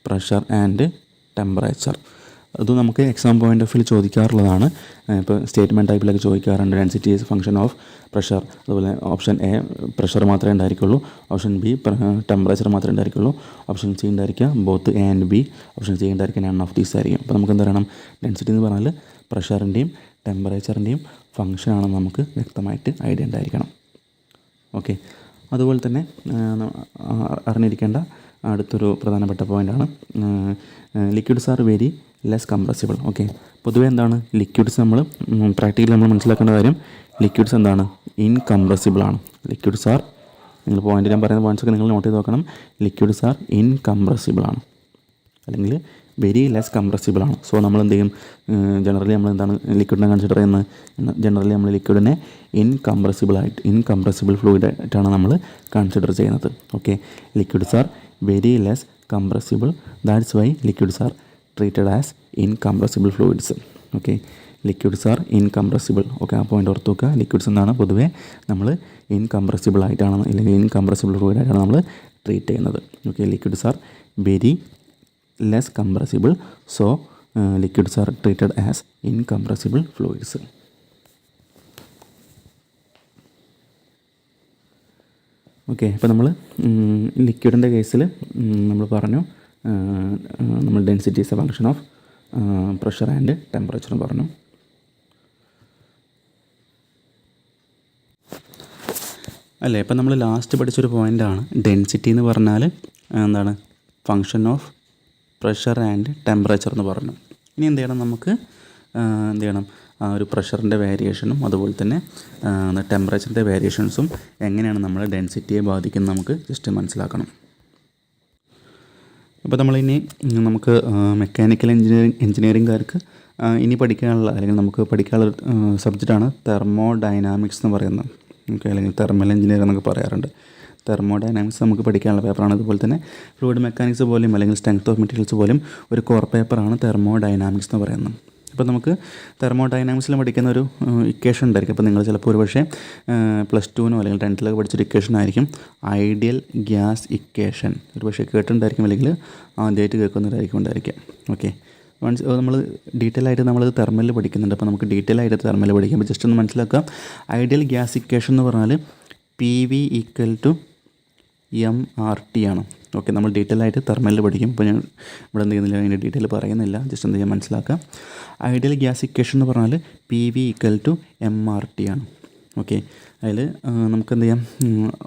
pressure and temperature. അത് നമുക്ക് എക്സാം പോയിൻ്റ് ഓഫ് വ്യൂ ചോദിക്കാറുള്ളതാണ്. ഇപ്പോൾ സ്റ്റേറ്റ്മെൻറ്റ് ടൈപ്പിലൊക്കെ ചോദിക്കാറുണ്ട്, density is function of pressure. അതുപോലെ ഓപ്ഷൻ എ പ്രഷർ മാത്രമേ ഉണ്ടായിരിക്കുള്ളൂ, ഓപ്ഷൻ ബി ടെമ്പറേച്ചർ മാത്രമേ ഉണ്ടായിരിക്കുള്ളൂ, ഓപ്ഷൻ സി ഉണ്ടായിരിക്കുക both A and B, option C ഉണ്ടായിരിക്കുക none of these ആയിരിക്കും. അപ്പോൾ നമുക്ക് എന്താ പറയണം, ഡെൻസിറ്റി എന്ന് പറഞ്ഞാൽ പ്രഷറിൻ്റെയും ടെമ്പറേച്ചറിൻ്റെയും ഫങ്ഷനാണെന്ന് നമുക്ക് വ്യക്തമായിട്ട് ഐഡിയ ഉണ്ടായിരിക്കണം. ഓക്കെ, അതുപോലെ തന്നെ അറിഞ്ഞിരിക്കേണ്ട അടുത്തൊരു പ്രധാനപ്പെട്ട പോയിൻ്റാണ് liquids are very less compressible. Okay, പൊതുവേ എന്താണ് ലിക്വിഡ്സ്, നമ്മൾ പ്രാക്ടിക്കലി നമ്മൾ മനസ്സിലാക്കേണ്ട കാര്യം, ലിക്വിഡ്സ് എന്താണ് ഇൻകംപ്രസിബിൾ ആണ്. ലിക്വിഡ്സ് ആർ, നിങ്ങൾ പോയിൻ്റ് ഞാൻ പറയുന്ന പോയിൻറ്റ്സൊക്കെ നിങ്ങൾ നോട്ട് ചെയ്ത് നോക്കണം. ലിക്വിഡ്സ് ആർ ഇൻകംപ്രസിബിൾ ആണ്. അല്ലെങ്കിൽ വെരി ലെസ് കംപ്രസിബിൾ ആണ്. സോ നമ്മൾ എന്ത് ചെയ്യും, ജനറലി നമ്മൾ എന്താണ് ലിക്വിഡിനെ കൺസിഡർ ചെയ്യുന്നത്, ജനറലി നമ്മൾ ലിക്വിഡിനെ ഇൻകംപ്രസിബിൾ ഫ്ലൂയിഡ് ആയിട്ടാണ് നമ്മൾ കൺസിഡർ ചെയ്യുന്നത്. Okay, liquids are very less compressible, that's why liquids are treated as incompressible fluids. Okay, liquids are incompressible. Okay, ആ പോയിൻ്റ് ഓർത്ത് വെക്കുക. ലിക്വിഡ്സ് എന്നാണ് പൊതുവേ നമ്മൾ ഇൻകംപ്രസിബിൾ ആയിട്ടാണ് അല്ലെങ്കിൽ ഇൻകംപ്രസിബിൾ ഫ്ലൂയിഡ് ആയിട്ടാണ് നമ്മൾ ട്രീറ്റ് ചെയ്യുന്നത്. Okay, liquids are very less compressible, so liquids are treated as incompressible fluids. Okay, അപ്പോൾ നമ്മൾ ലിക്വിഡിൻ്റെ കേസിൽ നമ്മൾ പറഞ്ഞു, നമ്മൾ density is a function of pressure and ടെമ്പറേച്ചറും പറഞ്ഞു. അല്ലേ, ഇപ്പം നമ്മൾ ലാസ്റ്റ് പഠിച്ചൊരു പോയിൻ്റാണ് ഡെൻസിറ്റി എന്ന് പറഞ്ഞാൽ എന്താണ്, function of pressure and temperature എന്ന് പറഞ്ഞു. ഇനി എന്ത് ചെയ്യണം, നമുക്ക് എന്ത് ചെയ്യണം, ഒരു പ്രഷറിൻ്റെ വേരിയേഷനും അതുപോലെ തന്നെ ടെമ്പറേച്ചറിൻ്റെ വേരിയേഷൻസും എങ്ങനെയാണ് നമ്മൾ ഡെൻസിറ്റിയെ ബാധിക്കുന്നത് നമുക്ക് ജസ്റ്റ് മനസ്സിലാക്കണം. അപ്പോൾ നമുക്ക് മെക്കാനിക്കൽ എഞ്ചിനീയറിംഗുകാർക്ക് ഇനി പഠിക്കാനുള്ള അല്ലെങ്കിൽ നമുക്ക് പഠിക്കാനുള്ള സബ്ജക്റ്റാണ് തെർമോഡൈനാമിക്സ് എന്ന് പറയുന്നത്. ഓക്കെ, അല്ലെങ്കിൽ തെർമൽ എഞ്ചിനീയർ എന്നൊക്കെ പറയാറുണ്ട്. തെർമോഡൈനാമിക്സ് നമുക്ക് പഠിക്കാനുള്ള പേപ്പറാണ്. അതുപോലെ തന്നെ ഫ്ലൂയിഡ് മെക്കാനിക്സ് പോലും അല്ലെങ്കിൽ സ്ട്രെങ്ത് ഓഫ് മെറ്റീരിയൽസ് പോലും ഒരു കോർ പേപ്പറാണ് തെർമോഡൈനാമിക്സ് എന്ന് പറയുന്നത്. അപ്പോൾ നമുക്ക് തെർമോഡൈനാമിക്സിൽ പഠിക്കുന്ന ഒരു ഇക്വേഷൻ ഉണ്ടായിരിക്കും. അപ്പോൾ നിങ്ങൾ ചിലപ്പോൾ ഒരു പക്ഷേ +2 അല്ലെങ്കിൽ 10th പഠിച്ചൊരു ഇക്വേഷൻ ആയിരിക്കും ഐഡിയൽ ഗ്യാസ് ഇക്വേഷൻ. ഒരു പക്ഷേ കേട്ടിട്ടുണ്ടായിരിക്കും, അല്ലെങ്കിൽ ആദ്യമായിട്ട് കേൾക്കുന്നവരായിരിക്കും. ഓക്കെ, നമ്മൾ ഡീറ്റെയിൽ ആയിട്ട് നമ്മളത് തെർമലിൽ പഠിക്കുന്നുണ്ട്. അപ്പോൾ നമുക്ക് ഡീറ്റെയിൽ ആയിട്ട് തെർമലിൽ പഠിക്കാം. അപ്പോൾ ജസ്റ്റ് ഒന്ന് മനസ്സിലാക്കാം. ഐഡിയൽ ഗ്യാസ് ഇക്വേഷൻ എന്ന് പറഞ്ഞാൽ PV = mRT ആണ്. ഓക്കെ, നമ്മൾ ഡീറ്റെയിൽ ആയിട്ട് തെർമലിൽ പഠിക്കും. ഇപ്പോൾ ഞാൻ ഇവിടെ എന്ത് ചെയ്യുന്നില്ല, അതിൻ്റെ ഡീറ്റെയിൽ പറയുന്നില്ല, ജസ്റ്റ് എന്ത് ചെയ്യാൻ മനസ്സിലാക്കാം. ഐഡിയൽ ഗ്യാസ് ഇക്വേഷൻ എന്ന് പറഞ്ഞാൽ PV = mRT ആണ്. ഓക്കെ, അതിൽ നമുക്ക് എന്ത് ചെയ്യാം,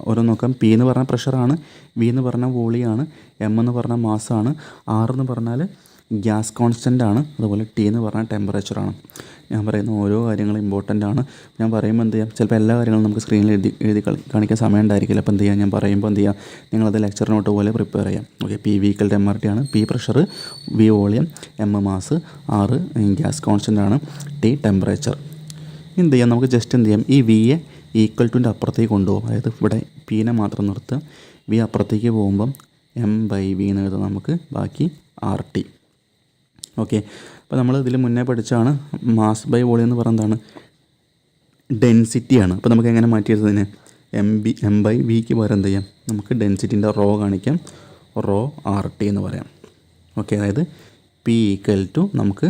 ഓരോ നോക്കാം. P എന്ന് പറഞ്ഞാൽ പ്രഷറാണ്, V എന്ന് പറഞ്ഞാൽ വോളിയാണ്, M എന്ന് പറഞ്ഞാൽ മാസാണ്, R എന്ന് പറഞ്ഞാൽ ഗ്യാസ് കോൺസ്റ്റൻ്റ് ആണ്, അതുപോലെ T എന്ന് പറഞ്ഞാൽ ടെമ്പറേച്ചറാണ്. ഞാൻ പറയുന്ന ഓരോ കാര്യങ്ങളും ഇമ്പോർട്ടൻ്റ് ആണ്. ഞാൻ പറയുമ്പോൾ എന്ത് ചെയ്യാം, ചിലപ്പോൾ എല്ലാ കാര്യങ്ങളും നമുക്ക് സ്ക്രീനിൽ എഴുതി കാണിക്കാൻ സമയം ഉണ്ടായിരിക്കില്ല. അപ്പോൾ എന്ത് ചെയ്യാം, ഞാൻ പറയുമ്പോൾ എന്ത് ചെയ്യാം, നിങ്ങളത് ലെക്ചർ നോട്ട് പോലെ പ്രിപ്പയർ ചെയ്യാം. ഓക്കെ, PV = mRT ആണ്. P pressure, V volume, M mass, R gas constant ആണ്, T ടെമ്പറേച്ചർ. എന്ത് ചെയ്യാം, നമുക്ക് ജസ്റ്റ് എന്ത് ചെയ്യാം, ഈ Vയെ =ൻ്റെ അപ്പുറത്തേക്ക് കൊണ്ടുപോകും. അതായത് ഇവിടെ Pനെ മാത്രം നിർത്തുക, V അപ്പുറത്തേക്ക് പോകുമ്പം M/V എന്ന് എഴുതാം നമുക്ക്, ബാക്കി RT. ഓക്കെ, അപ്പോൾ നമ്മൾ ഇതിൽ മുന്നേ പഠിച്ചാണ് മാസ് ബൈ വോളിയം എന്ന് പറയുന്നതാണ് ഡെൻസിറ്റിയാണ്. അപ്പോൾ നമുക്ക് എങ്ങനെ മാറ്റിയെടുത്തതിന് M/Vക്ക് പകരം എന്ത് ചെയ്യാം, നമുക്ക് ഡെൻസിറ്റിൻ്റെ റോ കാണിക്കാം, ρRT എന്ന് പറയാം. ഓക്കെ, അതായത് P = നമുക്ക്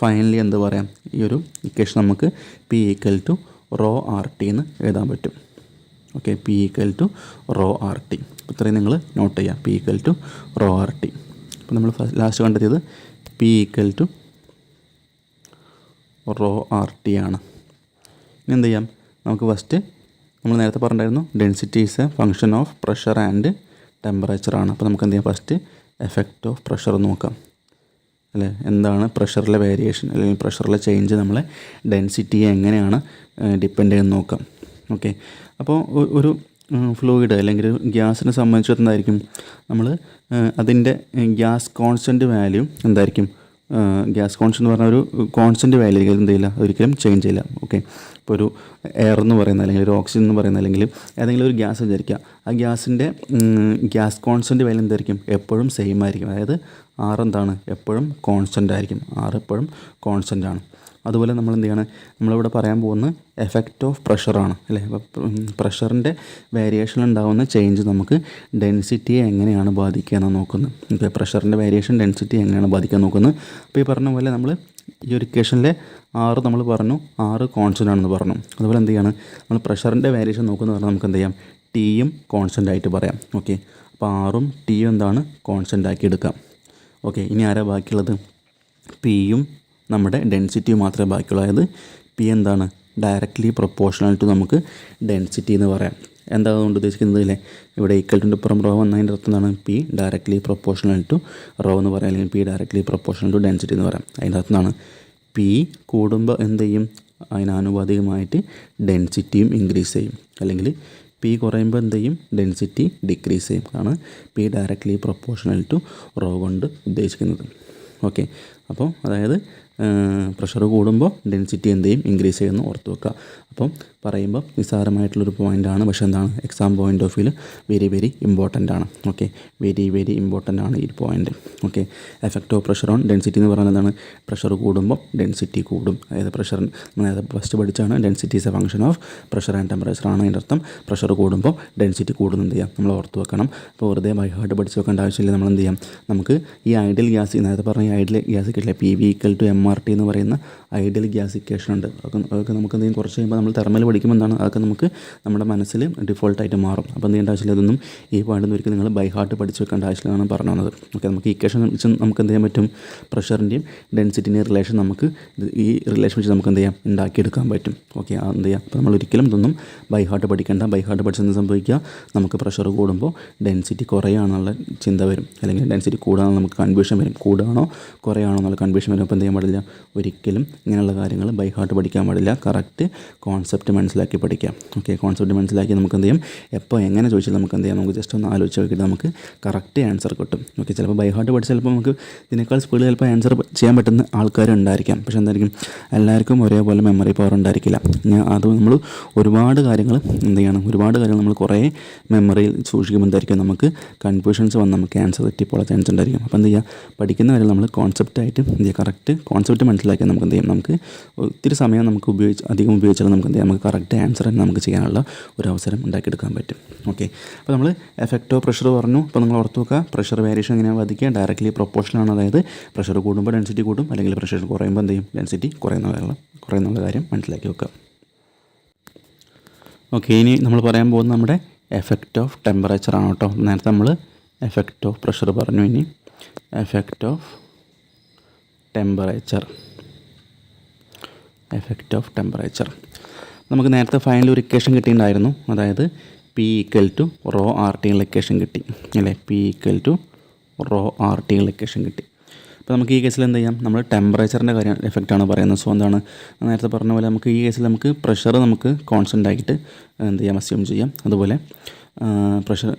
ഫൈനലി എന്ത് പറയാം, ഈ ഒരു ഇക്വേഷൻ നമുക്ക് P = ρRT എന്ന് എഴുതാൻ പറ്റും. Okay, P = ρRT. അപ്പോൾ ഇത്രയും നിങ്ങൾ നോട്ട് ചെയ്യാം, P = ρRT. അപ്പോൾ നമ്മൾ ലാസ്റ്റ് കണ്ടെത്തിയത് P = ρRT ആണ്. ഇനി എന്ത് ചെയ്യാം, നമുക്ക് ഫസ്റ്റ് നമ്മൾ നേരത്തെ പറഞ്ഞിട്ടുണ്ടായിരുന്നു density is a function of pressure and temperature ആണ്. അപ്പോൾ നമുക്ക് എന്ത് ചെയ്യാം, ഫസ്റ്റ് എഫക്റ്റ് ഓഫ് പ്രഷർ നോക്കാം. അല്ലേ, എന്താണ് പ്രഷറിലെ വേരിയേഷൻ അല്ലെങ്കിൽ പ്രഷറിലെ ചേഞ്ച് നമ്മളെ ഡെൻസിറ്റിയെ എങ്ങനെയാണ് ഡിപ്പെൻഡ് ചെയ്യുന്നത് നോക്കാം. ഓക്കെ, അപ്പോൾ ഒരു ഫ്ലൂയിഡ് അല്ലെങ്കിൽ ഗ്യാസിനെ സംബന്ധിച്ചിടത്തായിരിക്കും നമ്മൾ അതിൻ്റെ ഗ്യാസ് കോൺസ്റ്റൻറ്റ് വാല്യൂ എന്തായിരിക്കും, ഗ്യാസ് കോൺസ്റ്റൻറ്റ് എന്ന് പറഞ്ഞാൽ ഒരു കോൺസ്റ്റൻറ്റ് വാല്യൂ ആയിരിക്കും, എന്ത് ചെയ്യില്ല, ഒരിക്കലും ചേഞ്ച് ചെയ്യില്ല. ഓക്കെ, ഇപ്പോൾ ഒരു എയർ എന്ന് പറയുന്നത് അല്ലെങ്കിൽ ഒരു ഓക്സിജൻ എന്ന് പറയുന്നത് അല്ലെങ്കിൽ ഏതെങ്കിലും ഒരു ഗ്യാസ് വിചാരിക്കുക, ആ ഗ്യാസിൻ്റെ ഗ്യാസ് കോൺസ്റ്റൻറ്റ് വാല്യൂ എന്തായിരിക്കും, എപ്പോഴും സെയിം ആയിരിക്കും. അതായത് R എന്താണ്, എപ്പോഴും കോൺസ്റ്റൻ്റ് ആയിരിക്കും, R എപ്പോഴും കോൺസ്റ്റൻ്റ് ആണ്. അതുപോലെ നമ്മൾ എന്ത് ചെയ്യണം, നമ്മളിവിടെ പറയാൻ പോകുന്നത് എഫക്റ്റ് ഓഫ് പ്രഷറാണ് അല്ലേ. അപ്പോൾ പ്രഷറിൻ്റെ വേരിയേഷൻ ഉണ്ടാകുന്ന ചേഞ്ച് നമുക്ക് ഡെൻസിറ്റിയെ എങ്ങനെയാണ് ബാധിക്കുക എന്ന് നോക്കുന്നത്. ഓക്കെ, പ്രഷറിൻ്റെ വേരിയേഷൻ ഡെൻസിറ്റി എങ്ങനെയാണ് ബാധിക്കാൻ നോക്കുന്നത്. അപ്പോൾ ഈ പറഞ്ഞ പോലെ നമ്മൾ ഈ ഒരു ഇക്വേഷനിലെ R നമ്മൾ പറഞ്ഞു, R കോൺസ്റ്റൻ്റ് ആണെന്ന് പറഞ്ഞു. അതുപോലെ എന്ത് ചെയ്യണം, നമ്മൾ പ്രഷറിൻ്റെ വേരിയേഷൻ നോക്കുന്നത് പറഞ്ഞാൽ നമുക്ക് എന്ത് ചെയ്യാം, Tയും കോൺസ്റ്റൻ്റ് ആയിട്ട് പറയാം. ഓക്കെ, അപ്പോൾ Rഉം Tയും എന്താണ്, കോൺസ്റ്റൻ്റ് ആക്കി എടുക്കാം. ഓക്കെ, ഇനി ആരാ ബാക്കിയുള്ളത്, Pയും നമ്മുടെ ഡെൻസിറ്റിയും മാത്രമേ ബാക്കിയുള്ളൂ. അതായത് P എന്താണ്, ഡയറക്റ്റ്ലി പ്രൊപ്പോർഷണൽ ടു നമുക്ക് ഡെൻസിറ്റി എന്ന് പറയാം. എന്താ അതുകൊണ്ട് ഉദ്ദേശിക്കുന്നത് അല്ലേ, ഇവിടെ =ൻ്റെ പുറം റോ വന്നതിൻ്റെ അർത്ഥം എന്താണ്, P directly proportional to rho എന്ന് പറയാം, അല്ലെങ്കിൽ P directly proportional to density എന്ന് പറയാം. അതിൻ്റെ അർത്ഥം എന്താണ്, P കൂടുമ്പോൾ എന്ത് ചെയ്യും, അതിനാനുപാതികമായിട്ട് ഡെൻസിറ്റിയും ഇൻക്രീസ് ചെയ്യും, അല്ലെങ്കിൽ പി കുറയുമ്പോൾ എന്ത് ചെയ്യും, ഡെൻസിറ്റി ഡിക്രീസ് ചെയ്യും. അതാണ് P directly proportional to rho കൊണ്ട് ഉദ്ദേശിക്കുന്നത്. ഓക്കെ, അപ്പോൾ അതായത് പ്രഷർ കൂടുമ്പോൾ ഡെൻസിറ്റി എന്ത് ചെയ്യും, ഇൻക്രീസ് ചെയ്യുമെന്ന് ഓർത്ത് വെക്കുക. അപ്പം പറയുമ്പോൾ നിസ്സാരമായിട്ടുള്ളൊരു പോയിൻ്റാണ്, പക്ഷേ എന്താണ് എക്സാം പോയിൻ്റ് ഓഫ് വ്യൂവിൽ വെരി വെരി ഇമ്പോർട്ടൻ്റ് ആണ്. ഓക്കെ, വെരി വെരി ഇമ്പോർട്ടൻ്റ് ആണ് ഈ point. Okay, effect of pressure on density എന്ന് പറയുന്നത് എന്താണ്, പ്രഷർ കൂടുമ്പോൾ ഡെൻസിറ്റി കൂടും. അതായത് പ്രഷർ നേരത്തെ ഫസ്റ്റ് പഠിച്ചാണ്, density is a function of pressure and temperature ആണ് അതിൻ്റെ അർത്ഥം. പ്രഷർ കൂടുമ്പോൾ ഡെൻസിറ്റി കൂടുന്നത് ചെയ്യാം, നമ്മൾ ഓർത്ത് വെക്കണം. അപ്പോൾ വെറുതെ ബൈ ഹാർട്ട് പഠിച്ച് വെക്കേണ്ട ആവശ്യമില്ല. നമ്മൾ എന്ത് ചെയ്യാം, നമുക്ക് ഈ ഐഡിയൽ ഗ്യാസ്, നേരത്തെ പറഞ്ഞ ഈ ഐഡിയൽ ഗ്യാസ് കിട്ടില്ല, PV=MRT എന്ന് പറയുന്ന ഐഡിയൽ ഗ്യാസ് ഇക്വേഷൻ ഉണ്ട്. അതൊക്കെ നമുക്ക് എന്തെങ്കിലും കുറച്ച് കഴിയുമ്പോൾ നമ്മൾ തെർമൽ പഠിക്കുമ്പോൾ എന്താണ്, അതൊക്കെ നമുക്ക് നമ്മുടെ മനസ്സിൽ ഡിഫോൾട്ടായിട്ട് മാറും. അപ്പോൾ എന്ത് ചെയ്യേണ്ട ആവശ്യമില്ല, ഇതൊന്നും ഈ പോയിൻ്റ് ഒരിക്കലും നിങ്ങൾ ബൈ ഹാർട്ട് പഠിച്ച് വെക്കേണ്ട ആവശ്യമില്ലെന്നാണ് പറഞ്ഞു വന്നത്. ഓക്കെ, നമുക്ക് ഇക്വേഷൻ വെച്ച് നമുക്ക് എന്ത് ചെയ്യാൻ പറ്റും, പ്രഷറിൻ്റെയും ഡെൻസിറ്റിൻ്റെയും റിലേഷൻ നമുക്ക് ഈ റിലേഷൻ വെച്ച് നമുക്ക് എന്ത് ചെയ്യാം, ഉണ്ടാക്കിയെടുക്കാൻ പറ്റും. ഓക്കെ, എന്ത് ചെയ്യാം, അപ്പോൾ നമ്മൾ ഒരിക്കലും ഇതൊന്നും ബൈ ഹാർട്ട് പഠിക്കേണ്ട. ബൈ ഹാർട്ട് പഠിച്ചെന്ന് സംഭവിക്കുക, നമുക്ക് പ്രഷർ കൂടുമ്പോൾ ഡെൻസിറ്റി കുറയാണെന്നുള്ള ചിന്ത വരും, അല്ലെങ്കിൽ ഡെൻസിറ്റി കൂടാനുള്ള നമുക്ക് കൺഫ്യൂഷൻ വരും, കൂടുകയാണോ കുറയാണോ എന്നുള്ള കൺഫ്യൂഷൻ വരും. അപ്പോൾ എന്ത് ചെയ്യാൻ പാടില്ല, ഒരിക്കലും ഇങ്ങനെയുള്ള കാര്യങ്ങൾ ബൈ ഹാർട്ട് പഠിക്കാൻ പാടില്ല. കറക്റ്റ് കോൺസെപ്റ്റ് മനസ്സിലാക്കി പഠിക്കാം. ഓക്കെ, കോൺസെപ്റ്റ് മനസ്സിലാക്കി നമുക്ക് എന്ത് ചെയ്യും, എപ്പോൾ എങ്ങനെ ചോദിച്ചാൽ നമുക്ക് എന്ത് ചെയ്യാം, നമുക്ക് ജസ്റ്റ് ഒന്ന് ആലോചിച്ച് നോക്കിയിട്ട് നമുക്ക് കറക്റ്റ് ആൻസർ കിട്ടും. ഓക്കെ, ചിലപ്പോൾ ബൈ ഹാർട്ട് പഠിച്ചാൽ ചിലപ്പോൾ നമുക്ക് ഇതിനേക്കാൾ സ്പീഡിൽ ചിലപ്പോൾ ആൻസർ ചെയ്യാൻ പറ്റുന്ന ആൾക്കാരുണ്ടായിരിക്കാം. പക്ഷേ എന്തായിരിക്കും, എല്ലാവർക്കും ഒരേപോലെ മെമ്മറി പവർ ഉണ്ടായിരിക്കില്ല. അത് നമ്മൾ ഒരുപാട് കാര്യങ്ങൾ എന്ത് ചെയ്യണം, ഒരുപാട് കാര്യങ്ങൾ നമ്മൾ കുറേ മെമ്മറിയിൽ സൂക്ഷിക്കുമ്പോൾ എന്തായിരിക്കും, നമുക്ക് കൺഫ്യൂഷൻസ് വന്ന് നമുക്ക് ആൻസർ തെറ്റിപ്പോളാൻ ചാൻസ് ഉണ്ടായിരിക്കും. അപ്പോൾ എന്ത് ചെയ്യുക, പഠിക്കുന്ന കാര്യം നമ്മൾ കോൺസെപ്റ്റായിട്ട് എന്ത് ചെയ്യുക, കറക്റ്റ് കോൺസെപ്റ്റ് മനസ്സിലാക്കിയാൽ നമുക്ക് എന്ത് ചെയ്യും, നമുക്ക് ഒത്തിരി സമയം നമുക്ക് അധികം ഉപയോഗിച്ചാൽ നമുക്ക് എന്ത് ചെയ്യാം, നമുക്ക് കറക്റ്റ് ആൻസർ തന്നെ നമുക്ക് ചെയ്യാനുള്ള ഒരു അവസരം ഉണ്ടാക്കിയെടുക്കാൻ പറ്റും. ഓക്കെ, അപ്പോൾ നമ്മൾ എഫക്റ്റ് ഓഫ് പ്രഷർ പറഞ്ഞു. അപ്പോൾ നിങ്ങൾ ഓർത്ത് വെക്കുക, പ്രഷർ വേരിയേഷൻ എങ്ങനെയാണ് ബാധിക്കുക, ഡയറക്റ്റ്ലി പ്രൊപ്പോർഷനാണ്. അതായത് പ്രഷർ കൂടുമ്പോൾ ഡെൻസിറ്റി കൂടും, അല്ലെങ്കിൽ പ്രഷർ കുറയുമ്പോൾ എന്ത് ചെയ്യും, ഡെൻസിറ്റി കുറയുന്നുള്ള കാര്യം മനസ്സിലാക്കി വെക്കുക. ഓക്കെ, ഇനി നമ്മൾ പറയാൻ പോകുന്നത് നമ്മുടെ എഫക്റ്റ് ഓഫ് ടെമ്പറേച്ചർ ആണ് കേട്ടോ. നേരത്തെ നമ്മൾ എഫക്റ്റ് ഓഫ് പ്രഷർ പറഞ്ഞു, ഇനി effect of temperature. Effect of temperature നമുക്ക് നേരത്തെ ഫൈനൽ ഒരു ഇക്വേഷൻ കിട്ടിയിട്ടുണ്ടായിരുന്നു. അതായത് P=ρRT എന്നുള്ള ഇക്വേഷൻ കിട്ടി അല്ലേ, P=ρRT എന്നുള്ള ഇക്വേഷൻ കിട്ടി. അപ്പോൾ നമുക്ക് ഈ കേസിൽ എന്ത് ചെയ്യാം, നമ്മൾ ടെമ്പറേച്ചറിൻ്റെ കാര്യം എഫക്റ്റാണ് പറയുന്നത്. സോ എന്താണ്, നേരത്തെ പറഞ്ഞ പോലെ നമുക്ക് ഈ കേസിൽ നമുക്ക് പ്രഷർ നമുക്ക് കോൺസ്റ്റൻ്റ് ആയിട്ട് എന്ത് ചെയ്യാം, അസ്യൂം ചെയ്യാം. അതുപോലെ പ്രഷർ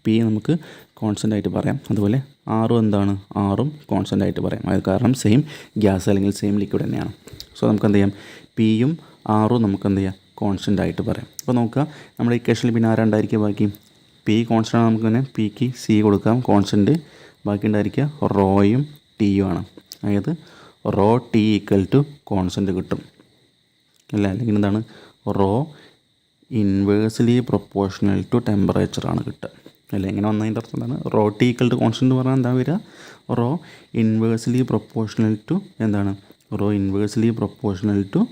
പി നമുക്ക് കോൺസ്റ്റൻ്റ് ആയിട്ട് പറയാം. അതുപോലെ ആറും എന്താണ്, ആറും കോൺസ്റ്റൻ്റ് ആയിട്ട് പറയാം. അത് കാരണം സെയിം ഗ്യാസ് അല്ലെങ്കിൽ സെയിം ലിക്വിഡ് തന്നെയാണ്. സോ നമുക്ക് എന്ത് ചെയ്യാം, പിയും ആറും നമുക്ക് എന്ത് ചെയ്യാം, കോൺസ്റ്റൻ്റ് ആയിട്ട് പറയാം. അപ്പോൾ നോക്കുക, നമ്മുടെ ഇക്വേഷനിൽ പിന്നെ ആരുണ്ടായിരിക്കുക, ബാക്കി പി കോൺസ്റ്റൻ്റ് ആണ്, നമുക്ക് തന്നെ പിക്ക് സി കൊടുക്കാം കോൺസ്റ്റൻറ്റ്. ബാക്കി ഉണ്ടായിരിക്കുക റോയും ടിയും ആണ്. അതായത് റോ ടി കോൺസ്റ്റൻറ്റ് കിട്ടും അല്ല, അല്ലെങ്കിൽ എന്താണ്, rho inversely proportional to temperature ആണ് കിട്ടുക അല്ലേ. ഇങ്ങനെ വന്നതിൻ്റെ അർത്ഥം എന്താണ്, റോ ടി കോൺസ്റ്റൻറ്റ് പറഞ്ഞാൽ എന്താ വരിക, റോ ഇൻവേഴ്സ്ലി പ്രൊപ്പോർഷണൽ ടു എന്താണ്, rho inversely proportional to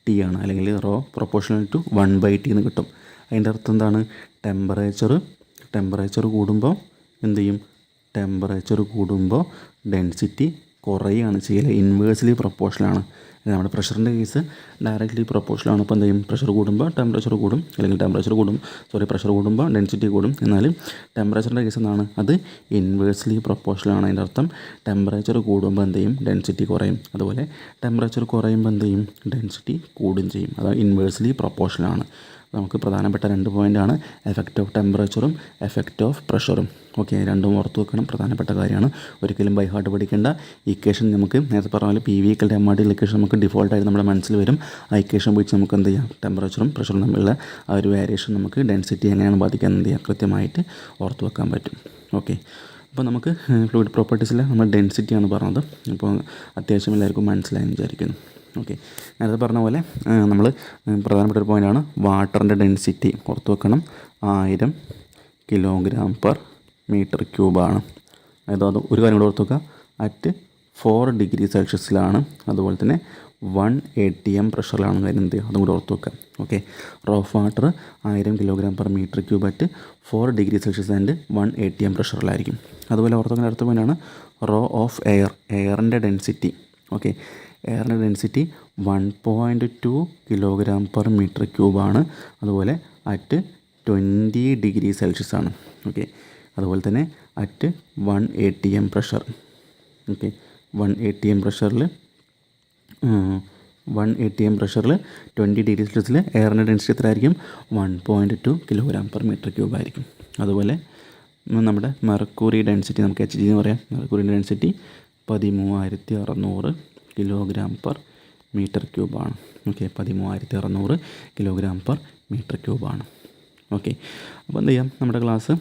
T ആണ്, അല്ലെങ്കിൽ റോ പ്രൊപ്പോർഷണൽ ടു 1/t എന്ന് കിട്ടും. അതിൻ്റെ അർത്ഥം എന്താണ്, ടെമ്പറേച്ചർ കൂടുമ്പോൾ എന്ത് ചെയ്യും, ടെമ്പറേച്ചർ കൂടുമ്പോൾ ഡെൻസിറ്റി കുറയുകയാണ് ചെയ്യൽ, ഇൻവേഴ്സ്ലി പ്രൊപ്പോർഷനാണ്. നമ്മുടെ പ്രഷറിൻ്റെ കേസ് ഡയറക്റ്റ്ലി പ്രൊപ്പോർഷനാണ്. അപ്പോൾ എന്ത് ചെയ്യും, പ്രഷർ കൂടുമ്പോൾ ടെമ്പറേച്ചർ കൂടും, അല്ലെങ്കിൽ പ്രഷർ കൂടുമ്പോൾ ഡെൻസിറ്റി കൂടും. എന്നാൽ ടെമ്പറേച്ചറിൻ്റെ കേസ് എന്താണ്, അത് ഇൻവേഴ്സ്ലി പ്രൊപ്പോർഷനാണ്. അതിൻ്റെ അർത്ഥം ടെമ്പറേച്ചർ കൂടുമ്പോൾ എന്ത് ചെയ്യും, ഡെൻസിറ്റി കുറയും. അതുപോലെ ടെമ്പറേച്ചർ കുറയുമ്പോൾ എന്ത് ചെയ്യും, ഡെൻസിറ്റി കൂടുകയും ചെയ്യും. അത് ഇൻവേഴ്സ്ലി പ്രൊപ്പോർഷനാണ്. നമുക്ക് പ്രധാനപ്പെട്ട 2 പോയിൻ്റാണ് എഫക്റ്റ് ഓഫ് ടെമ്പറേച്ചറും എഫക്റ്റ് ഓഫ് പ്രഷറും. ഓക്കെ, രണ്ടും ഓർത്ത് വെക്കണം, പ്രധാനപ്പെട്ട കാര്യമാണ്. ഒരിക്കലും ബൈ ഹാർട്ട് പഠിക്കേണ്ട. ഇക്വേഷൻ നമുക്ക് നേരത്തെ പറഞ്ഞ പോലെ PV=MRT ഇക്വേഷൻ നമുക്ക് ഡിഫോൾട്ടായിട്ട് നമ്മുടെ മനസ്സിൽ വരും. ആ ഇക്വേഷൻ വെച്ച് നമുക്ക് എന്ത് ചെയ്യാം, ടെമ്പറേച്ചറും പ്രഷറും തമ്മിലുള്ള ആ ഒരു വേരിയേഷൻ നമുക്ക് ഡെൻസിറ്റി എങ്ങനെയാണ് ബാധിക്കാൻ എന്ത് ചെയ്യാം, കൃത്യമായിട്ട് ഓർത്ത് വെക്കാൻ പറ്റും. ഓക്കെ, അപ്പോൾ നമുക്ക് ഫ്ലൂയിഡ് പ്രോപ്പർട്ടീസിൽ നമ്മൾ ഡെൻസിറ്റിയാണ് പറഞ്ഞത്. അപ്പോൾ അത്യാവശ്യം എല്ലാവർക്കും മനസ്സിലായെന്ന് വിചാരിക്കുന്നു. ഓക്കെ, നേരത്തെ പറഞ്ഞ പോലെ നമ്മൾ പ്രധാനപ്പെട്ട ഒരു പോയിൻ്റാണ് വാട്ടറിൻ്റെ ഡെൻസിറ്റി ഓർത്ത് വെക്കണം. 1000 kg/m³. അതായത് ഒരു കാര്യം കൂടെ ഓർത്ത് വെക്കുക, അറ്റ് 4 ഡിഗ്രി സെൽഷ്യസിലാണ്. അതുപോലെ തന്നെ 1 atm പ്രഷറിലാണ് കാര്യം, എന്ത് ചെയ്യുക, അതും കൂടെ ഓർത്ത് വെക്കുക. Okay, rho of water 1000 kg/m³ at 4 degree Celsius and 1 atm പ്രഷറിലായിരിക്കും. അതുപോലെ ഓർത്ത് വെക്കുന്ന അടുത്ത പോയിൻ്റാണ് റോ ഓഫ് എയറിൻ്റെ ഡെൻസിറ്റി. ഓക്കെ, എയറിൻ്റെ ഡെൻസിറ്റി 1.2 kg/m³ ആണ്. അതുപോലെ അറ്റ് 20 ഡിഗ്രി സെൽഷ്യസ് ആണ്. ഓക്കെ, അതുപോലെ തന്നെ at 1 atm pressure. Okay, 1 atm പ്രഷറിൽ 1 atm പ്രഷറിൽ 20 ഡിഗ്രി സെൽഷ്യസിൽ എയറിൻ്റെ ഡെൻസിറ്റി എത്ര ആയിരിക്കും? 1.2 kg/m³ ആയിരിക്കും. അതുപോലെ നമ്മുടെ മെർക്കുറി ഡെൻസിറ്റി നമുക്ക് HG എന്ന് പറയാം. മെർക്കുറി ഡെൻസിറ്റി 13600 kg/m³ ആണ്. ഓക്കെ, 13600 kg/m³ ആണ്. ഓക്കെ, അപ്പോൾ എന്ത് ചെയ്യാം, നമ്മുടെ ക്ലാസ്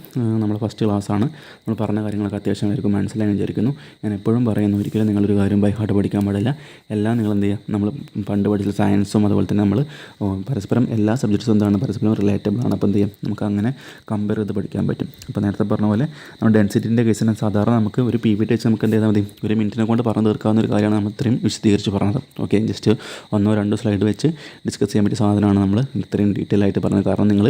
നമ്മുടെ ഫസ്റ്റ് ക്ലാസ്സാണ്. നമ്മൾ പറഞ്ഞ കാര്യങ്ങളൊക്കെ അത്യാവശ്യം എല്ലാവർക്കും മനസ്സിലായി വിചാരിക്കുന്നു. ഞാൻ എപ്പോഴും പറയുന്നു, ഒരിക്കലും നിങ്ങളൊരു കാര്യം ബൈ ഹാർട്ട് പഠിക്കാൻ പാടില്ല. എല്ലാം നിങ്ങൾ എന്ത് ചെയ്യുക, നമ്മൾ പണ്ട് പഠിച്ച സയൻസും അതുപോലെ തന്നെ നമ്മൾ പരസ്പരം എല്ലാ സബ്ജക്ട്സും എന്താണ് പരസ്പരം റിലേറ്റബിൾ ആണ്. അപ്പോൾ എന്ത് ചെയ്യും, നമുക്ക് അങ്ങനെ കമ്പയർ ചെയ്ത് പഠിക്കാൻ പറ്റും. അപ്പോൾ നേരത്തെ പറഞ്ഞ പോലെ നമ്മൾ ഡെൻസിറ്റിൻ്റെ കേസിന് സാധാരണ നമുക്ക് ഒരു PPT വെച്ച് നമുക്ക് എന്ത് ചെയ്താൽ മതി, ഒരു മിനിറ്റിനെ കൊണ്ട് പറഞ്ഞു തീർക്കാവുന്ന ഒരു കാര്യമാണ് നമ്മൾ ഇത്രയും വിശദീകരിച്ച് പറഞ്ഞത്. ഓക്കെ, ജസ്റ്റ് 1-2 സ്ലൈഡ് വെച്ച് ഡിസ്കസ് ചെയ്യാൻ പറ്റിയ സാധനമാണ് നമ്മൾ ഇത്രയും ഡീറ്റെയിൽ ആയിട്ട് പറഞ്ഞത്. കാരണം നിങ്ങൾ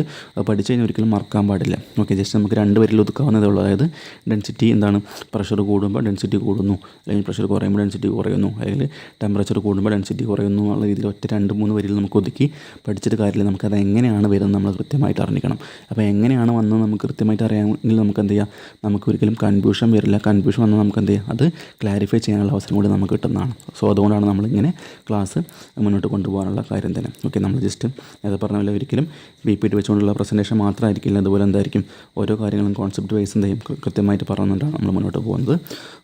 പഠിച്ചു കഴിഞ്ഞാൽ ഒരിക്കലും മറക്കാൻ പാടില്ല. ഓക്കെ, ജസ്റ്റ് നമുക്ക് 2 വരിയിൽ ഒതുക്കാവുന്നതേ ഉള്ളൂ. അതായത് ഡെൻസിറ്റി എന്താണ്, പ്രഷർ കൂടുമ്പോൾ ഡെൻസിറ്റി കൂടുന്നു, അല്ലെങ്കിൽ പ്രഷർ കുറയുമ്പോൾ ഡെൻസിറ്റി കുറയുന്നു, അല്ലെങ്കിൽ ടെമ്പറേച്ചർ കൂടുമ്പോൾ ഡെൻസിറ്റി കുറയുന്നു എന്നുള്ള രീതിയിൽ ഒറ്റ 2-3 വരിയിൽ നമുക്ക് ഒതുക്കി പഠിച്ചിട്ട് കാര്യമില്ല. നമുക്കത് എങ്ങനെയാണ് വരുന്നത് നമ്മൾ കൃത്യമായിട്ട് അറിഞ്ഞിരിക്കണം. അപ്പോൾ എങ്ങനെയാണ് വന്നത് നമുക്ക് കൃത്യമായിട്ട് അറിയാമെങ്കിൽ നമുക്ക് എന്ത് ചെയ്യാം, നമുക്ക് ഒരിക്കലും കൺഫ്യൂഷൻ വരില്ല. കൺഫ്യൂഷൻ വന്നാൽ നമുക്ക് എന്ത് ചെയ്യാം, അത് ക്ലാരിഫൈ ചെയ്യാനുള്ള അവസരം കൂടി നമുക്ക് കിട്ടുന്നതാണ്. സോ അതുകൊണ്ടാണ് നമ്മളിങ്ങനെ ക്ലാസ് മുന്നോട്ട് കൊണ്ടുപോകാനുള്ള കാര്യം തന്നെ. ഓക്കെ, നമ്മൾ ജസ്റ്റ് അത് പറഞ്ഞ പോലെ ഒരിക്കലും PPT വെച്ചുകൊണ്ടുള്ള പ്രസൻറ്റേഷൻ മാത്രമായിരിക്കില്ല. അതുപോലെ എന്തായിരിക്കും, ഓരോ കാര്യങ്ങളും കോൺസെപ്റ്റ് വൈസ് എന്ത് ചെയ്യും കൃത്യമായിട്ട് പറഞ്ഞുകൊണ്ടാണ് നമ്മൾ മുന്നോട്ട് പോകുന്നത്.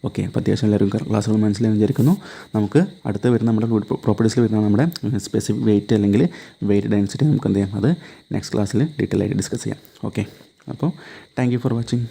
ഓക്കെ, അപ്പോൾ അത്യാവശ്യം എല്ലാവരും ക്ലാസ്സുകൾ മനസ്സിലായി വിചാരിക്കുന്നു. നമുക്ക് അടുത്ത് വരുന്ന നമ്മുടെ പ്രോപ്പർട്ടീസിൽ വരുന്ന നമ്മുടെ സ്പെസിഫിക് വെയിറ്റ് അല്ലെങ്കിൽ വെയിറ്റ് ഡെൻസിറ്റി നമുക്ക് എന്ത് ചെയ്യാം, അത് നെക്സ്റ്റ് ക്ലാസ്സിൽ ഡീറ്റെയിൽ ആയിട്ട് ഡിസ്കസ് ചെയ്യാം. ഓക്കെ, അപ്പോൾ താങ്ക് യു ഫോർ വാച്ചിങ്.